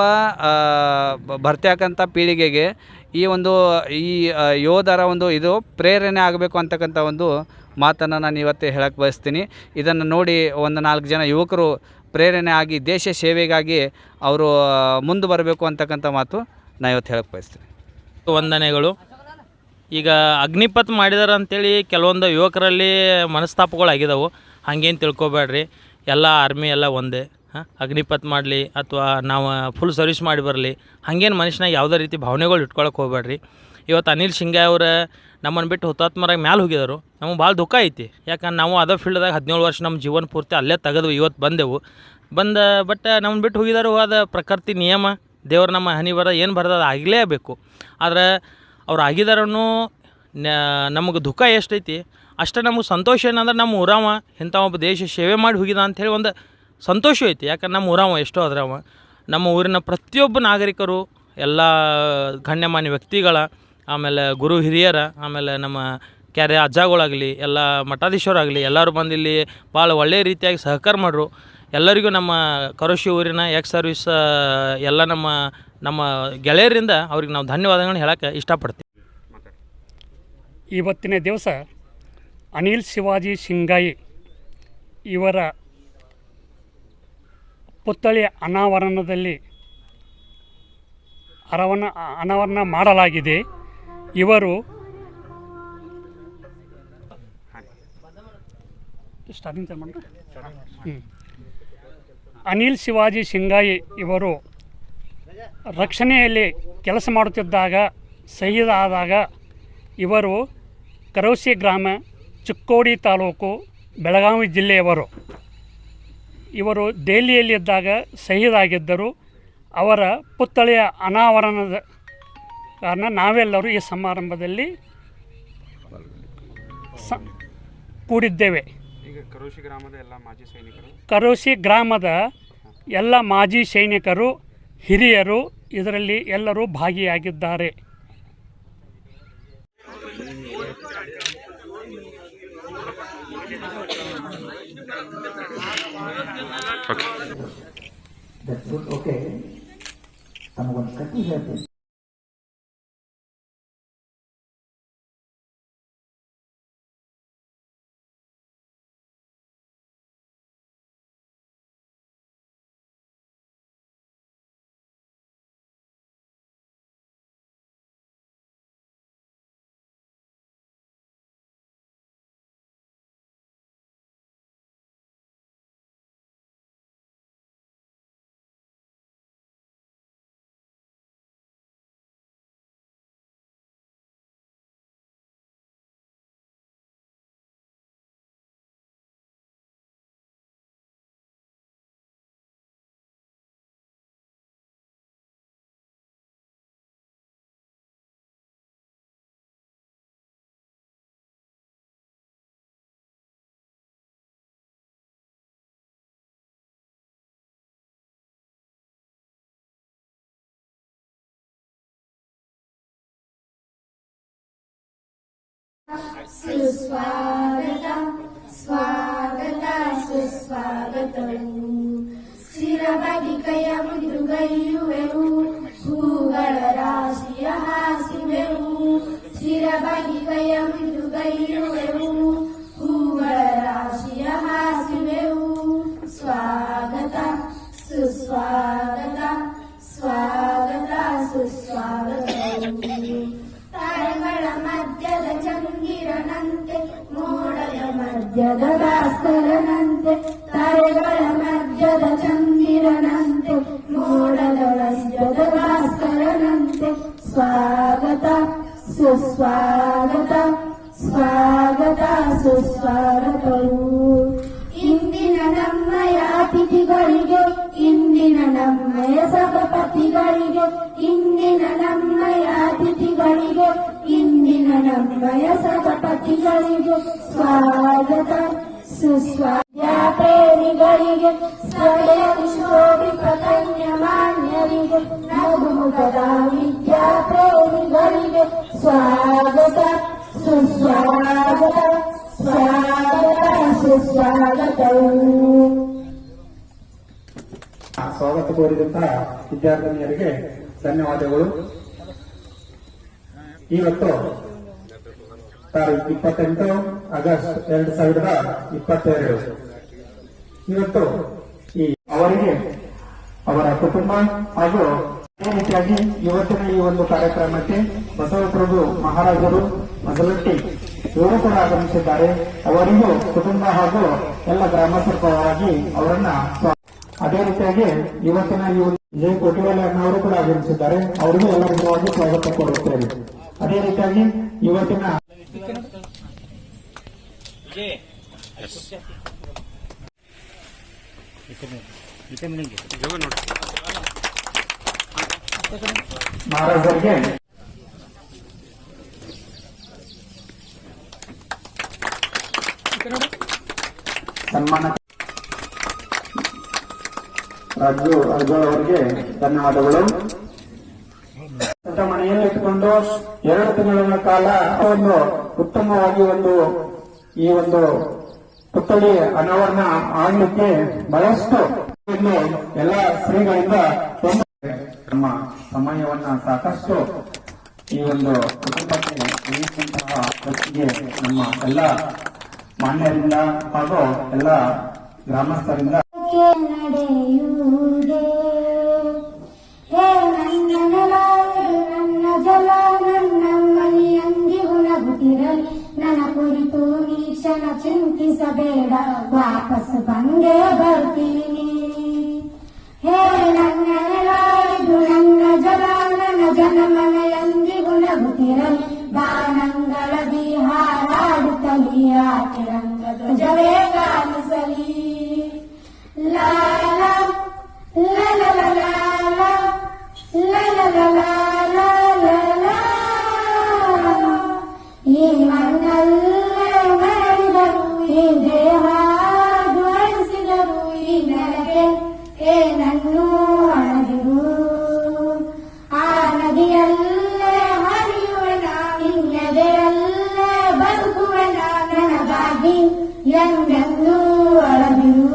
ಬರ್ತಿಯಾಕಂಥ ಪೀಳಿಗೆಗೆ ಈ ಯೋಧರ ಇದು ಪ್ರೇರಣೆ ಆಗಬೇಕು ಅಂತಕ್ಕಂಥ ಒಂದು ಮಾತನ್ನು ನಾನು ಇವತ್ತೇ ಹೇಳಕ್ಕೆ ಬಯಸ್ತೀನಿ. ಇದನ್ನು ನೋಡಿ ಒಂದು 4 ಜನ ಯುವಕರು ಪ್ರೇರಣೆ ಆಗಿ ದೇಶ ಸೇವೆಗಾಗಿ ಅವರು ಮುಂದೆ ಬರಬೇಕು ಅಂತಕ್ಕಂಥ ಮಾತು ನಾನು ಇವತ್ತು ಹೇಳಕ್ಕೆ ಬಯಸ್ತೀನಿ. ವಂದನೆಗಳು. ಈಗ ಅಗ್ನಿಪಥ್ ಮಾಡಿದಾರೆ ಅಂತೇಳಿ ಕೆಲವೊಂದು ಯುವಕರಲ್ಲಿ ಮನಸ್ತಾಪಗಳಾಗಿದ್ದಾವೆ. ಹಾಗೇನು ತಿಳ್ಕೊಬೇಡ್ರಿ. ಎಲ್ಲ ಆರ್ಮಿ ಎಲ್ಲ ಒಂದೇ. ಅಗ್ನಿಪಥ್ ಮಾಡಲಿ ಅಥವಾ ನಾವು ಫುಲ್ ಸರ್ವಿಸ್ ಮಾಡಿ ಬರಲಿ, ಹಾಗೇನು ಮನುಷ್ಯನಾಗ ಯಾವುದೇ ರೀತಿ ಭಾವನೆಗಳು ಇಟ್ಕೊಳಕ್ಕೆ ಹೋಗ್ಬೇಡ್ರಿ. ಇವತ್ತು ಅನಿಲ್ ಶಿಂಗಾಯಿ ಅವರ ನಮ್ಮನ್ನು ಬಿಟ್ಟು ಹುತಾತ್ಮರಾಗಿ ಮ್ಯಾಲೆ ಹೋಗಿದರು. ನಮಗೆ ಭಾಳ ದುಃಖ ಐತಿ. ಯಾಕಂದ್ರೆ ನಾವು ಅದೇ ಫೀಲ್ಡ್ದಾಗ 17 ವರ್ಷ ನಮ್ಮ ಜೀವನ ಪೂರ್ತಿ ಅಲ್ಲೇ ತೆಗೆದು ಇವತ್ತು ಬಂದೆವು. ಬಟ್ ನಮ್ಮನ್ನು ಬಿಟ್ಟು ಹೋಗಿದಾರು. ಅದು ಪ್ರಕೃತಿ ನಿಯಮ, ದೇವ್ರು ನಮ್ಮ ಹನಿ ಬರ ಏನು ಬರ್ತದೆ ಅದು ಆಗಲೇಬೇಕು. ಆದ್ರೆ ಅವ್ರು ಆಗಿದಾರನು ನಮಗೆ ದುಃಖ ಎಷ್ಟೈತಿ ಅಷ್ಟೇ ನಮಗೆ ಸಂತೋಷ. ಏನಂದ್ರೆ ನಮ್ಮ ಊರವ ಇಂಥ ಒಬ್ಬ ದೇಶ ಸೇವೆ ಮಾಡಿ ಹೋಗಿದ ಅಂಥೇಳಿ ಒಂದು ಸಂತೋಷ ಐತಿ. ಯಾಕಂದ್ರೆ ನಮ್ಮ ಊರವ ಎಷ್ಟೋ ಅದ್ರವ ನಮ್ಮ ಊರಿನ ಪ್ರತಿಯೊಬ್ಬ ನಾಗರಿಕರು, ಎಲ್ಲ ಗಣ್ಯಮಾನ್ಯ ವ್ಯಕ್ತಿಗಳ, ಆಮೇಲೆ ಗುರು ಹಿರಿಯರ, ಆಮೇಲೆ ನಮ್ಮ ಕ್ಯಾರೆ ಅಜ್ಜಗಳಾಗಲಿ, ಎಲ್ಲ ಮಠಾಧೀಶರಾಗಲಿ ಎಲ್ಲರೂ ಬಂದು ಇಲ್ಲಿ ಭಾಳ ಒಳ್ಳೆಯ ರೀತಿಯಾಗಿ ಸಹಕಾರ ಮಾಡ್ರು. ಎಲ್ಲರಿಗೂ ನಮ್ಮ ಕರೋಶಿ ಊರಿನ ಎಕ್ಸ್ ಸರ್ವಿಸ್ ಎಲ್ಲ ನಮ್ಮ ಗೆಳೆಯರಿಂದ ಅವ್ರಿಗೆ ನಾವು ಧನ್ಯವಾದಗಳನ್ನ ಹೇಳೋಕ್ಕೆ ಇಷ್ಟಪಡ್ತೀವಿ. ಇವತ್ತಿನ ದಿವಸ ಅನಿಲ್ ಶಿವಾಜಿ ಶಿಂಗಾಯಿ ಇವರ ಪುತ್ಥಳಿ ಅನಾವರಣದಲ್ಲಿ ಅನಾವರಣ ಮಾಡಲಾಗಿದೆ. ಇವರು ಅನಿಲ್ ಶಿವಾಜಿ ಶಿಂಗಾಯಿ ಇವರು ರಕ್ಷಣೆಯಲ್ಲಿ ಕೆಲಸ ಮಾಡುತ್ತಿದ್ದಾಗ ಶಹೀದ್ ಆದಾಗ ಇವರು ಕರೋಶಿ ಗ್ರಾಮ, ಚಿಕ್ಕೋಡಿ ತಾಲೂಕು, ಬೆಳಗಾವಿ ಜಿಲ್ಲೆಯವರು. ಇವರು ದೆಹಲಿಯಲ್ಲಿದ್ದಾಗ ಶಹೀದ್ ಆಗಿದ್ದರು. ಅವರ ಪುತ್ಥಳಿಯ ಅನಾವರಣದ ಕಾರಣ ನಾವೆಲ್ಲರೂ ಈ ಸಮಾರಂಭದಲ್ಲಿ ಕೂಡಿದ್ದೇವೆ. ಕರೋಶಿ ಗ್ರಾಮದ ಎಲ್ಲ ಮಾಜಿ ಸೈನಿಕರು, ಹಿರಿಯರು ಇದರಲ್ಲಿ ಎಲ್ಲರೂ ಭಾಗಿಯಾಗಿದ್ದಾರೆ. ಓಕೆ, ತಮಗೊಂದು ಕಥೆ ಹೇಳ್ತೀನಿ. ಸುಸ್ವಾಗತ ಸ್ವಾಗತ ಸುಸ್ವಾಗತವು ಸ್ಥಿರವಾಗಿ ಕೈಯ ಮುದುಗೈಯುವೆವು ಹೂಗಳ ರಾಶಿಯ ಹಾಸಿವೆವು ಸ್ಥಿರವಾಗಿ ಕೈಯ ಮುದುಗೈಯುವೆವು ಹೂಗಳ ರಾಶಿಯ ಹಾಸಿವೆವು ಸ್ವಾಗತ ಸುಸ್ವಾಗತ ಸ್ವಾಗತ ಸುಸ್ವಾಗತವು ತಾರೆಗಳ ಮಧ್ಯದ ಚಂದಿರನಂತೆ ಮೋಡದ ಮಧ್ಯದ ಭಾಸ್ಕರನಂತೆ ತಾರೆಗಳ ಮಧ್ಯದ ಚಂದಿರನಂತೆ ಮೋಡದ ಮಧ್ಯದ ಭಾಸ್ಕರನಂತೆ ಸ್ವಾಗತ ಸುಸ್ವಾಗತ ಸ್ವಾಗತ ಸುಸ್ವಾಗತವು ಇಂದಿನ ನಮ್ಮಯ ಅತಿಥಿಗಳಿಗೆ ಇಂದಿನ ನಮ್ಮಯ ಸಭಾಪತಿಗಳಿಗೆ ಇಂದಿನ ನಮ್ಮಯ ಅತಿಥಿಗಳಿಗೆ ಇಂದಿನ ನಮ್ಮಯ ಸಭಾಪತಿಗಳಿಗೆ ಸ್ವಾಗತ ಸುಸ್ವಾಗತ ಪ್ರೇಮಿಗಳಿಗೆ ಸ್ಥಳೀಯ ಶೋಭಿತ ಕನ್ಯಮಾನ್ಯರಿಗೆ ನಗುಮುಖದ ವಿದ್ಯಾ ಪ್ರೇಮಿಗಳಿಗೆ ಸ್ವಾಗತ ಸುಸ್ವಾಗತ ಸ್ವಾಗತ ಸುಸ್ವಾಗತವು. ಸ್ವಾಗತ ಕೋರಿದಂತಹ ವಿದ್ಯಾರ್ಥಿನಿಯರಿಗೆ ಧನ್ಯವಾದಗಳು. ಇವತ್ತು ತಾರೀಖು 28 ಆಗಸ್ಟ್ 2022 ಇವತ್ತು ಅವರಿಗೆ ಅವರ ಕುಟುಂಬ ಹಾಗೂ ಅದೇ ರೀತಿಯಾಗಿ ಇವತ್ತಿನ ಈ ಒಂದು ಕಾರ್ಯಕ್ರಮಕ್ಕೆ ಬಸವಪ್ರಭು ಮಹಾರಾಜರು ಮಸಲಟ್ಟಿ ಇವರು ಕೂಡ ಆಗಮಿಸಿದ್ದಾರೆ. ಅವರಿಗೂ ಕುಟುಂಬ ಹಾಗೂ ಎಲ್ಲ ಗ್ರಾಮಸ್ಥರ ಪರವಾಗಿ ಅವರನ್ನ ಅದೇ ರೀತಿಯಾಗಿ ಇವತ್ತಿನ ಈ ಜಯ ಕೋಟಿವಾಲ ಅವರು ಕೂಡ ಆಗಮಿಸಿದ್ದಾರೆ. ಅವರಿಗೂ ಎಲ್ಲರಿಗೂ ಸ್ವಾಗತ ಕೋರುತ್ತೇವೆ. ಅದೇ ರೀತಿಯಾಗಿ ಇವತ್ತಿನ ಮಹಾರಾಜರಿಗೆ ಸನ್ಮಾನ ರಾಜು ಅರ್ಜುನ್ ಅವರಿಗೆ ಧನ್ಯವಾದಗಳು. ಮನೆಯಲ್ಲಿ ಇಟ್ಟುಕೊಂಡು 2 ತಿಂಗಳ ಕಾಲ ಒಂದು ಉತ್ತಮವಾಗಿ ಈ ಒಂದು ಪುತ್ಥಳಿ ಅನಾವರಣ ಆಗಲಿಕ್ಕೆ ಬಹಳಷ್ಟು ಎಲ್ಲ ಶ್ರೀಗಳಿಂದ ನಮ್ಮ ಸಮಯವನ್ನ ಸಾಕಷ್ಟು ಈ ಒಂದು ಕುಟುಂಬಕ್ಕೆ ನೀಡುವಂತಹ ವ್ಯಕ್ತಿಗೆ ನಮ್ಮ ಎಲ್ಲ ಮಾನ್ಯರಿಂದ ಹಾಗೂ ಎಲ್ಲ ಗ್ರಾಮಸ್ಥರಿಂದ ನಡೆಯುವುದೇ ಹೇ ನನ್ನ ನೆಲವೇ ನನ್ನ ಜಲ ನನ್ನ ಮನೆಯಂದಿಗೂ ನಗುತ್ತಿರಲಿ ನನ್ನ ಕುರಿತು ನೀ ಕ್ಷಣ ಚಿಂತಿಸಬೇಡ ವಾಪಸ್ ಬಂದೇ ಬರ್ತೀನಿ ಹೇ ನನ್ನ ನೆಲ ಇದು ನನ್ನ ಜಲ ನನ್ನ ಜನ ಮನೆಯಂದಿಗೂ ನಗುತ್ತಿರಲಿ ಬಾಣಂಗಳದಿ ಹಾರಾಡುತ್ತಲಿ ಆ ತಿರಂಗ ಧ್ವಜವೇ ಕಾಣಿಸಲಿ ಲಾ ಲಾ ಲಾ ಲಾ ಲಾ ಲಾ ಲಾ ಲಾ ಲಾ ಲಾ ಲಾ ಲಾ. ಈ ಮಣ್ಣಲ್ಲೇ ಮರಳಿದರು ಈ ದೇಹ ದ್ವರಿಸಿದರು ಈ ನೆಲಕ್ಕೆ ಏನನ್ನೂ ಅಣದಿರು ಆ ನದಿಯಲ್ಲೇ ಹರಿಯುವೆನ ನಿನ್ನೆದೆಯಲ್ಲೇ ಬದುಕುವೆನ ನನಗಾಗಿ ಎಂದೆಂದೂ ಅಳದಿರು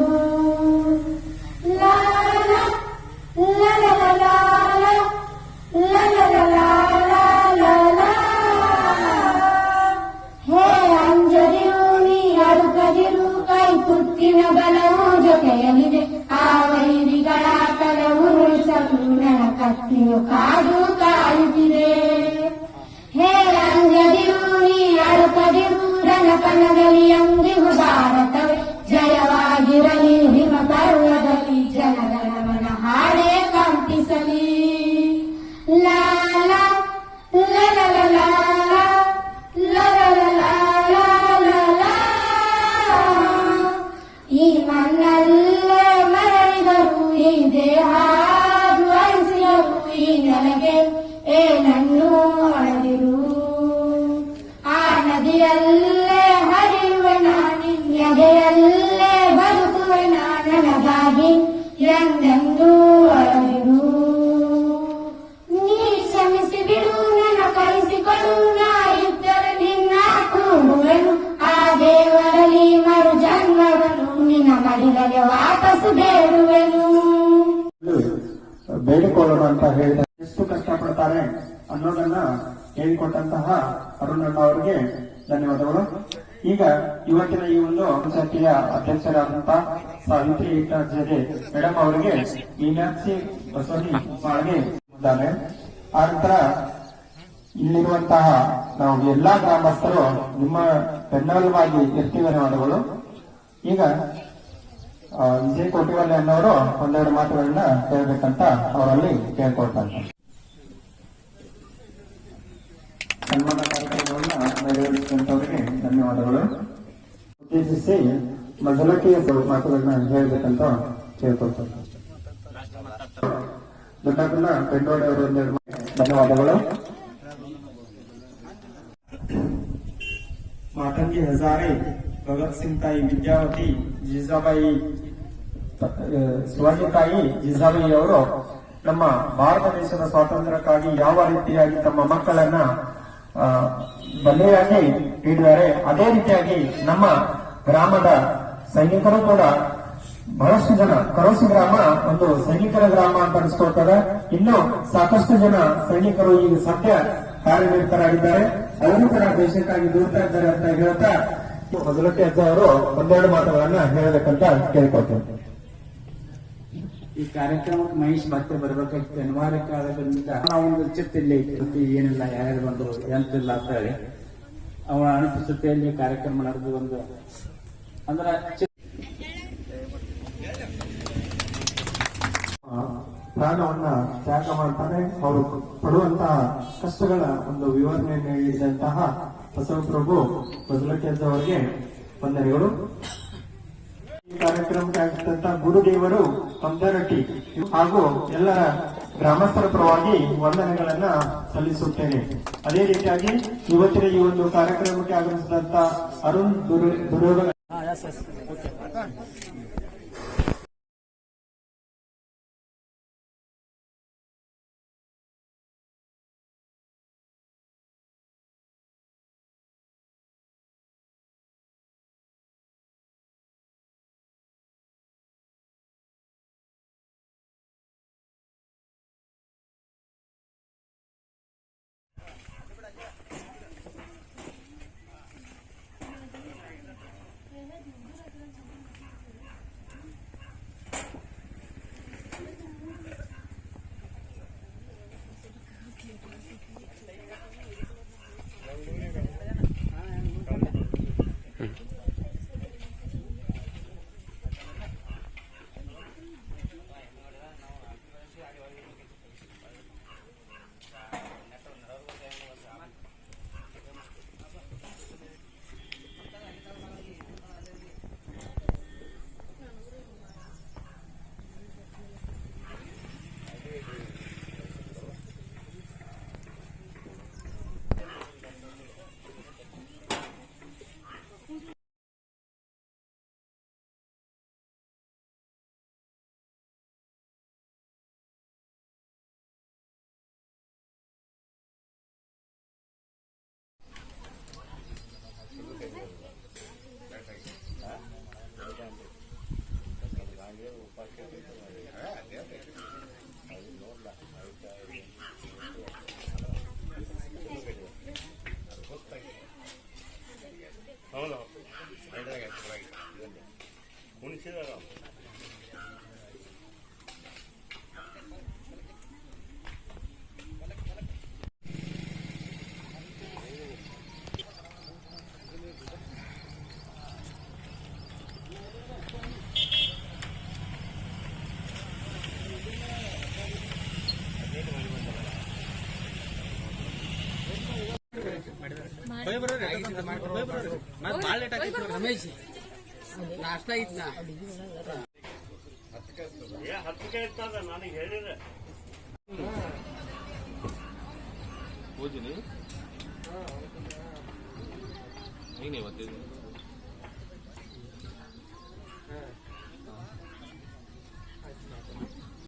ಹೇ ಅಂಜದಿರು ನೀ ಅಡುಕದಿರು ಕೈ ತುತ್ತಿನ ಬಲವು ಜೊತೆಯಲಿದೆ ಆ ವೈರಿಗಳ ತಲೆ ಉರುಳಿಸಲು ನನ್ನ ಕತ್ತಿಯು ಕಾದು ಕಾಯುತ್ತಿದೆ ಹೇ ಅಂಜದಿರು ನೀ ಅಡುಕದಿರು ರಣಕಣದಲ್ಲಿ ಎಂದಿಗೂ ಭಾರತವೇ ಜಯವಾಗಿರಲಿ ಹಿಮ ಪರ್ವದಲ್ಲಿ ಜನಗಣಮನ ಹಾಡೇ ಕಂಪಿಸಲಿ ಲಾ ಲಾ ಲಾ ಲಾ ಲಾ ಲಾ ಲಾ ಲಾ ಲಾ ಲಾ ಲಾ. ಈ ಮಣ್ಣಲ್ಲೇ ಮರಳಿದರು ಈ ದೇಹ ದ್ವರಿಸಿದರು ಈ ನೆಲಗೆ ಏನನ್ನೂ ಅಳದಿರು ಆ ನದಿಯಲ್ಲೇ ಹರಿಯುವೆನ ನಿನ್ನೆದೆಯಲ್ಲೇ ಬದುಕುವೆನ ನನಗಾಗಿ ಎಂದೆಂದೂ ಅಳದಿರು ನೀ ಕ್ಷಮಿಸಿ ಬಿಡು ನನ್ನ ಕಳಿಸಿಕೊಡು ನಾ ಇದ್ದರೆ ನಿನ್ನ ಕೂಡುವೆನು ಆ ದೇವರಲ್ಲಿ ಮರು ಜನ್ಮವನ್ನು ನಿನ್ನ ಮಡಿಲಗೆ ವಾಪಸ್ ಬೇಡುವೆನು ಬೇಡಿಕೊಳ್ಳೋಣ ಅಂತ ಹೇಳಿದ ಎಷ್ಟು ಕಷ್ಟಪಡ್ತಾರೆ ಅನ್ನೋದನ್ನ ಹೇಳಿಕೊಟ್ಟಂತಹ ಅರುಣಣ್ಣ ಅವರಿಗೆ ಧನ್ಯವಾದಗಳು. ಈಗ ಇವತ್ತಿನ ಈ ಒಂದು ಪಂಚಾಯತಿಯ ಅಧ್ಯಕ್ಷರಾದಂತಹ ಸಾವಿತ್ರಿ ಏಕಾಜೆ ಮೇಡಮ್ ಅವರಿಗೆ ಮೀನಾಕ್ಷಿ ಬಸವನಿ ಮಾಳ್ಗೆ ಇದ್ದಾರೆ. ಆ ನಂತರ ಇಲ್ಲಿರುವಂತಹ ನಾವು ಎಲ್ಲಾ ಗ್ರಾಮಸ್ಥರು ನಿಮ್ಮ ಬೆನ್ನೆಲುಬಾಗಿ ಇರ್ತೀವಿ ಧನ್ಯವಾದಗಳು. ಈಗ ವಿಜಯ್ ಕೋಟಿವಲ್ಲಿ ಅನ್ನೋರು ಒಂದೆರಡು ಮಾತುಗಳನ್ನ ಹೇಳ್ಬೇಕಂತ ಅವರಲ್ಲಿ ಕೇಳ್ಕೊಳ್ತಾರೆ. ಸನ್ಮಾನ ಕಾರ್ಯಕ್ರಮಗಳನ್ನ ನೆರವೇರಿಸಿದಂತವರಿಗೆ ಧನ್ಯವಾದಗಳು. ಉದ್ದೇಶಿಸಿ ಮೊದಲಕ್ಕೆ ಮಾತುಗಳನ್ನ ಹೇಳ್ಬೇಕಂತ ಕೇಳ್ಕೊಳ್ತಾರೆ. ದೊಡ್ಡಕನ್ನ ಬೆಂಡೋಡಿ ಅವರು ಒಂದೆರಡು ಧನ್ಯವಾದಗಳು. ಮಾತಂಗಿ ಹಜಾರೆ, ಭಗತ್ ಸಿಂಗ್ ತಾಯಿ ವಿದ್ಯಾವತಿ, ಜೀಜಾಬಾಯಿ, ಶಿವಾಜಿ ತಾಯಿ ಜೀಜಾಬಾಯಿ ಅವರು ನಮ್ಮ ಭಾರತ ದೇಶದ ಸ್ವಾತಂತ್ರ್ಯಕ್ಕಾಗಿ ಯಾವ ರೀತಿಯಾಗಿ ತಮ್ಮ ಮಕ್ಕಳನ್ನ ಬಲೆಯಾಗಿ ನೀಡಿದ್ದಾರೆ, ಅದೇ ರೀತಿಯಾಗಿ ನಮ್ಮ ಗ್ರಾಮದ ಸೈನಿಕರು ಕೂಡ ಬಹಳಷ್ಟು ಜನ, ಕರೋಸಿ ಗ್ರಾಮ ಒಂದು ಸೈನಿಕರ ಗ್ರಾಮ ಅಂತ ಅನಿಸ್ಕೊಳ್ತದೆ. ಇನ್ನು ಸಾಕಷ್ಟು ಜನ ಸೈನಿಕರು ಈಗ ಸದ್ಯ ಕಾರ್ಯನಿರತರಾಗಿದ್ದಾರೆ. ಅವರು ಕೂಡ ದೇಶಕ್ಕಾಗಿ ದೂರ್ತಾ ಇದ್ದಾರೆ ಅಂತ ಹೇಳ್ತಾ ಮೊದಲಕ್ಕೆ ಅಜ್ಜ ಅವರು ಒಂದೆರಡು ಮಾತುಗಳನ್ನ ಹೇಳಬೇಕಂತ ಕೇಳ್ಕೊಳ್ತೇನೆ. ಈ ಕಾರ್ಯಕ್ರಮಕ್ಕೆ ಮಹೇಶ್ ಮತ್ತೆ ಬರ್ಬೇಕಾಗಿತ್ತು, ಅನಿವಾರ್ಯ ಕಾರಣದಿಂದ ನಾವೊಂದು ಚಿತ್ತಿಲ್ಲ ಏನಿಲ್ಲ, ಯಾರ್ಯಾರು ಬಂದ್ರು ಎಂತಿಲ್ಲ ಅಂತ ಹೇಳಿ ಅವನ ಅನುಪಸ್ಥಿತಿಯಲ್ಲಿ ಕಾರ್ಯಕ್ರಮ ನಡೆದು ಒಂದು ಅಂದ್ರೆ ಪ್ರಾಣವನ್ನ ತ್ಯಾಗ ಮಾಡ್ತಾರೆ. ಅವರು ಪಡುವಂತಹ ಕಷ್ಟಗಳ ಒಂದು ವಿವರಣೆಯನ್ನು ನೀಡಿದಂತಹ ಬಸವಪ್ರಭು ಬಸವಕೆದ್ದ ಅವರಿಗೆ ವಂದನೆಗಳು. ಈ ಕಾರ್ಯಕ್ರಮಕ್ಕೆ ಆಗಿದ್ದಂತ ಗುರುದೇವರು ಪಂದರಟ್ಟಿ ಹಾಗೂ ಎಲ್ಲರ ಗ್ರಾಮಸ್ಥರ ಪರವಾಗಿ ವಂದನೆಗಳನ್ನ ಸಲ್ಲಿಸುತ್ತೇನೆ. ಅದೇ ರೀತಿಯಾಗಿ ಇವತ್ತಿನ ಈ ಒಂದು ಕಾರ್ಯಕ್ರಮಕ್ಕೆ ಆಗಮಿಸಿದಂತ ಅರುಣ್ ದುರ್ಯೋಗ ರಮೇಶ್ ನಾಷ್ಟ ಇದ್ನ ಹತ್ತಿಗೆ ಇರ್ತದ ನನಗೆ ಹೇಳಿದ್ರೆ ಓದಿನಿ ಈಗ ನೀವು